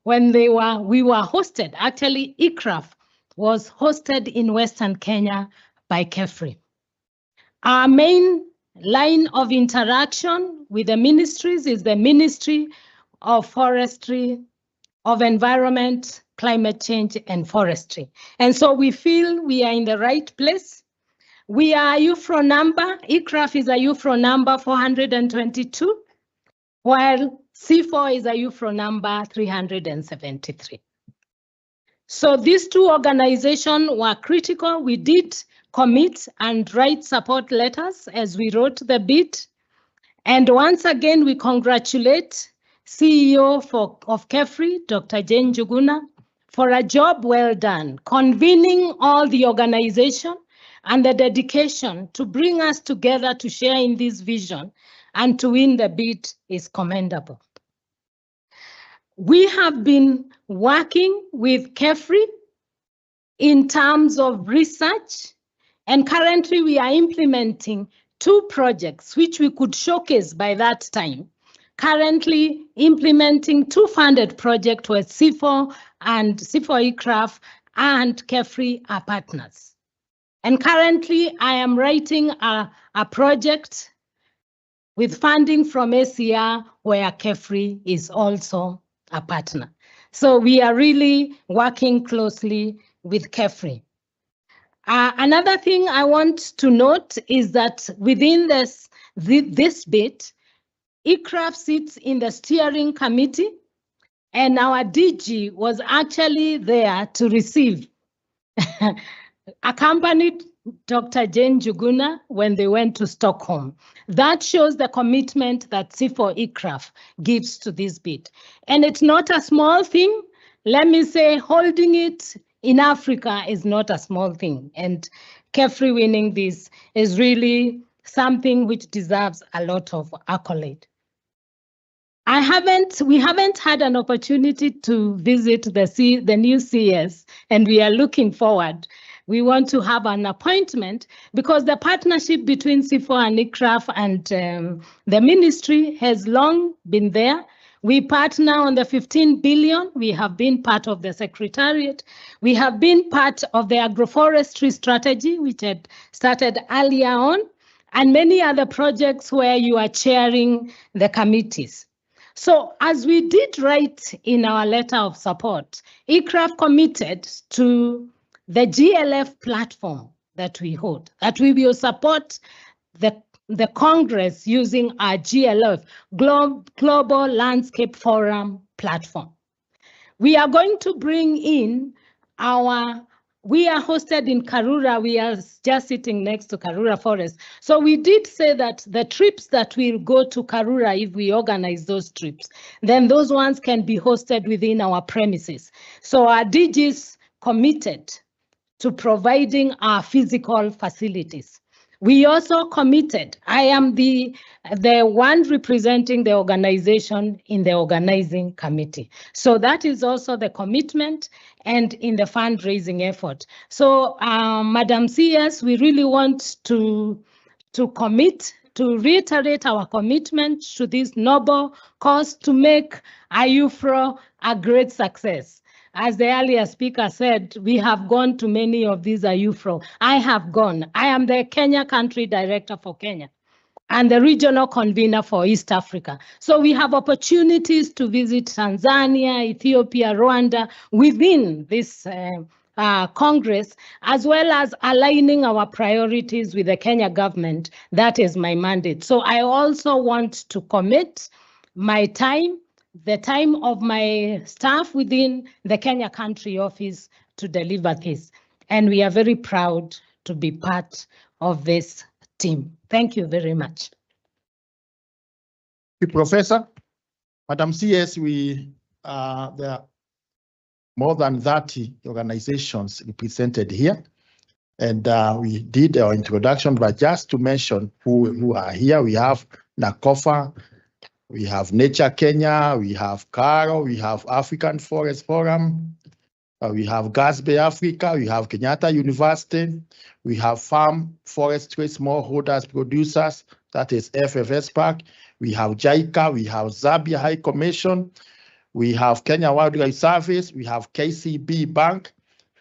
when we were hosted. Actually, ICRAF was hosted in Western Kenya by Xxvii. Our main line of interaction with the ministries is the Ministry of Forestry, of Environment, Climate Change, and Forestry. And so we feel we are in the right place. We are Iufro number, ICRAF is a Iufro number 422, while Xxvii is a Iufro number 373. So these two organizations were critical. We did commit and write support letters as we wrote the bid. And once again, we congratulate CEO of Xxvii, Dr. Jane Njuguna, for a job well done, convening all the organization and the dedication to bring us together to share in this vision and to win the bid is commendable. We have been working with Xxvii in terms of research, and currently we are implementing two projects which we could showcase by that time. Currently implementing two funded projects where Xxvii and Xxvii ICRAF and Xxvii are partners. And currently, I am writing a project with funding from ACR where Xxvii is also a partner. So we are really working closely with Xxvii. Another thing I want to note is that within this bid, ICRAF sits in the steering committee, and our DG was actually there to receive accompanied Dr. Jane Njuguna when they went to Stockholm. That shows the commitment that Xxvii ICRAF gives to this bid. And it's not a small thing. Let me say, holding it in Africa is not a small thing. And Xxvii winning this is really something which deserves a lot of accolade. We haven't had an opportunity to visit the new CS, and we are looking forward. We want to have an appointment because the partnership between Xxvii and ICRAF and the ministry has long been there. We partner on the 15 billion. We have been part of the secretariat. We have been part of the agroforestry strategy, which had started earlier on, and many other projects where you are chairing the committees. So as we did write in our letter of support, ICRAF committed to the GLF platform that we hold, that we will support the Congress using our GLF, Global Landscape Forum platform. We are going to bring in our We are hosted in Karura. We are just sitting next to Karura Forest. So we did say that the trips that will go to Karura, if we organize those trips, then those ones can be hosted within our premises. So our DGs committed to providing our physical facilities. We also committed, I am the one representing the organization in the organizing committee. So that is also the commitment and in the fundraising effort. So Madam CS, we really want to commit, to reiterate our commitment to this noble cause to make Iufro a great success. As the earlier speaker said, we have gone to many of these Iufro. I have gone. I am the Kenya Country Director for Kenya and the regional convener for East Africa. So we have opportunities to visit Tanzania, Ethiopia, Rwanda within this Congress, as well as aligning our priorities with the Kenya government. That is my mandate. So I also want to commit my time, the time of my staff within the Kenya Country Office to deliver this. And we are very proud to be part of this team. Thank you very much. Thank you, Professor. Madam CS, there are more than 30 organizations represented here. And we did our introduction, but just to mention who are here, we have NACOFA, we have Nature Kenya, we have CARO, we have African Forest Forum, we have Xxvii Africa, we have Kenyatta University, we have Farm Forestry Smallholders Producers, that is FFS Park, we have JICA, we have Zambia High Commission, we have Kenya Wildlife Service, we have KCB Bank,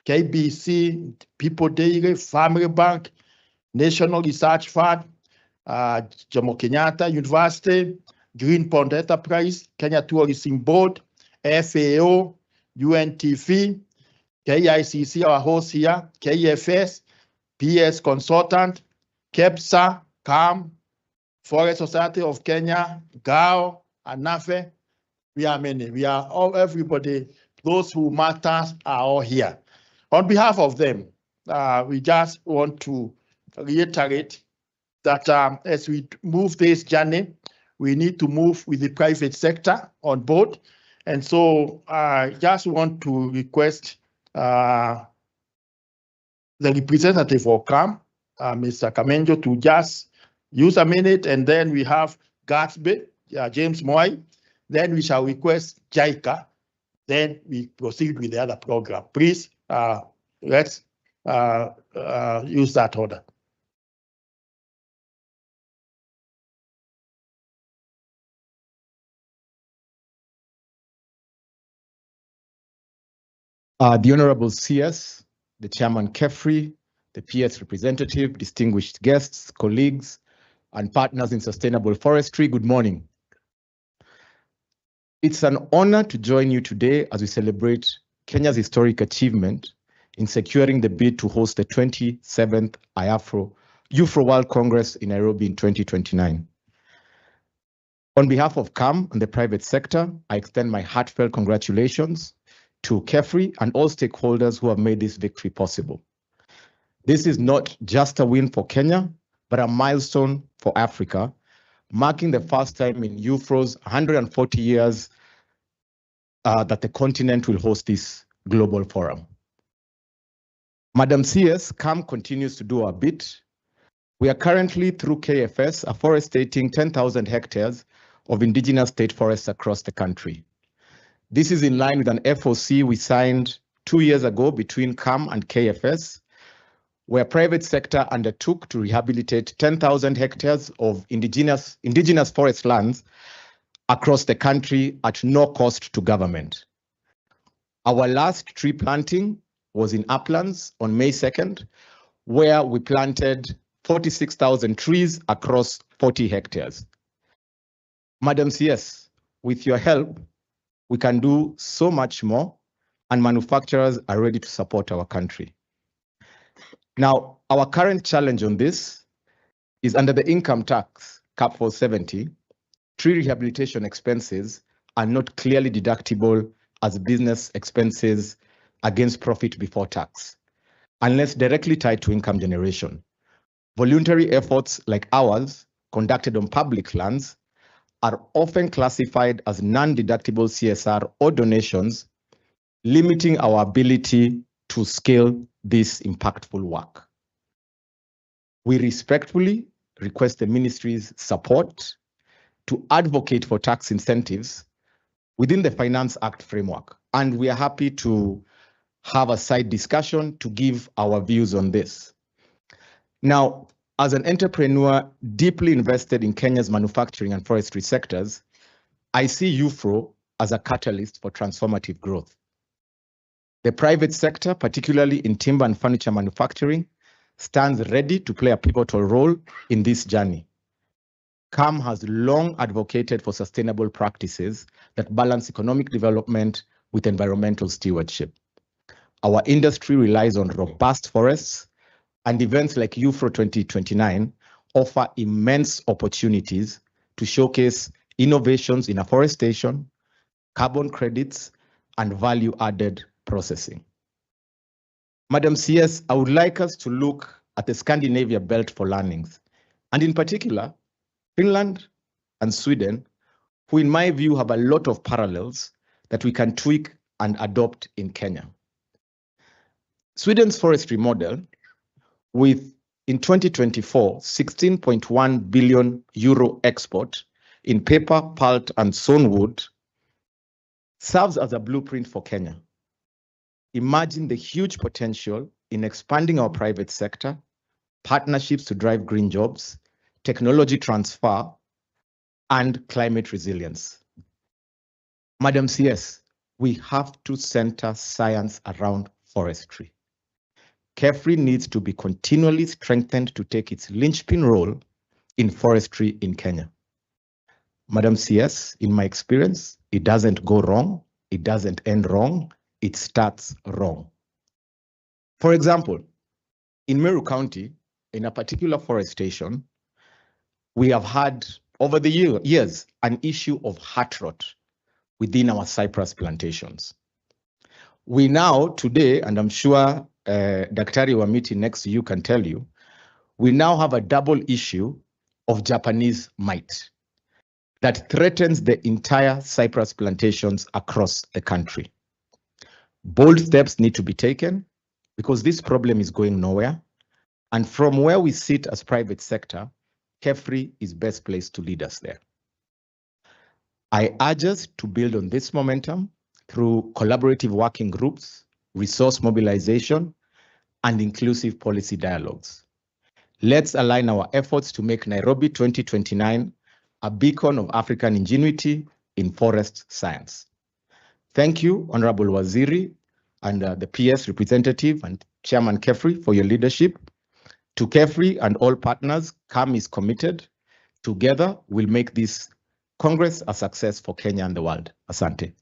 KBC, People Daily, Family Bank, National Research Fund, Jomo Kenyatta University, Green Pond Enterprise, Kenya Tourism Board, FAO, UNTV, KICC, our host here, KFS, PS Consultant, KEPSA, CAM, Forest Society of Kenya, GAO, ANAFE. We are many. We are all, everybody, those who matter are all here. On behalf of them, we just want to reiterate that as we move this journey, we need to move with the private sector on board. And so I just want to request the representative of CAM, Mr. Kamenjo, to just use a minute, and then we have Xxvii, James Moy. Then we shall request JICA. Then we proceed with the other program. Please, let's use that order. The Honorable CS, the Chairman Xxvii, the PS representative, distinguished guests, colleagues, and partners in sustainable forestry, good morning. It's an honor to join you today as we celebrate Kenya's historic achievement in securing the bid to host the 27th Iufro World Congress in Nairobi in 2029. On behalf of CAM and the private sector, I extend my heartfelt congratulations to Xxvii and all stakeholders who have made this victory possible. This is not just a win for Kenya, but a milestone for Africa, marking the first time in Iufro's 140 years that the continent will host this global forum. Madam CS, CAM continues to do our bit. We are currently, through KFS, afforestating 10,000 hectares of indigenous state forests across the country. This is in line with an FOC we signed 2 years ago between CAM and KFS, where private sector undertook to rehabilitate 10,000 hectares of indigenous forest lands across the country at no cost to government. Our last tree planting was in Uplands on May 2nd, where we planted 46,000 trees across 40 hectares. Madam CS, with your help, we can do so much more, and manufacturers are ready to support our country. Now, our current challenge on this is under the income tax cap 470, tree rehabilitation expenses are not clearly deductible as business expenses against profit before tax. unless directly tied to income generation. Voluntary efforts like ours, conducted on public lands, are often classified as non-deductible CSR or donations, limiting our ability to scale this impactful work. We respectfully request the ministry's support to advocate for tax incentives within the Finance Act framework, and we are happy to have a side discussion to give our views on this. Now, as an entrepreneur deeply invested in Kenya's manufacturing and forestry sectors, I see Iufro as a catalyst for transformative growth. The private sector, particularly in timber and furniture manufacturing, stands ready to play a pivotal role in this journey. CAM has long advocated for sustainable practices that balance economic development with environmental stewardship. Our industry relies on robust forests, and events like Iufro 2029 offer immense opportunities to showcase innovations in afforestation, carbon credits, and value-added processing. Madam CS, I would like us to look at the Scandinavia belt for learnings, and in particular, Finland and Sweden, who in my view have a lot of parallels that we can tweak and adopt in Kenya. Sweden's forestry model, with in 2024, 16.1 billion euro export in paper, pulp, and sawn wood, serves as a blueprint for Kenya. Imagine the huge potential in expanding our private sector, partnerships to drive green jobs, technology transfer, and climate resilience. Madam CS, we have to center science around forestry. KEFRI needs to be continually strengthened to take its linchpin role in forestry in Kenya. Madam CS, in my experience, it doesn't go wrong, it doesn't end wrong, it starts wrong. For example, in Meru County, in a particular forest station, we have had over the years an issue of heart rot within our cypress plantations. We now today, and I'm sure Daktari Wamiti next to you can tell you, we now have a double issue of Japanese mite that threatens the entire cypress plantations across the country. Bold steps need to be taken because this problem is going nowhere. And from where we sit as private sector, KEFRI is best placed to lead us there. I urge us to build on this momentum through collaborative working groups, resource mobilization, and inclusive policy dialogues. Let's align our efforts to make Nairobi 2029 a beacon of African ingenuity in forest science. Thank you, Honorable Waziri and the PS representative and Chairman KEFRI for your leadership. To KEFRI and all partners, CAM is committed. Together, we'll make this Congress a success for Kenya and the world. Asante.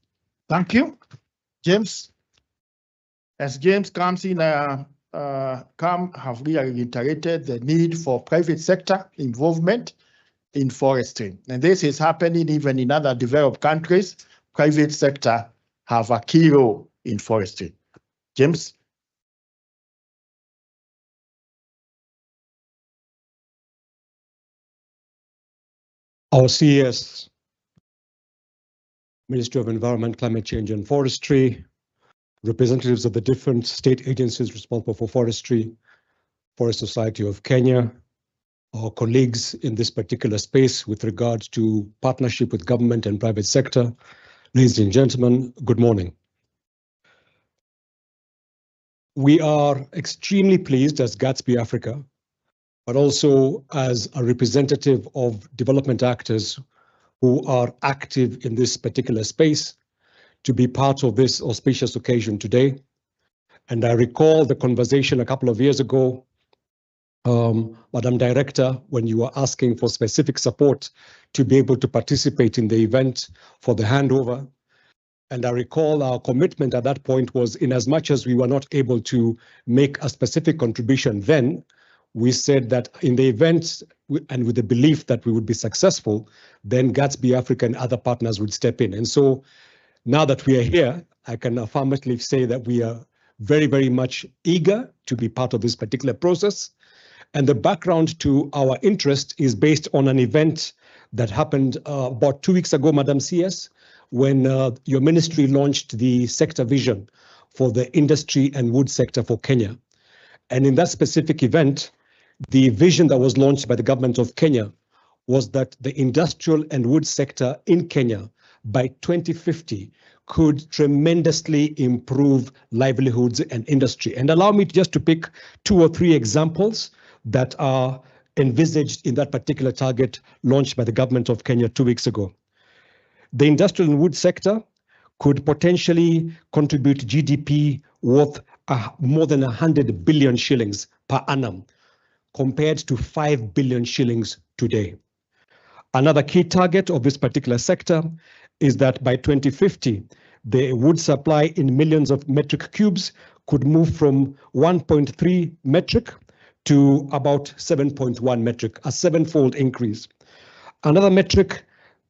Thank you. James, as James comes in, CAM have really reiterated the need for private sector involvement in forestry. And this is happening even in other developed countries. Private sector have a key role in forestry. James? Our CES, Ministry of Environment, Climate Change and Forestry, representatives of the different state agencies responsible for forestry, Forest Society of Kenya, our colleagues in this particular space with regard to partnership with government and private sector. Ladies and gentlemen, good morning. We are extremely pleased as Xxvii Africa, but also as a representative of development actors who are active in this particular space, to be part of this auspicious occasion today. And I recall the conversation a couple of years ago, Madam Director, when you were asking for specific support to be able to participate in the event for the handover. And I recall our commitment at that point was, in as much as we were not able to make a specific contribution then, we said that in the event and with the belief that we would be successful, then Xxvii Africa and other partners would step in. And so now that we are here, I can affirmatively say that we are very, very much eager to be part of this particular process. And the background to our interest is based on an event that happened about 2 weeks ago, Madam CS, when your ministry launched the sector vision for the industry and wood sector for Kenya. And in that specific event, the vision that was launched by the government of Kenya was that the industrial and wood sector in Kenya by 2050 could tremendously improve livelihoods and industry. And allow me just to pick 2 or 3 examples that are envisaged in that particular target launched by the government of Kenya 2 weeks ago. The industrial and wood sector could potentially contribute GDP worth more than 100 billion shillings per annum, compared to 5 billion shillings today. Another key target of this particular sector is that by 2050, the wood supply in millions of metric cubes could move from 1.3 metric to about 7.1 metric, a 7-fold increase. Another metric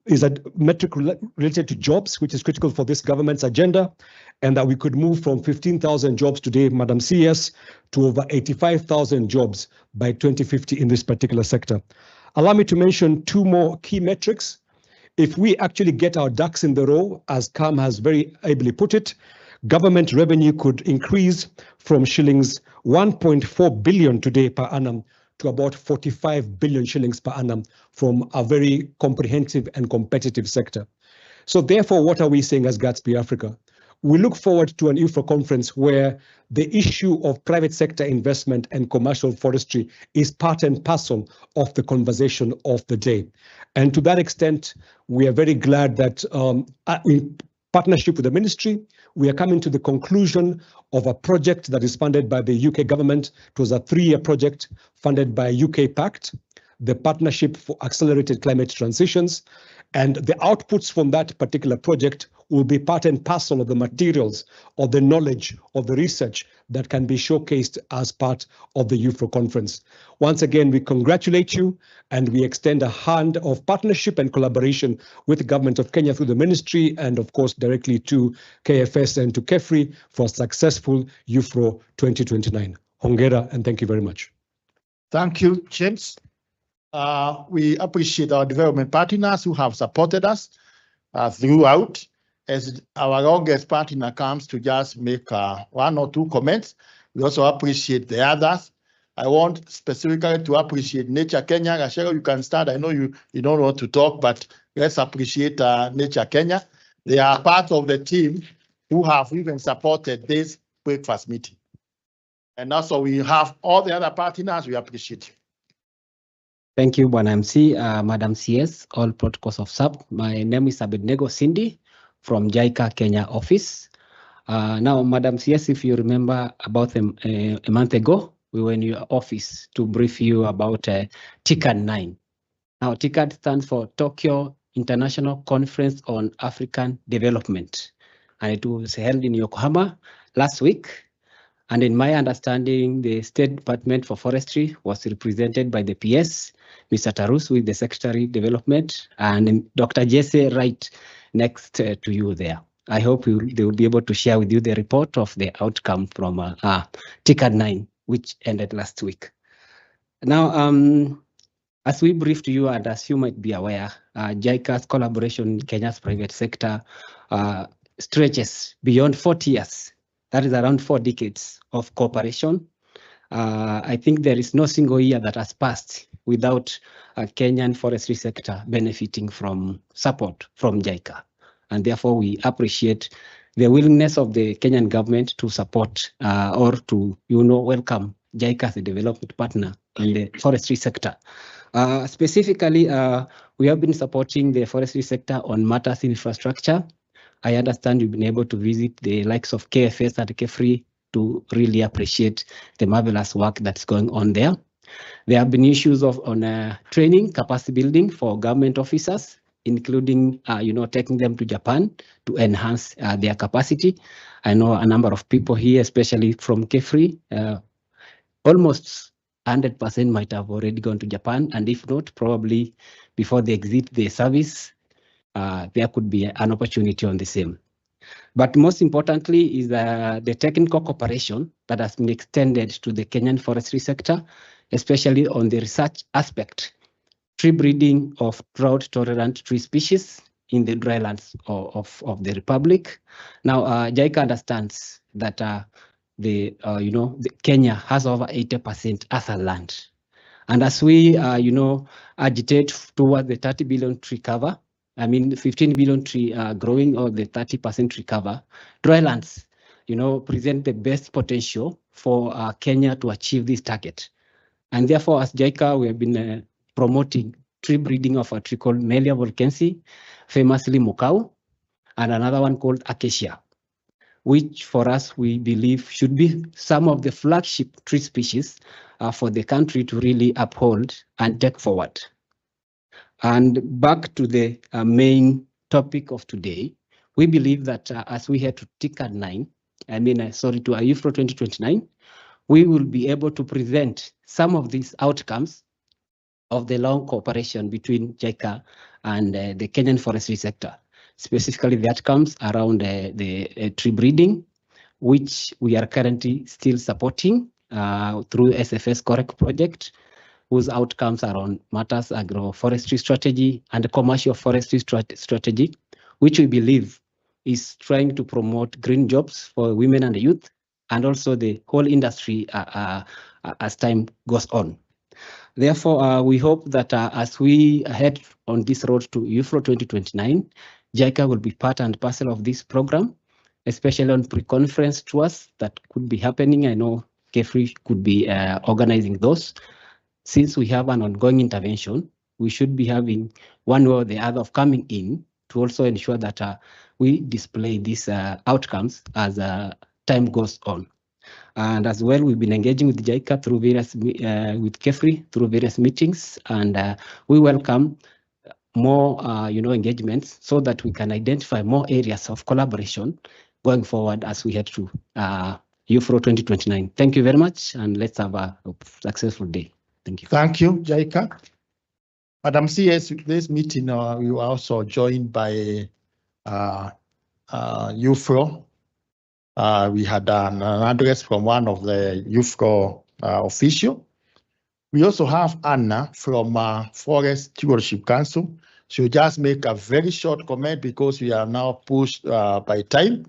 is a metric related to jobs, which is critical for this government's agenda, and that we could move from 15,000 jobs today, Madam CS, to over 85,000 jobs by 2050 in this particular sector. Allow me to mention 2 more key metrics. If we actually get our ducks in the row, as Kam has very ably put it, government revenue could increase from shillings 1.4 billion today per annum to about 45 billion shillings per annum from a very comprehensive and competitive sector. So therefore, what are we saying as Xxvii Africa? We look forward to an Iufro conference where the issue of private sector investment and commercial forestry is part and parcel of the conversation of the day. And to that extent, we are very glad that in partnership with the ministry, we are coming to the conclusion of a project that is funded by the UK government. It was a 3-year project funded by UK Pact, the Partnership for Accelerated Climate Transitions. And the outputs from that particular project will be part and parcel of the materials or the knowledge of the research that can be showcased as part of the Iufro conference. Once again, we congratulate you and we extend a hand of partnership and collaboration with the government of Kenya through the ministry and of course directly to KFS and to Xxvii for a successful Iufro 2029. Hongera and thank you very much. Thank you, James. We appreciate our development partners who have supported us throughout. As our longest partner comes to just make 1 or 2 comments, we also appreciate the others. I want specifically to appreciate Nature Kenya. Rachel, you can start. I know you don't want to talk, but let's appreciate Nature Kenya. They are part of the team who have even supported this breakfast meeting. And also we have all the other partners. We appreciate you. Thank you, Bwana MC, Madam CS, all protocols of SAP. My name is Abednego Cindy from JICA Kenya office. Now, Madam CS, if you remember about a month ago, we were in your office to brief you about TICAD 9. Now, TICAD stands for Tokyo International Conference on African Development. And it was held in Yokohama last week. And in my understanding, the State Department for Forestry was represented by the PS, Mr. Tarus with the Secretary Development, and Dr. Jesse right next to you there. I hope they will be able to share with you the report of the outcome from TICAD 9, which ended last week. Now, as we briefed you and as you might be aware, JICA's collaboration in Kenya's private sector stretches beyond 40 years. That is around 4 decades of cooperation. I think there is no single year that has passed without a Kenyan forestry sector benefiting from support from JICA. And therefore, we appreciate the willingness of the Kenyan government to support or to, welcome JICA as a development partner in the forestry sector. Specifically, we have been supporting the forestry sector on matters in infrastructure. I understand you've been able to visit the likes of KFS and Xxvii to really appreciate the marvelous work that's going on there. There have been issues on training, capacity building for government officers, including, taking them to Japan to enhance their capacity. I know a number of people here, especially from Xxvii, almost 100% might have already gone to Japan, and if not, probably before they exit the service, there could be an opportunity on the same. But most importantly is the technical cooperation that has been extended to the Kenyan forestry sector, especially on the research aspect, tree breeding of drought-tolerant tree species in the drylands of the Republic. Now, JICA understands that Kenya has over 80% Arthur land. And as we, agitate toward the 30 billion tree cover, 15 billion tree growing or the 30% tree cover, drylands, present the best potential for Kenya to achieve this target. And therefore, as JICA, we have been promoting tree breeding of a tree called Melia volkensi, famously Mukau, and another one called Acacia, which for us, we believe should be some of the flagship tree species for the country to really uphold and take forward. And back to the main topic of today, we believe that as we head to TICAD 9, to Iufro 2029, we will be able to present some of these outcomes of the long cooperation between JICA and the Kenyan forestry sector, specifically the outcomes around the tree breeding, which we are currently still supporting through SFS Correct project, whose outcomes are on matters agroforestry strategy and commercial forestry strategy, which we believe is trying to promote green jobs for women and youth, and also the whole industry as time goes on. Therefore, we hope that as we head on this road to Iufro 2029, JICA will be part and parcel of this program, especially on pre-conference tours that could be happening. I know Xxvii could be organizing those. Since we have an ongoing intervention, we should be having one way or the other of coming in to also ensure that we display these outcomes as time goes on. And as well, we've been engaging with JICA through various, with Xxvii through various meetings, and we welcome more, engagements so that we can identify more areas of collaboration going forward as we head to Iufro 2029. Thank you very much, and let's have a successful day. Thank you. Thank you, JICA. Madam CS, this meeting, you are also joined by Iufro. We had an address from one of the Iufro official. We also have Anna from Forest Stewardship Council. She'll just make a very short comment because we are now pushed by time.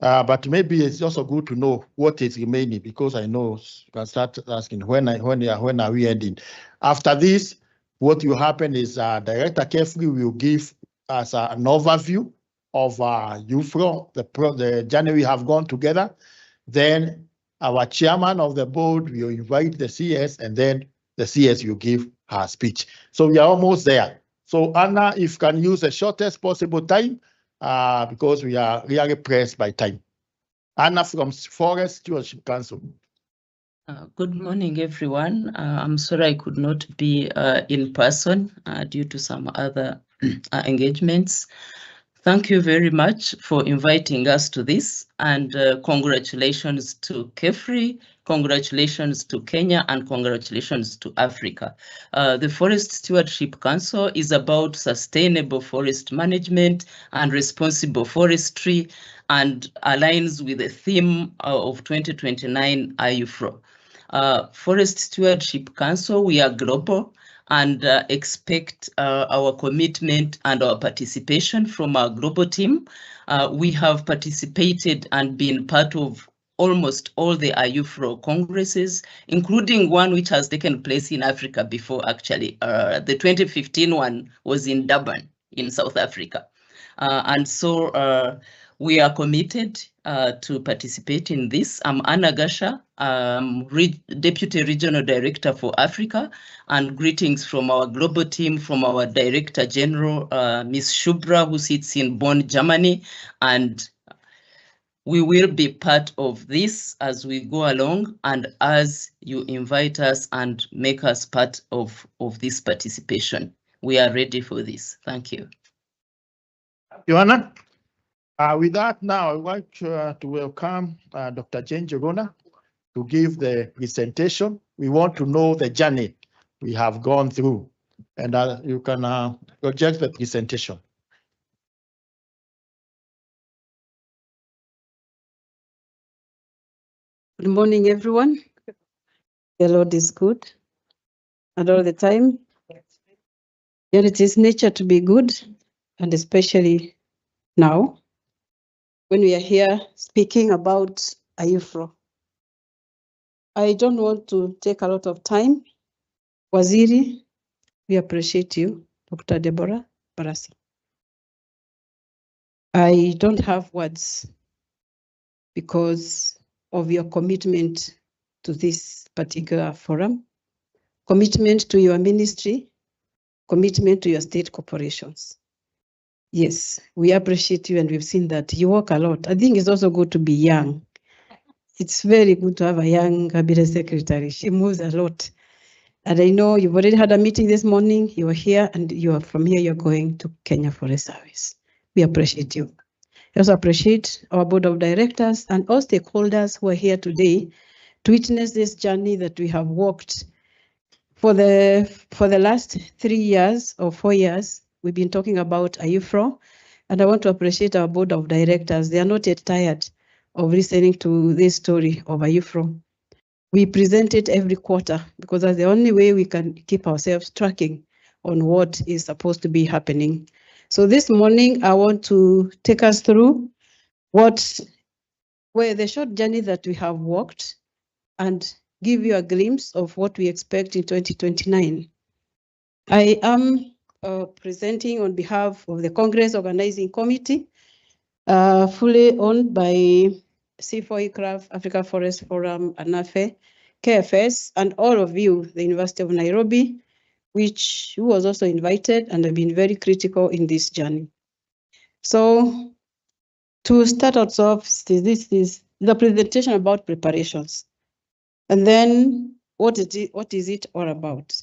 But maybe it's also good to know what is remaining, because I know you can start asking when are we ending. After this, what will happen is Director Xxvii will give us an overview of Iufro, the journey we have gone together. Then our chairman of the board will invite the CS, and then the CS will give her speech. So we are almost there. So Anna, if you can use the shortest possible time, because we are really pressed by time. Anna from Forest Stewardship Council. Good morning, everyone. I'm sorry I could not be in person due to some other engagements. Thank you very much for inviting us to this, and congratulations to Xxvii, congratulations to Kenya, and congratulations to Africa. The Forest Stewardship Council is about sustainable forest management and responsible forestry, and aligns with the theme of 2029 Iufro. Forest Stewardship Council, we are global, and expect our commitment and our participation from our global team. We have participated and been part of almost all the Iufro congresses, including one which has taken place in Africa before, actually. The 2015 one was in Durban in South Africa. And so we are committed to participate in this. I'm Anna Gasha, Deputy Regional Director for Africa, and greetings from our global team, from our Director General, Ms. Shubra, who sits in Bonn, Germany, and we will be part of this as we go along, and as you invite us and make us part of this participation. We are ready for this. Thank you. Joanna? With that, now I would like to welcome Dr. Jane Jogona to give the presentation. We want to know the journey we have gone through, and you can project the presentation. Good morning, everyone. The Lord is good, and all the time. Yet it is nature to be good, and especially now, when we are here speaking about Iufro. I don't want to take a lot of time. Waziri, we appreciate you, Dr. Deborah Barasa. I don't have words because of your commitment to this particular forum, commitment to your ministry, commitment to your state corporations. Yes, we appreciate you, and we've seen that you work a lot. I think it's also good to be young. It's very good to have a young cabinet secretary. She moves a lot. And I know you've already had a meeting this morning. You are here, and from here, you're going to Kenya Forest Service. We appreciate you. I also appreciate our board of directors and all stakeholders who are here today to witness this journey that we have walked for the last 3 years or 4 years. We've been talking about Iufro, and I want to appreciate our board of directors. They are not yet tired of listening to this story of Iufro. We present it every quarter because that's the only way we can keep ourselves tracking on what is supposed to be happening. So this morning, I want to take us through where the short journey that we have walked and give you a glimpse of what we expect in 2029. I am presenting on behalf of the Congress Organizing Committee, fully owned by C4 ICRAF, Africa Forest Forum, ANAFE, KFS, and all of you, the University of Nairobi, who was also invited and have been very critical in this journey. So to start us off, this is the presentation about preparations. And then what is it all about?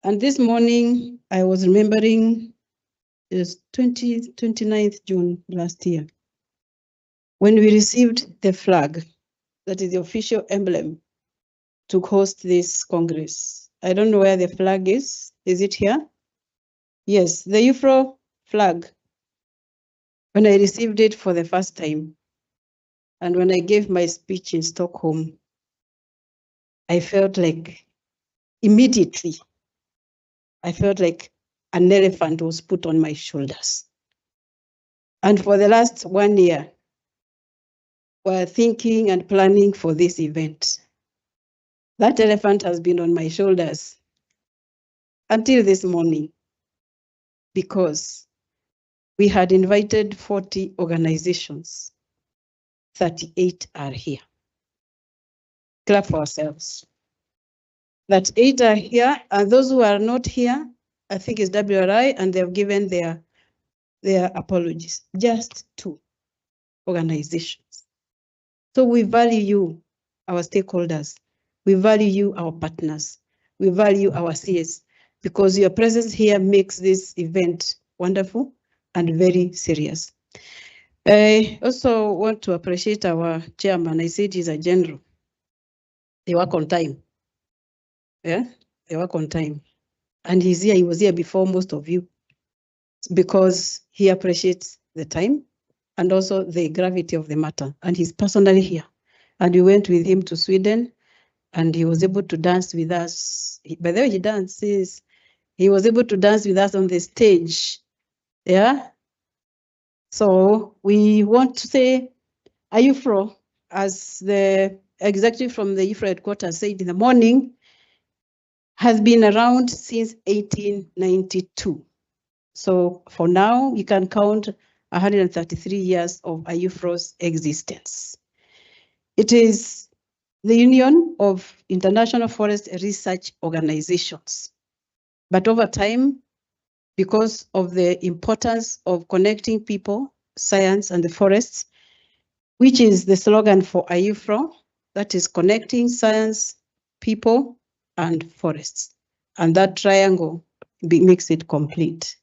And this morning, I was remembering it's 29th June last year, when we received the flag, that is the official emblem to host this Congress. I don't know where the flag is. Is it here? Yes, the Iufro flag. When I received it for the first time, and when I gave my speech in Stockholm, I felt like immediately, I felt like an elephant was put on my shoulders. And for the last 1 year, we're thinking and planning for this event. That elephant has been on my shoulders until this morning, because we had invited 40 organizations. 38 are here. Clap for ourselves. That 8 are here, and those who are not here, I think it's WRI, and they have given their apologies. Just 2 organizations. So we value you, our stakeholders. We value you, our partners. We value our CS, because your presence here makes this event wonderful and very serious. I also want to appreciate our chairman. I said he's a general. They work on time. Yeah, they work on time. And he's here, he was here before most of you, because he appreciates the time and also the gravity of the matter. And he's personally here. And we went with him to Sweden, and he was able to dance with us. By the way, he dances. He was able to dance with us on the stage. Yeah. So we want to say, Iufro, as the executive from the Iufro headquarters said in the morning, has been around since 1892. So for now, you can count 133 years of Iufro's existence. It is the union of international forest research organizations. But over time, because of the importance of connecting people, science, and the forests, which is the slogan for Iufro, that is connecting science, people, and forests. And that triangle makes it complete.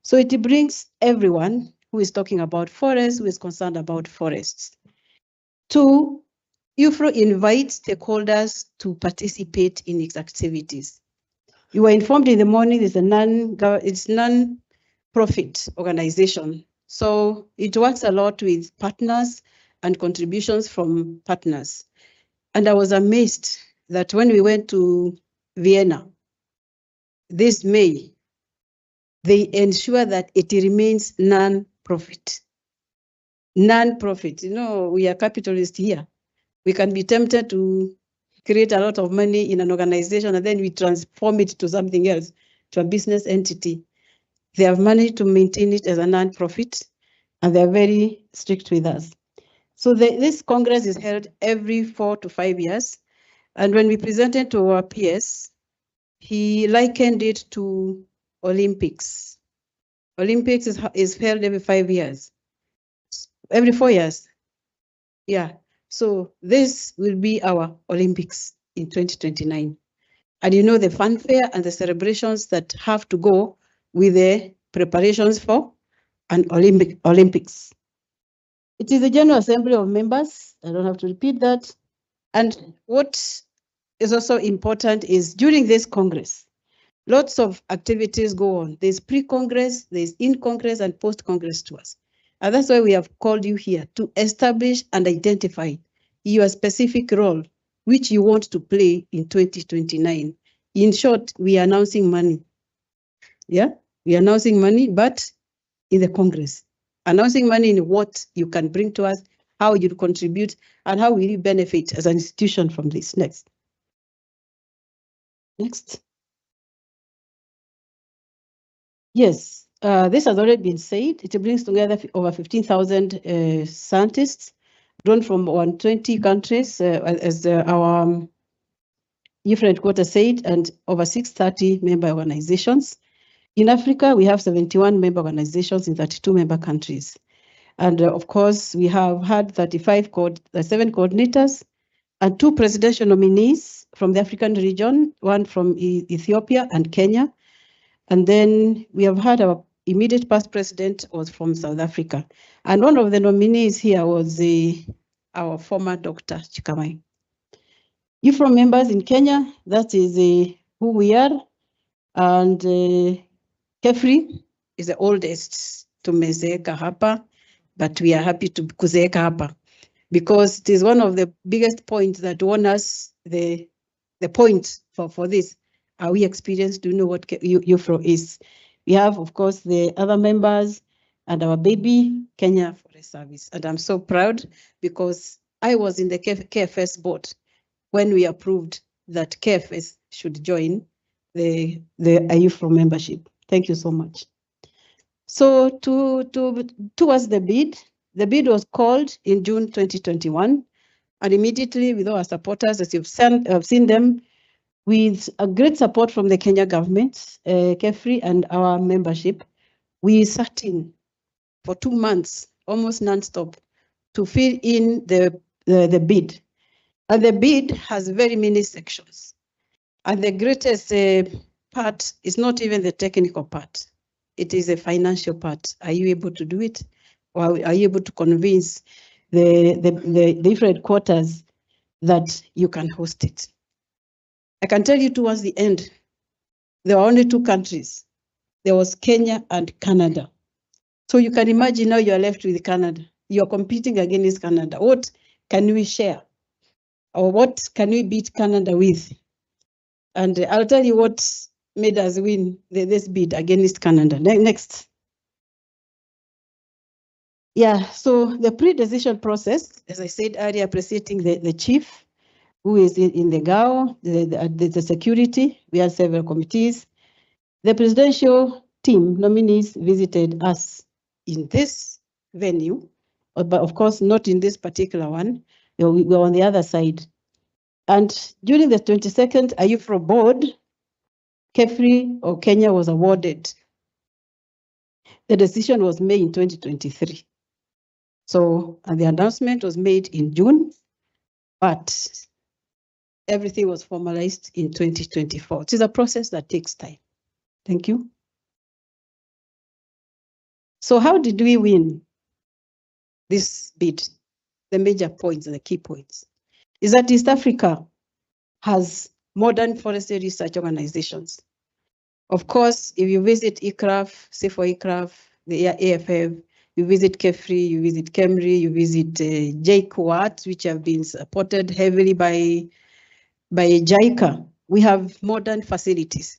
So it brings everyone who is talking about forests, who is concerned about forests, to Iufro invites stakeholders to participate in its activities. You were informed in the morning it's a non-profit organization. So it works a lot with partners and contributions from partners. And I was amazed that when we went to Vienna this May, they ensure that it remains non-profit. Non-profit. You know, we are capitalists here. We can be tempted to create a lot of money in an organization and then we transform it to something else, to a business entity. They have managed to maintain it as a non-profit and they're very strict with us. So this Congress is held every 4 to 5 years. And when we presented to our PS, he likened it to Olympics. Olympics is held every 5 years, every 4 years. Yeah, so this will be our Olympics in 2029. And you know the fanfare and the celebrations that have to go with the preparations for an Olympics. It is a General Assembly of members. I don't have to repeat that. And what is also important is during this Congress, lots of activities go on. There's pre-Congress, there's in-Congress and post-Congress tours. And that's why we have called you here to establish and identify your specific role, which you want to play in 2029. In short, we are announcing money. Yeah, we are announcing money, but in the Congress. Announcing money in what you can bring to us, how you contribute, and how will you benefit as an institution from this. Next. Next. Yes, this has already been said. It brings together over 15,000 scientists drawn from 120 countries, as our Iufro headquarters said, and over 630 member organizations. In Africa, we have 71 member organizations in 32 member countries. And of course, we have had 7 coordinators and 2 presidential nominees from the African region, one from Ethiopia and Kenya. And then we have had our immediate past president was from South Africa. And one of the nominees here was our former Dr. Chikamai. Iufro members in Kenya, that is who we are. And Xxvii is the oldest tumezeeka hapa, but we are happy to kuzeeka hapa because it is one of the biggest points that won us the point for this. Are we experienced? Do you know what Iufro is? We have, of course, the other members and our baby, Kenya Forest Service. And I'm so proud because I was in the KFS board when we approved that KFS should join the Iufro membership. Thank you so much. So towards the bid was called in June 2021, and immediately with our supporters, as you've seen them, with a great support from the Kenya government, Xxvii and our membership, we sat in for 2 months, almost non-stop, to fill in the bid. And the bid has very many sections. And the greatest part is not even the technical part. It is a financial part. Are you able to do it? Or are you able to convince the different quarters that you can host it? I can tell you towards the end, there were only 2 countries. There was Kenya and Canada. So you can imagine now you are left with Canada. You are competing against Canada. What can we share? Or what can we beat Canada with? And I'll tell you what made us win this bid against Canada. Next. Yeah, so the pre-decision process, as I said earlier, appreciating the chief, who is in the GAO, the security. We had several committees. The presidential team nominees visited us in this venue, but of course not in this particular one. We were on the other side. And during the 22nd Iufro board, Xxvii or Kenya was awarded. The decision was made in 2023. So, and the announcement was made in June, but everything was formalized in 2024. It is a process that takes time. Thank you. So how did we win this bid? The major points and the key points is that East Africa has modern forestry research organizations. Of course, if you visit ICRAF, say for ICRAF, the AFF, You visit Kefri, you visit Kemri, you visit JKUAT, which have been supported heavily by JICA. We have modern facilities.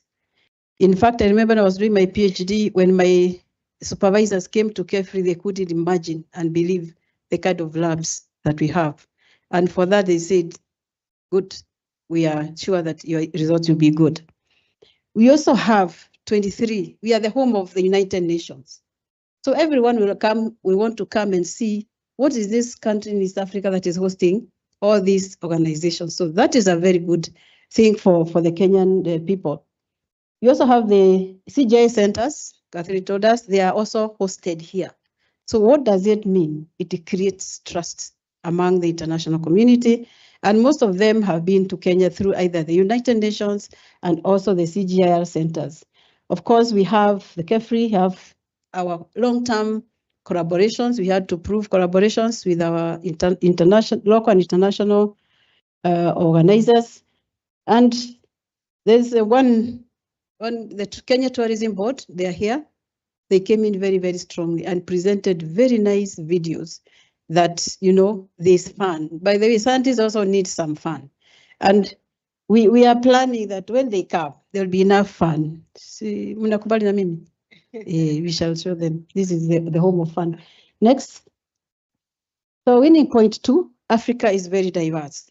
In fact, I remember when I was doing my PhD, when my supervisors came to Kefri, they couldn't imagine and believe the kind of labs that we have. And for that, they said, good, we are sure that your results will be good. We also have 23. We are the home of the United Nations. So everyone will come, we want to come and see what is this country in East Africa that is hosting all these organizations. So that is a very good thing for the Kenyan people. We also have the CGI centers, Catherine told us, they are also hosted here. So what does it mean? It creates trust among the international community. And most of them have been to Kenya through either the United Nations and also the CGIAR centers. Of course, we have the Kefri, have our long-term collaborations. We had to prove collaborations with our international, local and international organizers. And there's the Kenya Tourism Board, they are here. They came in very, very strongly and presented very nice videos that, you know, there's fun. By the way, scientists also need some fun. And we are planning that when they come, there'll be enough fun. See, mnakubali na mimi? We shall show them. This is the home of fun. Next. So winning point 2, Africa is very diverse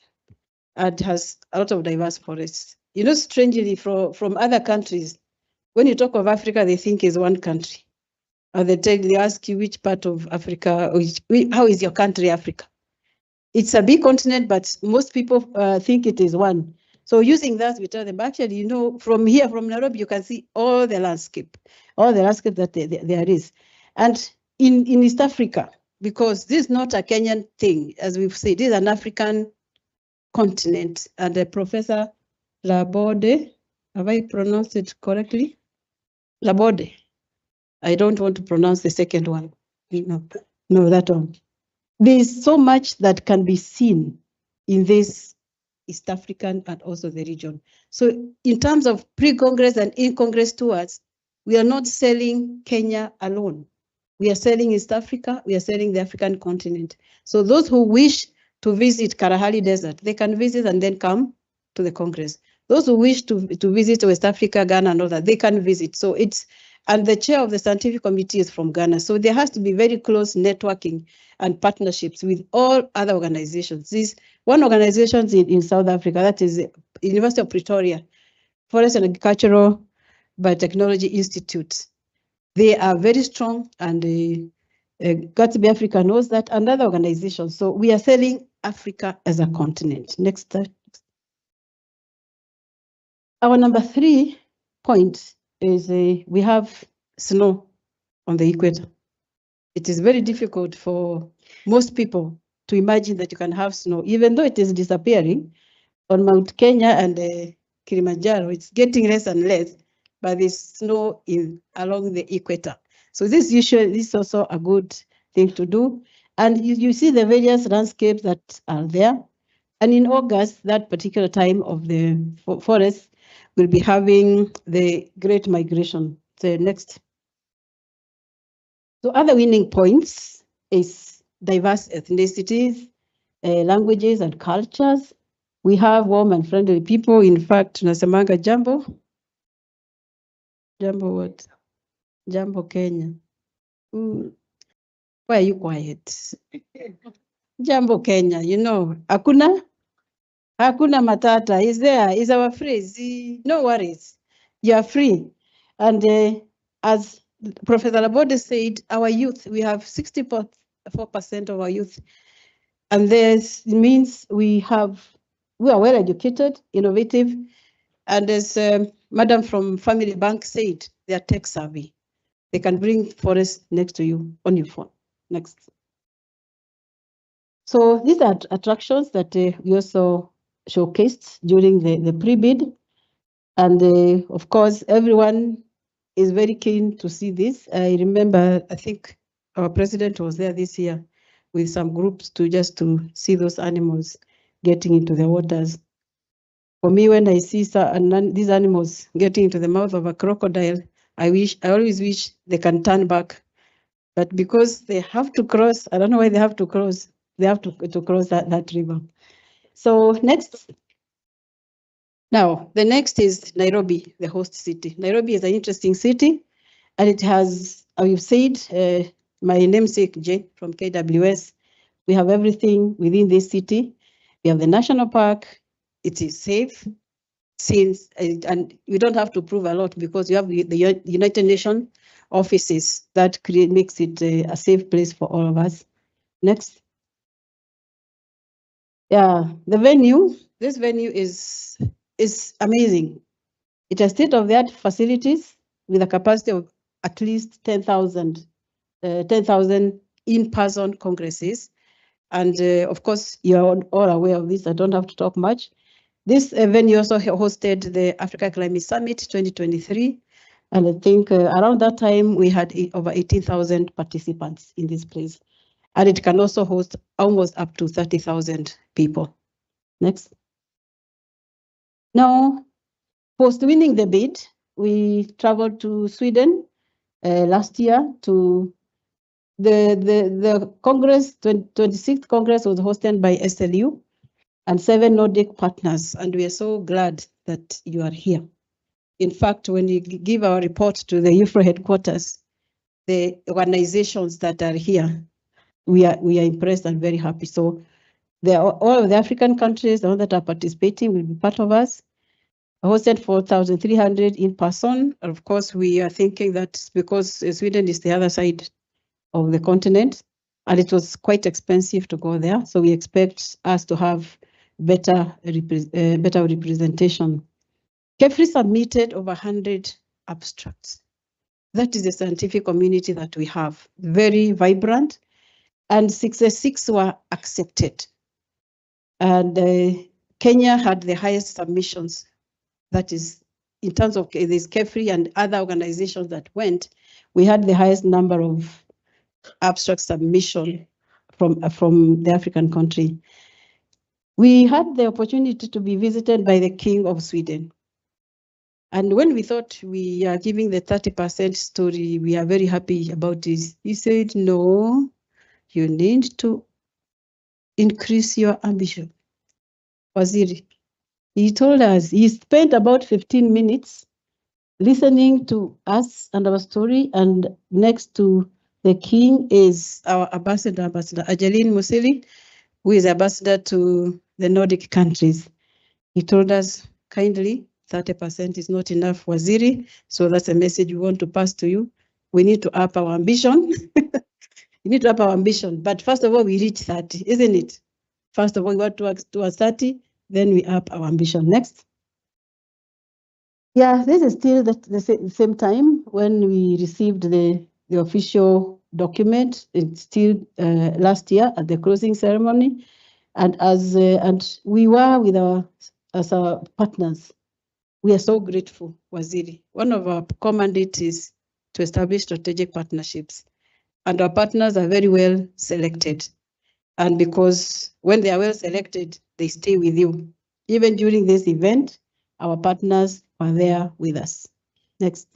and has a lot of diverse forests. You know, strangely from other countries, when you talk of Africa, they think is one country. And they ask you which part of Africa, how is your country, Africa? It's a big continent, but most people think it is one. So using that, we tell them, actually, you know, from here, from Nairobi, you can see all the landscape that there is. And in East Africa, because this is not a Kenyan thing, as we've said, this is an African continent. And Professor Laborde, have I pronounced it correctly? Laborde. I don't want to pronounce the second one. No, that one. There's so much that can be seen in this East African and also the region. So in terms of pre-Congress and in-Congress tours, we are not selling Kenya alone. We are selling East Africa, we are selling the African continent. So those who wish to visit Kalahari Desert, they can visit and then come to the Congress. Those who wish to visit West Africa, Ghana and all that, they can visit. So and the chair of the scientific committee is from Ghana. So there has to be very close networking and partnerships with all other organizations. This one organization in South Africa, that is the University of Pretoria, Forest and Agricultural Biotechnology Institute. They are very strong, and Xxvii Africa knows that, and other organizations. So we are selling Africa as a continent. Next slide. Our number 3 point is we have snow on the equator. It is very difficult for most people to imagine that you can have snow, even though it is disappearing on Mount Kenya and Kilimanjaro. It's getting less and less, but there's snow along the equator. So this is also a good thing to do. And you see the various landscapes that are there. And in August, that particular time of the forest, we'll be having the Great Migration. So next. So other winning points is diverse ethnicities, languages and cultures. We have warm and friendly people. In fact, tunasemanga jambo. Jambo what? Jambo Kenya. Why are you quiet? Jambo Kenya, you know, hakuna matata is there, is our phrase. No worries, you are free. And as Professor Laborde said, our youth, we have 64% of our youth. And this means we are well educated, innovative. And as Madam from Family Bank said, they are tech savvy. They can bring forest next to you on your phone. Next. So these are attractions that we also showcased during the pre-bid. And of course, everyone is very keen to see this. I remember, I think our president was there this year with some groups to see those animals getting into the waters. For me, when I see these animals getting into the mouth of a crocodile, I always wish they can turn back but because they have to cross, I don't know why they have to cross. They have to cross that river. So next. Now, the next is Nairobi, the host city. Nairobi is an interesting city, and it has, you've said, my namesake Jane from KWS. We have everything within this city. We have the national park. It is safe, since, and we don't have to prove a lot because you have the United Nations offices that makes it a safe place for all of us. Next. Yeah, the venue. This venue is amazing. It has state-of-the-art facilities with a capacity of at least 10,000 in-person congresses. And of course, you're all aware of this. I don't have to talk much. This venue also hosted the Africa Climate Summit 2023. And I think around that time, we had over 18,000 participants in this place. And it can also host almost up to 30,000 people. Next. Now, post winning the bid, we traveled to Sweden last year to the Congress, 26th Congress was hosted by SLU and 7 Nordic partners, and we are so glad that you are here. In fact, when we give our report to the Iufro headquarters, the organizations that are here, we are impressed and very happy. So all of the African countries, the ones that are participating, will be part of us. Hosted 4,300 in person. Of course, we are thinking that because Sweden is the other side of the continent, and it was quite expensive to go there. So we expect us to have better representation. Xxvii submitted over 100 abstracts. That is the scientific community that we have, very vibrant, and 66 were accepted. And Kenya had the highest submissions. That is, in terms of this Xxvii and other organizations that went, we had the highest number of abstract submission from the African country. We had the opportunity to be visited by the King of Sweden. And when we thought we are giving the 30% story, we are very happy about this. He said, no, you need to increase your ambition. Waziri. He told us, he spent about 15 minutes listening to us and our story, and next to the king is our ambassador Ajeline Musili, who is ambassador to the Nordic countries. He told us kindly, 30% is not enough, Waziri, so that's a message we want to pass to you. We need to up our ambition. We need to up our ambition, but first of all, we reach 30, isn't it? First of all, we want to work towards 30, then we up our ambition. Next. Yeah, this is still the same time when we received the official document. It's still last year at the closing ceremony, and and we were with our partners. We are so grateful, Waziri. One of our core mandates is to establish strategic partnerships, and our partners are very well selected. And because when they are well selected, they stay with you. Even during this event, our partners are there with us. Next.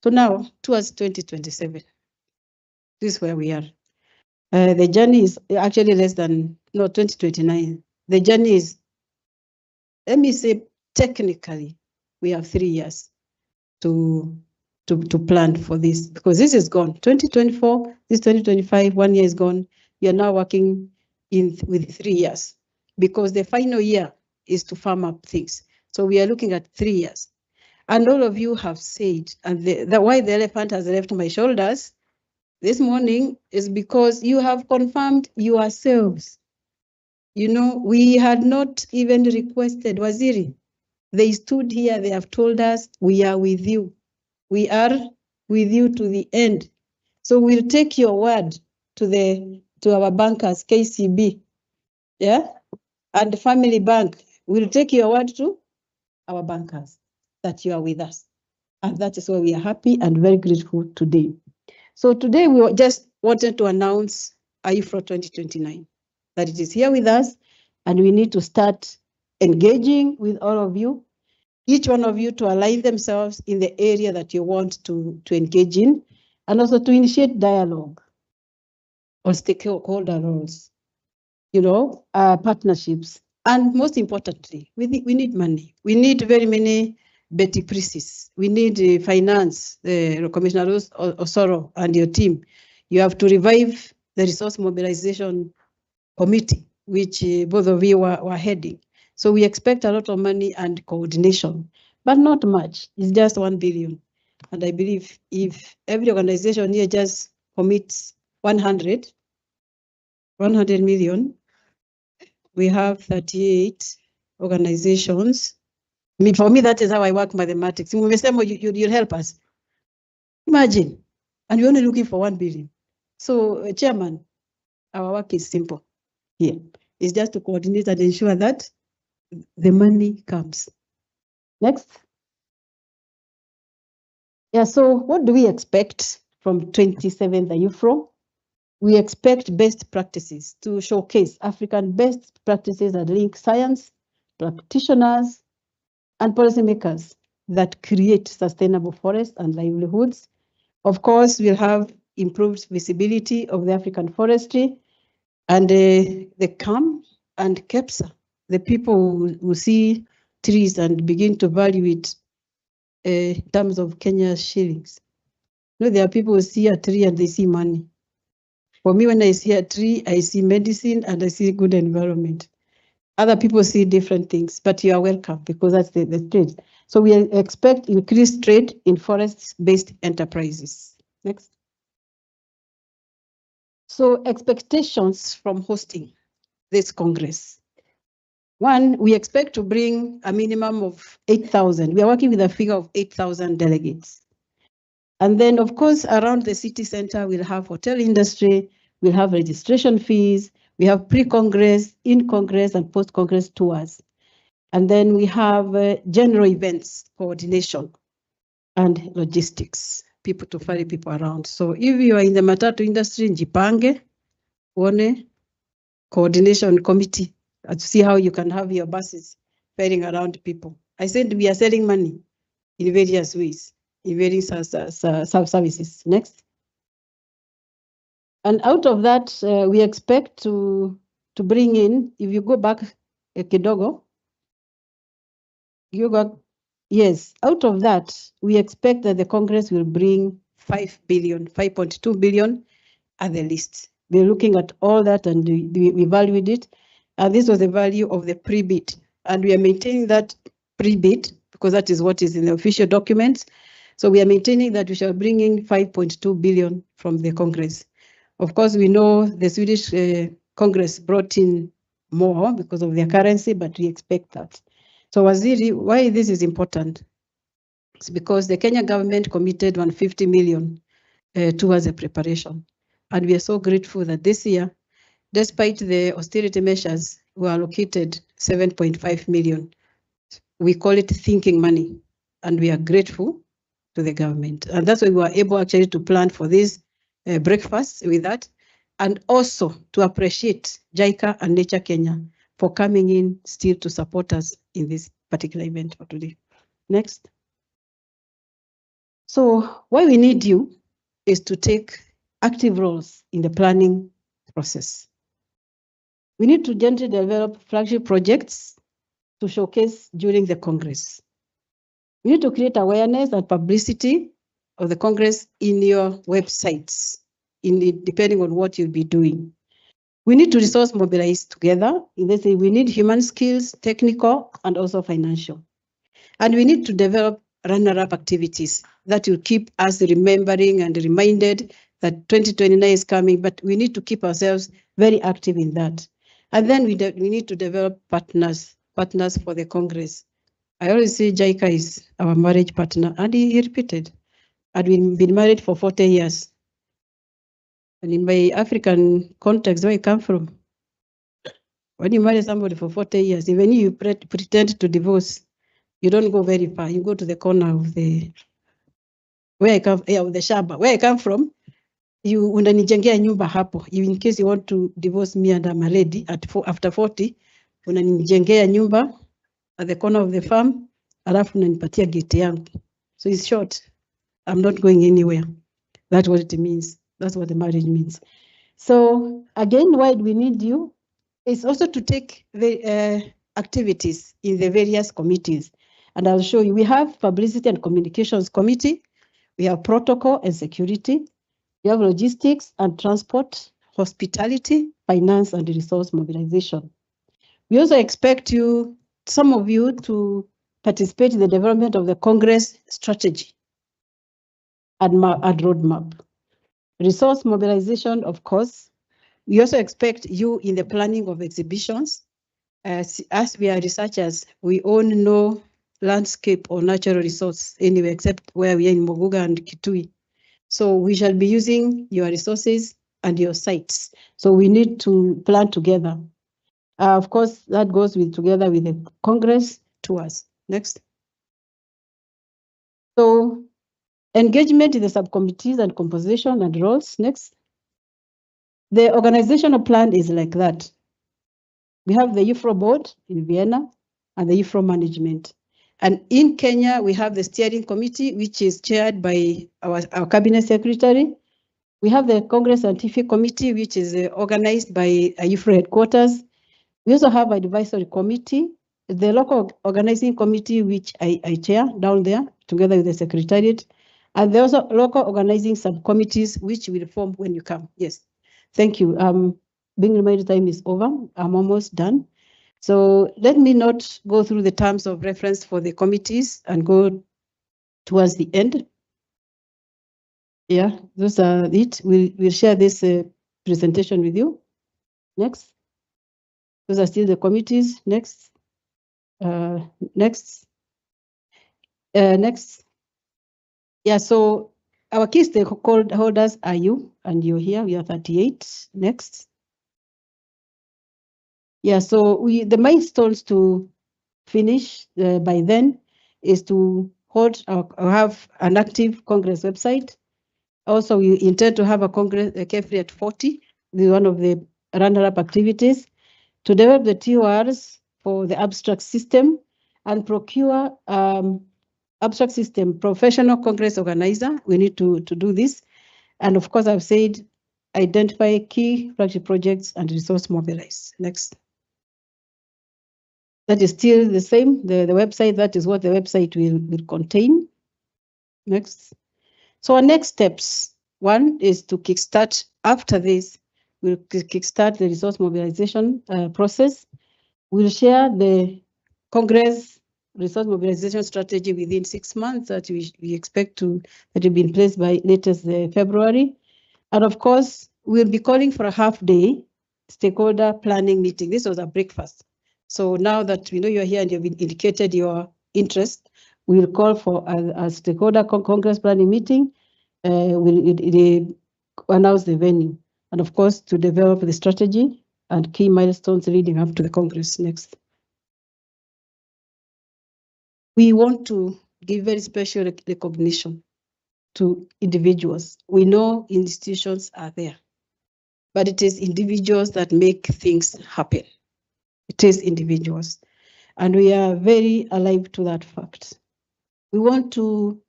So now, towards 2027, this is where we are. The journey is actually 2029. The journey is, let me say, technically, we have 3 years to plan for this, because this is gone. 2024, this 2025, 1 year is gone. We are now working with 3 years, because the final year is to farm up things. So we are looking at 3 years. And all of you have said, and why the elephant has left my shoulders this morning is because you have confirmed yourselves. You know, we had not even requested, Waziri. They stood here, they have told us, we are with you. We are with you to the end. So we'll take your word to our bankers, KCB, yeah, and Family Bank. We'll take your word to our bankers that you are with us. And that is why we are happy and very grateful today. So today we just wanted to announce Iufro 2029, that it is here with us, and we need to start engaging with all of you, each one of you to align themselves in the area that you want to engage in. and also to initiate dialogue on stakeholder roles, partnerships. And most importantly, we need money. We need very many Betty Priestess. We need finance, Commissioner Osoro and your team. You have to revive the resource mobilization committee, which both of you were heading. So we expect a lot of money and coordination, but not much. It's just 1 billion. And I believe if every organization here just commits 100 million, we have 38 organizations. For me, that is how I work mathematics. You'll help us. Imagine. And we're only looking for 1 billion. So, Chairman, our work is simple here. It's just to coordinate and ensure that the money comes. Next. Yeah, so what do we expect from 27th Iufro? We expect best practices to showcase African best practices that link science, practitioners, and policymakers that create sustainable forests and livelihoods. Of course, we'll have improved visibility of the African forestry and the CAM and KEPSA, the people who see trees and begin to value it in terms of Kenya shillings. There are people who see a tree and they see money. For me, when I see a tree, I see medicine and I see good environment. Other people see different things, but you are welcome because that's the trade. So we expect increased trade in forests-based enterprises. Next. So expectations from hosting this Congress. One, we expect to bring a minimum of 8,000. We are working with a figure of 8,000 delegates. And then, of course, around the city center, we'll have hotel industry, we'll have registration fees, we have pre-Congress, in-Congress, and post-Congress tours. And then we have general events, coordination, and logistics, people to ferry people around. So if you are in the matatu industry, Njipange, one coordination committee, to see how you can have your buses ferrying around people. I said we are selling money in various ways, in various services. Next. And out of that, we expect to bring in, if you go back kidogo, yes, out of that, we expect that the Congress will bring 5 billion, 5.2 billion at the least. We're looking at all that and we evaluate it. And this was the value of the pre-bid. And we are maintaining that pre-bid because that is what is in the official documents. So we are maintaining that we shall bring in 5.2 billion from the Congress. Of course, we know the Swedish Congress brought in more because of their currency, but we expect that. So Waziri, why this is important? It's because the Kenya government committed 150 million towards the preparation. And we are so grateful that this year, despite the austerity measures, we allocated 7.5 million. We call it thinking money, and we are grateful to the government. And that's why we were able actually to plan for this breakfast with that, and also to appreciate JICA and Nature Kenya for coming in still to support us in this particular event for today. Next. So why we need you is to take active roles in the planning process. We need to gently develop flagship projects to showcase during the Congress. We need to create awareness and publicity of the Congress in your websites, depending on what you'll be doing. We need to resource mobilize together. We need human skills, technical, and also financial. And we need to develop runner-up activities that will keep us remembering and reminded that 2029 is coming, but we need to keep ourselves very active in that. And then we need to develop partners for the Congress. I always say JICA is our marriage partner, and he repeated, and we've been married for 40 years. And in my African context, where I come from, when you marry somebody for 40 years, even if you pretend to divorce, you don't go very far. You go to the corner of the shamba. Where I come from, you unanijengea nyumba hapo. In case you want to divorce me and I'm ready after 40, unanijengea nyumba at the corner of the farm, alafu unanipatia gate yangu. So it's short. I'm not going anywhere. That's what it means. That's what the marriage means. So again, why do we need you? It's also to take the activities in the various committees. And I'll show you, we have Publicity and Communications Committee, we have Protocol and Security, we have Logistics and Transport, Hospitality, Finance and Resource Mobilization. We also expect you, some of you, to participate in the development of the Congress strategy and roadmap. Resource mobilization, of course. We also expect you in the planning of exhibitions. As we are researchers, we own no landscape or natural resource anywhere except where we are in Moguga and Kitui. So we shall be using your resources and your sites. So we need to plan together. Of course, that goes together with the Congress tours. Next. So engagement in the subcommittees and composition and roles. Next. The organizational plan is like that. We have the Iufro board in Vienna and the Iufro management. And in Kenya, we have the steering committee, which is chaired by our cabinet secretary. We have the Congress Scientific Committee, which is organized by Iufro headquarters. We also have advisory committee, the local organizing committee, which I chair down there together with the secretariat. And there are also local organizing subcommittees, which will form when you come. Yes, thank you. Being reminded time is over. I'm almost done. So let me not go through the terms of reference for the committees and go towards the end. Yeah, those are it. We'll share this presentation with you. Next. Those are still the committees. Next. Next. Next. Yeah, so our key stakeholders are you, and you're here. We are 38. Next. Yeah, so the milestones to finish by then is to hold or have an active Congress website. Also, we intend to have a Congress Xxvii at 40, one of the runner-up activities, to develop the TORs for the abstract system and procure abstract system professional Congress organizer. We need to do this. And of course, I've said identify key flagship projects and resource mobilize. Next. That is still the same, the website, that is what the website will contain. Next. So our next steps, one is to kickstart, after this, we'll kickstart the resource mobilization process. We'll share the Congress resource mobilization strategy within 6 months that we expect that will be in place by latest February. And of course, we'll be calling for a half-day stakeholder planning meeting. This was a breakfast. So now that we know you're here and you've indicated your interest, we'll call for a stakeholder Congress planning meeting. We'll announce the venue. And of course, to develop the strategy and key milestones leading up to the Congress. Next. We want to give very special recognition to individuals. We know institutions are there, but it is individuals that make things happen. It is individuals. And we are very alive to that fact. We want to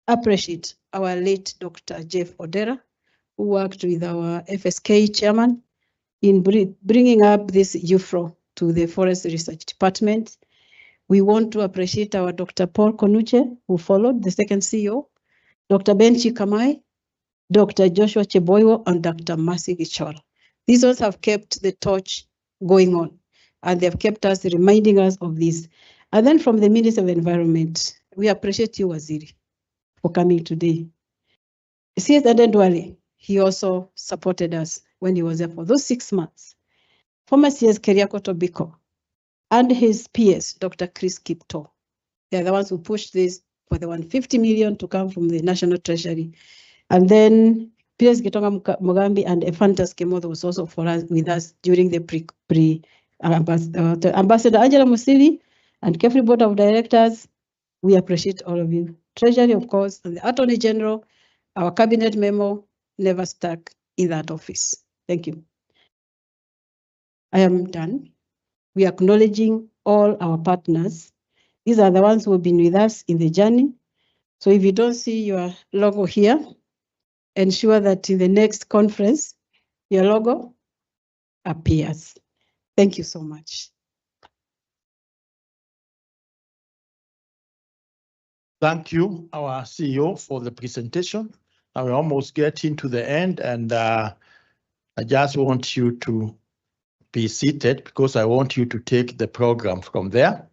appreciate our late Dr. Jeff Odera, who worked with our FSK chairman in bringing up this Iufro to the Forest Research Department. We want to appreciate our Dr. Paul Konuche, who followed, the second CEO, Dr. Ben Chikamai, Dr. Joshua Cheboiwo, and Dr. Mercy Gichora. These ones have kept the torch going on, and they have kept us reminding us of this. And then from the Ministry of Environment, we appreciate you, Waziri, for coming today. CS Adendwale, he also supported us when he was there for those 6 months. Former CS Keriako Tobiko and his PS, Dr. Chris Kipto, they're the ones who pushed this for the 150 million to come from the National Treasury. And then PS Gitonga Mugambi and Ephantus Kemodo was also with us during the Ambassador Angela Musili and Xxvii Board of Directors. We appreciate all of you. Treasury, of course, and the Attorney General, our cabinet memo never stuck in that office. Thank you. I am done. We are acknowledging all our partners. These are the ones who have been with us in the journey. So if you don't see your logo here, ensure that in the next conference, your logo appears. Thank you so much. Thank you, our CEO, for the presentation. Now we're almost getting to the end, and I just want you to be seated because I want you to take the program from there.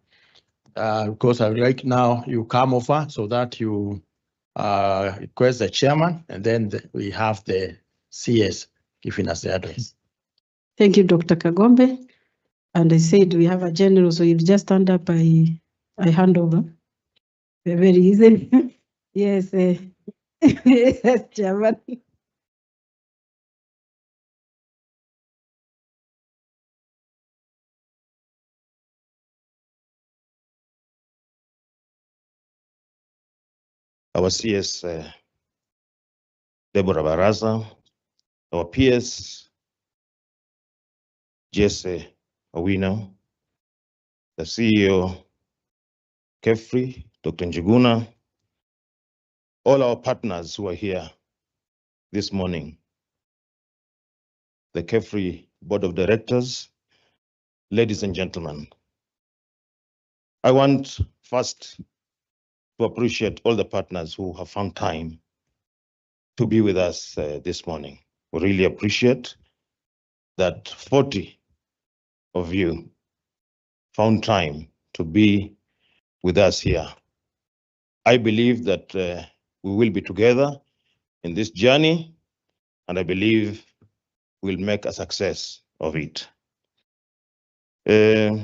Because right now you come over so that you request the chairman, and then we have the CS giving us the address. Thank you, Dr. Kagombe. And I said we have a general, so you'll just stand up, I hand over. Very easy. Yes, yes, Chairman. Our CS, Deborah Baraza, our PS, Jesse Owino, the CEO, Xxvii, Dr. Njuguna, all our partners who are here this morning, the Xxvii Board of Directors, ladies and gentlemen. I want first to appreciate all the partners who have found time to be with us this morning. We really appreciate that 40 of you found time to be with us here. I believe that we will be together in this journey, and I believe we'll make a success of it. It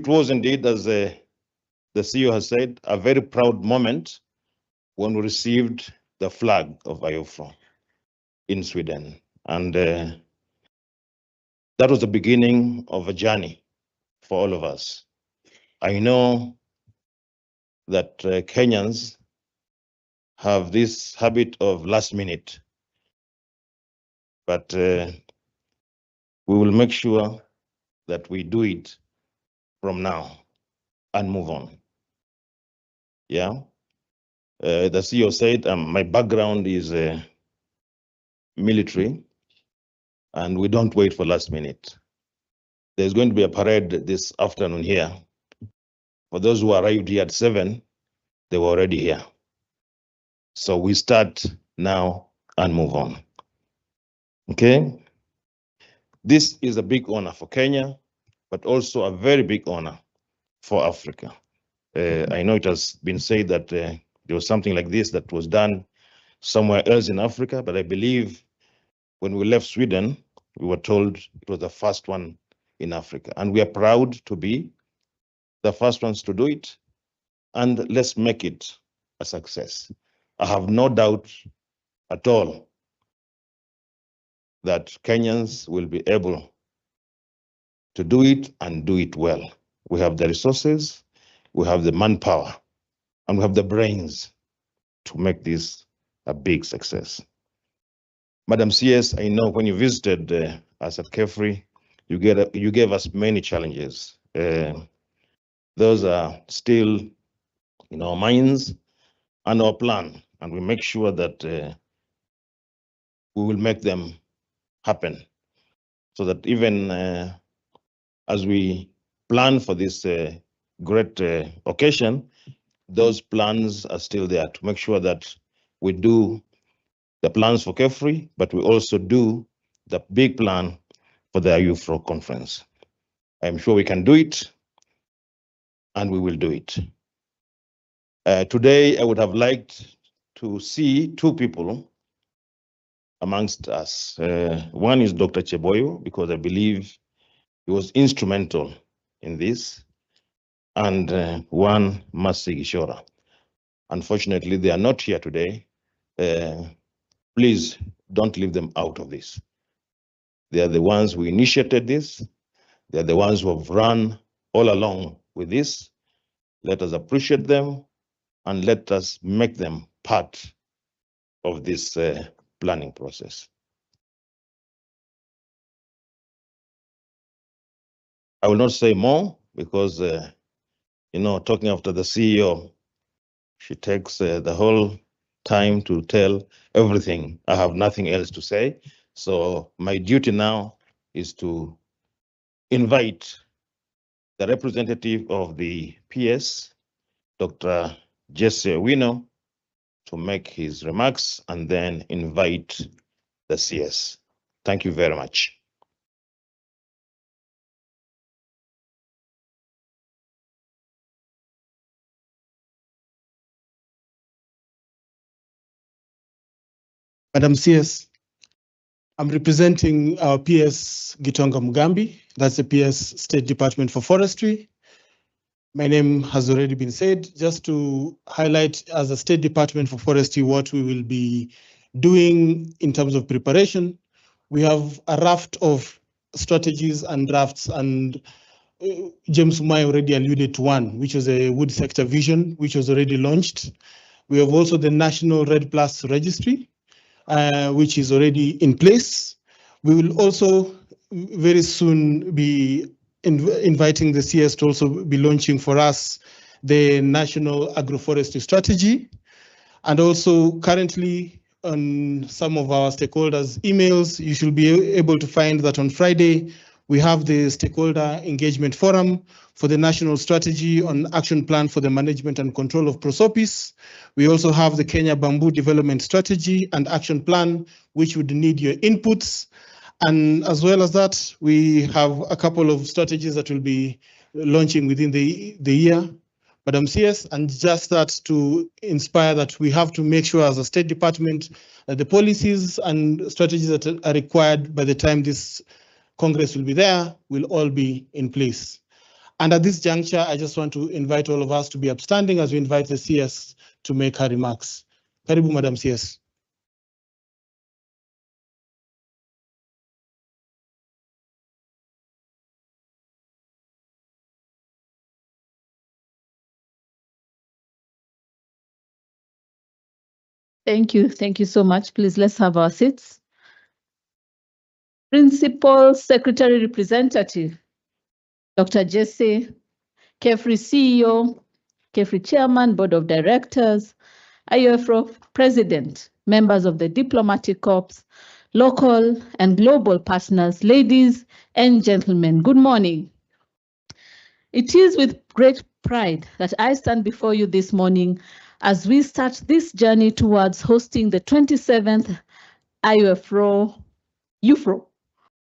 was indeed, as the CEO has said, a very proud moment when we received the flag of Iufro in Sweden. And that was the beginning of a journey for all of us. I know that Kenyans have this habit of last minute, but we will make sure that we do it from now and move on. Yeah. The CEO said my background is military, and we don't wait for last minute. There's going to be a parade this afternoon here. For those who arrived here at 7, they were already here. So we start now and move on. Okay. This is a big honor for Kenya, but also a very big honor for Africa. I know it has been said that there was something like this that was done somewhere else in Africa, but I believe when we left Sweden, we were told it was the first one in Africa. And we are proud to be the first ones to do it. And let's make it a success. I have no doubt at all that Kenyans will be able to do it and do it well. We have the resources, we have the manpower, and we have the brains to make this a big success. Madam CS, I know when you visited us at Xxvii, you gave us many challenges. Those are still in our minds and our plan, and we make sure that we will make them happen, so that even as we plan for this great occasion, those plans are still there to make sure that we do the plans for Xxvii, but we also do the big plan for the Iufro conference. I'm sure we can do it, and we will do it. Today, I would have liked to see 2 people amongst us. One is Dr. Cheboyo, because I believe he was instrumental in this, and one, Mercy Gishora. Unfortunately, they are not here today. Please don't leave them out of this. They are the ones who initiated this. They are the ones who have run all along with this. Let us appreciate them and let us make them part of this planning process. I will not say more because, talking after the CEO, she takes the whole time to tell everything. I have nothing else to say. So my duty now is to invite the representative of the PS, Dr. Xxvii, to make his remarks and then invite the CS. Thank you very much. Madam CS, I'm representing our PS Gitonga Mugambi. That's the PS State Department for Forestry. My name has already been said. Just to highlight as a State Department for Forestry what we will be doing in terms of preparation. We have a raft of strategies and drafts, and James Umai already alluded to one, which was a wood sector vision, which was already launched. We have also the National Red Plus Registry, which is already in place. We will also very soon be inviting the CS to also be launching for us the National Agroforestry Strategy. And also currently on some of our stakeholders' emails, you should be able to find that on Friday, we have the Stakeholder Engagement Forum for the National Strategy on Action Plan for the Management and Control of Prosopis. We also have the Kenya Bamboo Development Strategy and Action Plan, which would need your inputs. And as well as that, we have a couple of strategies that will be launching within the year, Madam CS, and just that to inspire that we have to make sure as a State Department that the policies and strategies that are required by the time this Congress will be there will all be in place. And at this juncture, I just want to invite all of us to be upstanding as we invite the CS to make her remarks. Karibu, Madam CS. Thank you so much. Please, let's have our seats. Principal Secretary Representative, Dr. Jesse, Kefri CEO, Kefri Chairman, Board of Directors, Iufro President, members of the Diplomatic Corps, local and global partners, ladies and gentlemen, good morning. It is with great pride that I stand before you this morning as we start this journey towards hosting the 27th Iufro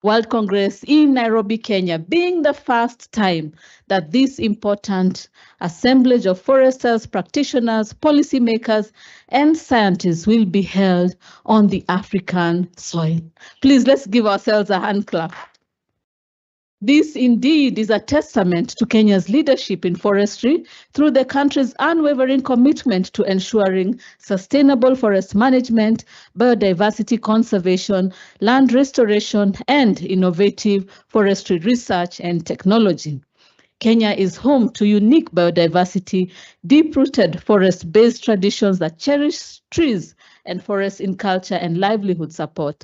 World Congress in Nairobi, Kenya, being the first time that this important assemblage of foresters, practitioners, policymakers, and scientists will be held on the African soil. Please, let's give ourselves a hand clap. This indeed is a testament to Kenya's leadership in forestry through the country's unwavering commitment to ensuring sustainable forest management, biodiversity conservation, land restoration, and innovative forestry research and technology. Kenya is home to unique biodiversity, deep-rooted forest-based traditions that cherish trees and forests in culture and livelihood support.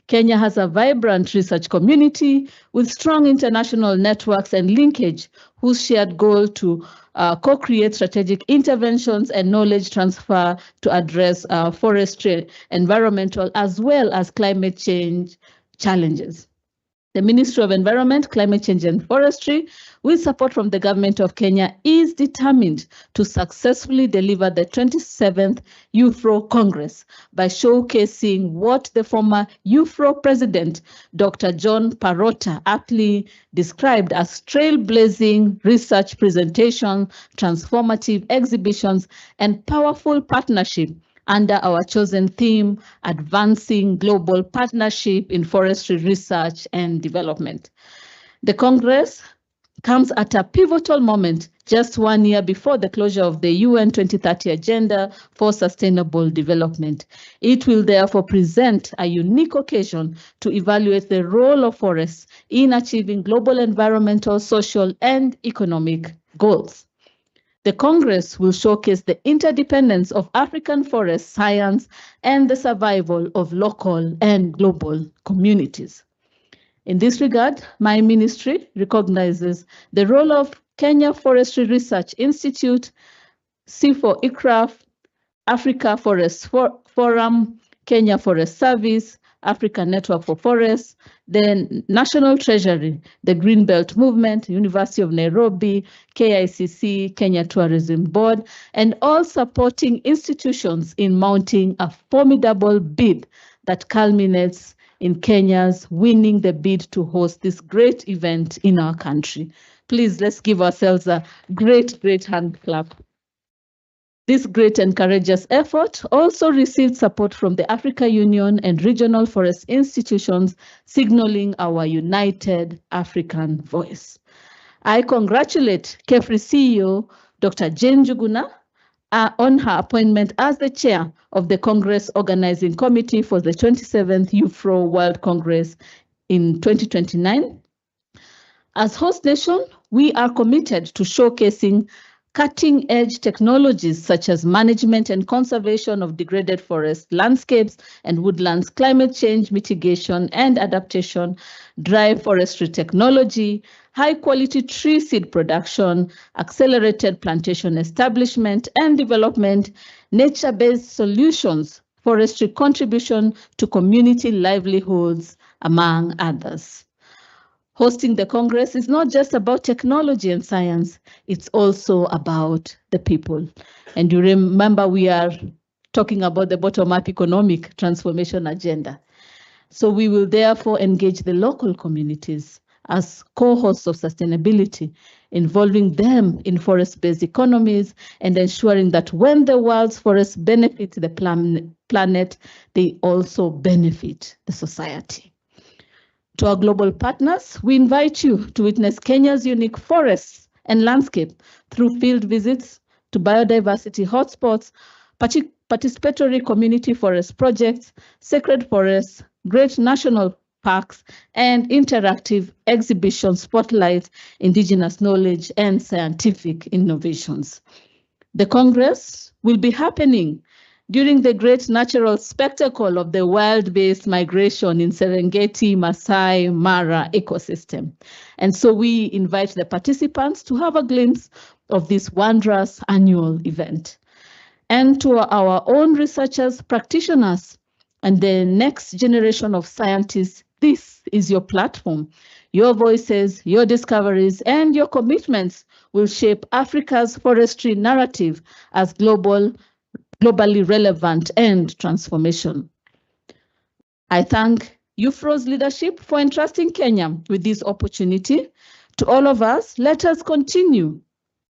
Kenya has a vibrant research community with strong international networks and linkage, whose shared goal to co-create strategic interventions and knowledge transfer to address forestry, environmental, as well as climate change challenges. The Ministry of Environment, Climate Change and Forestry, with support from the Government of Kenya, is determined to successfully deliver the 27th Iufro Congress by showcasing what the former Iufro President, Dr. John Parota, aptly described as trailblazing research presentations, transformative exhibitions, and powerful partnership under our chosen theme, Advancing Global Partnership in Forestry Research and Development. The Congress comes at a pivotal moment just 1 year before the closure of the UN 2030 Agenda for Sustainable Development. It will therefore present a unique occasion to evaluate the role of forests in achieving global environmental, social, and economic goals. The Congress will showcase the interdependence of African forest science and the survival of local and global communities. In this regard, my ministry recognizes the role of Kenya Forestry Research Institute, C4 ICRAF, Africa Forest Forum, Kenya Forest Service, African Network for Forests, the National Treasury, the Greenbelt Movement, University of Nairobi, KICC, Kenya Tourism Board, and all supporting institutions in mounting a formidable bid that culminates in Kenya's winning the bid to host this great event in our country. Please, let's give ourselves a great, great hand clap. This great and courageous effort also received support from the Africa Union and regional forest institutions, signaling our united African voice. I congratulate Kefri CEO, Dr. Jane Njuguna, on her appointment as the chair of the Congress Organizing Committee for the 27th Iufro World Congress in 2029. As host nation, we are committed to showcasing cutting-edge technologies such as management and conservation of degraded forest landscapes and woodlands, climate change mitigation and adaptation, dry forestry technology, high-quality tree seed production, accelerated plantation establishment and development, nature-based solutions, forestry contribution to community livelihoods, among others. Hosting the Congress is not just about technology and science, it's also about the people. And you remember we are talking about the bottom-up economic transformation agenda. So we will therefore engage the local communities as co-hosts of sustainability, involving them in forest-based economies and ensuring that when the world's forests benefit the planet, they also benefit the society. To our global partners, we invite you to witness Kenya's unique forests and landscape through field visits to biodiversity hotspots, participatory community forest projects, sacred forests, great national parks, and interactive exhibitions spotlight indigenous knowledge and scientific innovations. The Congress will be happening during the great natural spectacle of the wild-based migration in Serengeti, Masai Mara ecosystem. And so we invite the participants to have a glimpse of this wondrous annual event. And to our own researchers, practitioners, and the next generation of scientists, this is your platform. Your voices, your discoveries, and your commitments will shape Africa's forestry narrative as globally relevant and transformation. I thank Iufro's leadership for entrusting Kenya with this opportunity. To all of us, let us continue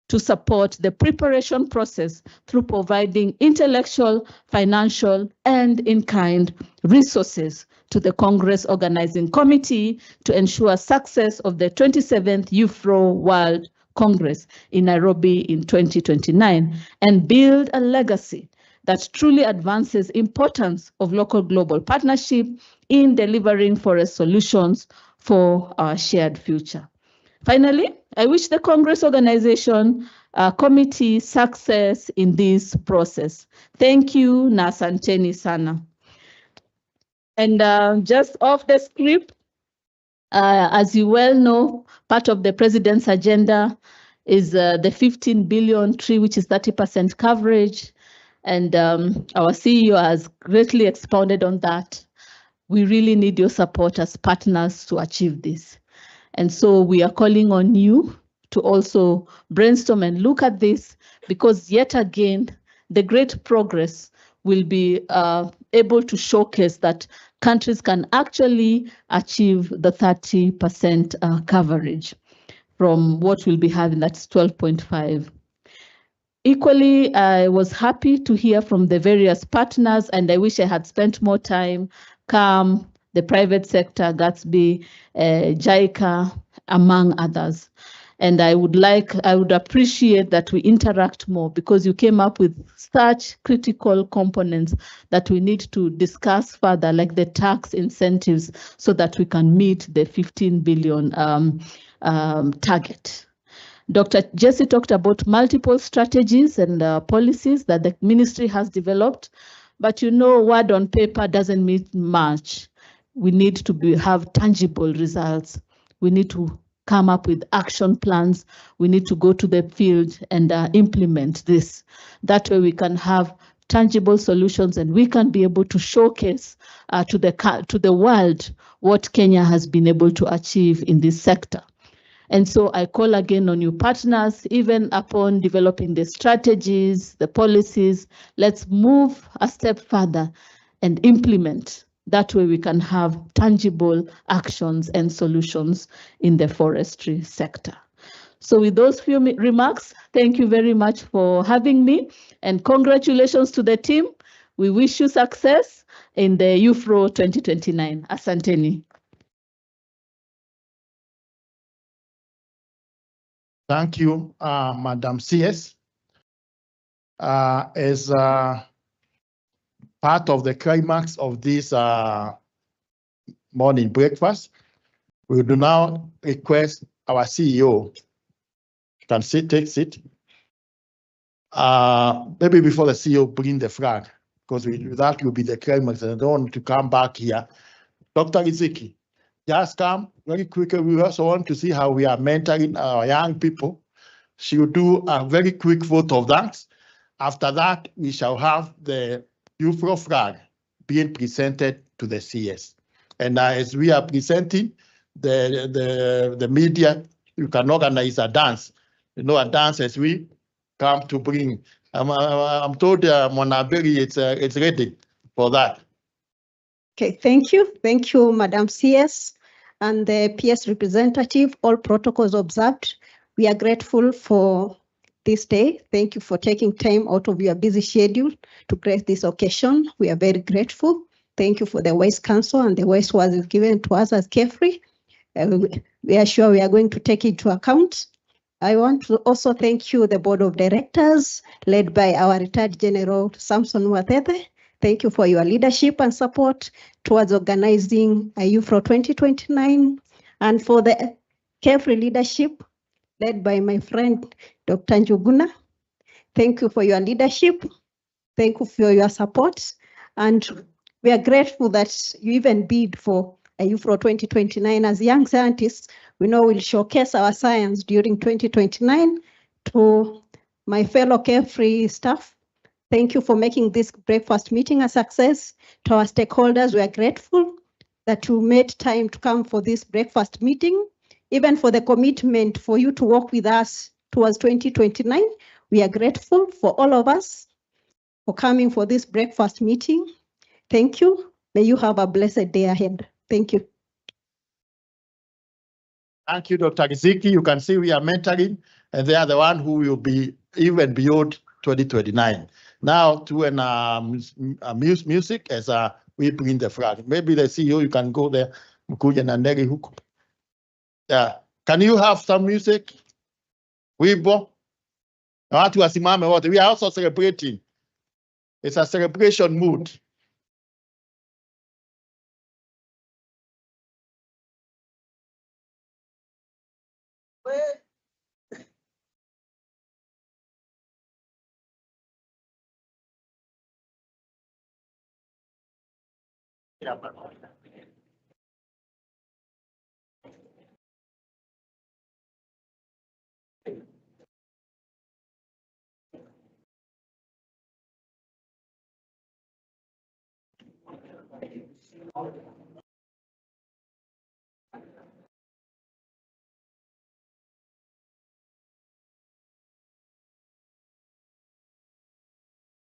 to support the preparation process through providing intellectual, financial, and in-kind resources to the Congress Organizing Committee to ensure success of the 27th Iufro World Congress in Nairobi in 2029 and build a legacy that truly advances importance of local global partnership in delivering forest solutions for our shared future. Finally, I wish the Congress Organization Committee success in this process. Thank you, na asanteni sana. And just off the script, as you well know, part of the President's agenda is the 15 billion tree, which is 30% coverage. And our CEO has greatly expounded on that. We really need your support as partners to achieve this. And so we are calling on you to also brainstorm and look at this, because yet again, the great progress will be able to showcase that countries can actually achieve the 30% coverage from what we'll be having, that's 12.5. Equally, I was happy to hear from the various partners, and I wish I had spent more time, CAM, the private sector, Xxvii, JICA, among others. And I would appreciate that we interact more, because you came up with such critical components that we need to discuss further, like the tax incentives, so that we can meet the 15 billion target. Dr. Jesse talked about multiple strategies and policies that the ministry has developed, but you know, word on paper doesn't mean much. We need to have tangible results. We need to come up with action plans. We need to go to the field and implement this. That way we can have tangible solutions, and we can be able to showcase to the world what Kenya has been able to achieve in this sector. And so I call again on you partners, even upon developing the strategies, the policies, let's move a step further and implement. That way we can have tangible actions and solutions in the forestry sector. So with those few remarks, thank you very much for having me, and congratulations to the team. We wish you success in the Iufro 2029. Asanteni. Thank you, Madam CS. As part of the climax of this morning breakfast, we do now request our CEO can take seat. Maybe before the CEO bring the flag, because that will be the climax, and I don't want to come back here. Dr. Xxvii, just come very quickly. We also want to see how we are mentoring our young people. She will do a very quick vote of thanks. After that, we shall have the Iufro flag being presented to the CS. And as we are presenting the media, you can organize a dance. You know, a dance as we come to bring. I'm told Monaberi it's ready for that. Okay, thank you, Madam CS and the PS representative. All protocols observed. We are grateful for this day. Thank you for taking time out of your busy schedule to grace this occasion. We are very grateful. Thank you for the wise counsel and the wise words given to us as Xxvii. We are sure we are going to take it into account. I want to also thank you, the board of directors, led by our retired General Samson Watete. Thank you for your leadership and support towards organizing Iufro 2029, and for the Xxvii leadership, led by my friend, Dr. Njuguna. Thank you for your leadership. Thank you for your support. And we are grateful that you even bid for Iufro 2029. As young scientists, we know we'll showcase our science during 2029. To my fellow Xxvii staff, thank you for making this breakfast meeting a success. To our stakeholders, we are grateful that you made time to come for this breakfast meeting, even for the commitment for you to work with us towards 2029. We are grateful for all of us for coming for this breakfast meeting. Thank you. May you have a blessed day ahead. Thank you. Thank you, Dr. Xxvii. You can see we are mentoring, and they are the one who will be even beyond 2029. Now to an music as we bring the flag. Maybe the CEO, you can go there. Yeah. Can you have some music? Wibo. We are also celebrating. It's a celebration mood. Yeah,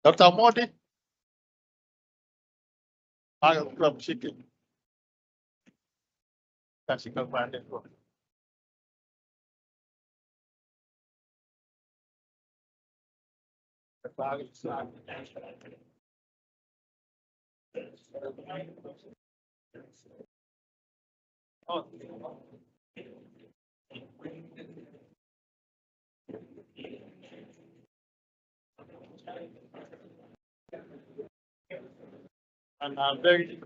Dr. Modi, from chicken. That's a good one. And I'm very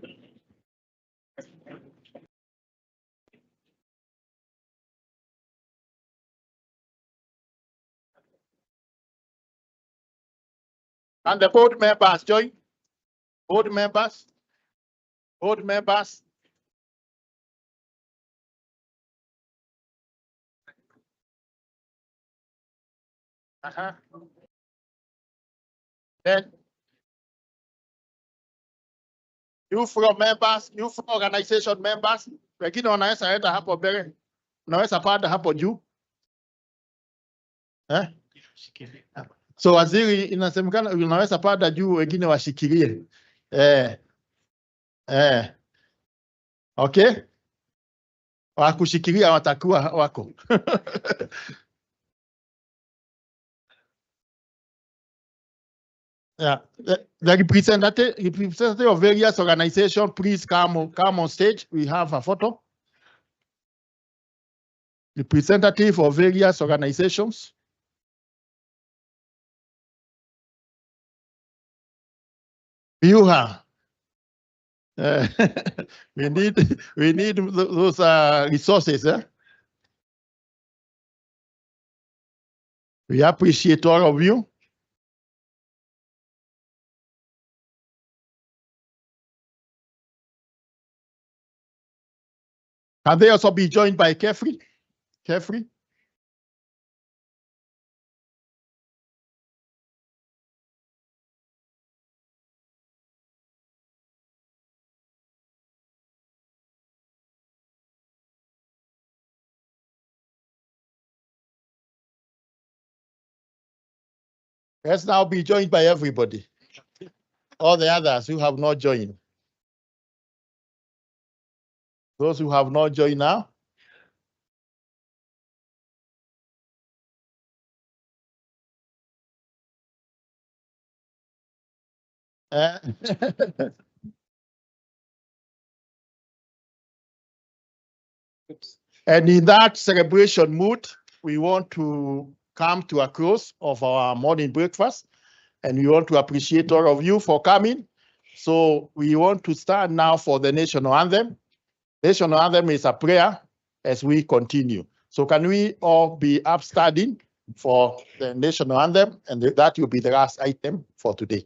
and the board members join. Board members. Board members. Then Iufro members, Iufro organization members, wengine wanaweza enda hapo mbele, unaweza panda hapo juu. So waziri, inasemekana unaweza panda juu, wengine washikilie. Okay, wakushikilia watakuwa wako. Yeah, the representative of various organizations, please come on stage. We have a photo. Representative of various organizations. You have. We need those resources. We appreciate all of you. Can they also be joined by Xxvii? Xxvii? Let's now be joined by everybody. All the others who have not joined. Those who have not joined now. And in that celebration mood, we want to come to a close of our morning breakfast, and we want to appreciate all of you for coming. So we want to stand now for the national anthem. National anthem is a prayer as we continue. So can we all be upstanding for the national anthem, and that will be the last item for today.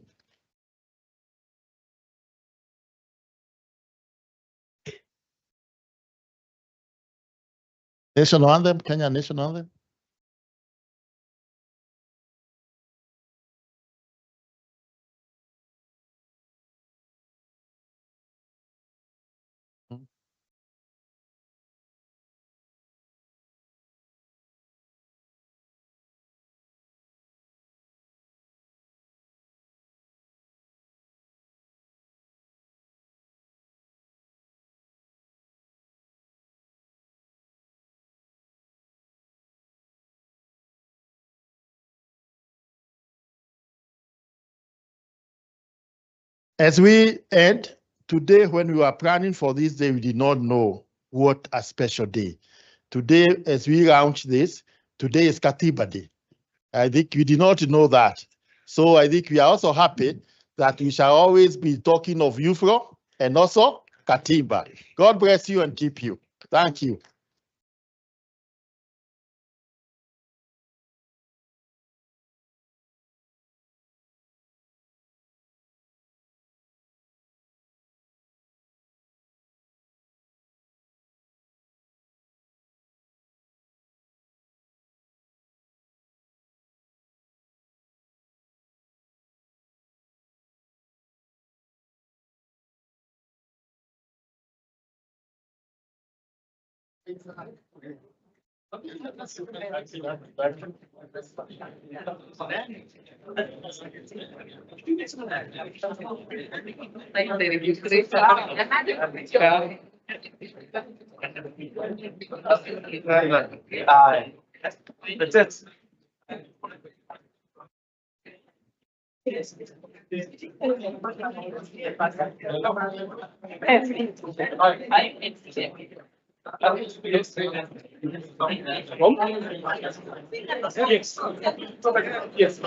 National anthem, Kenya national anthem. As we end, today when we were planning for this day, we did not know what a special day. Today, as we launch this, today is Katiba Day. I think we did not know that. So I think we are also happy that we shall always be talking of Iufro and also Katiba. God bless you and keep you. Thank you. That's it. Yes.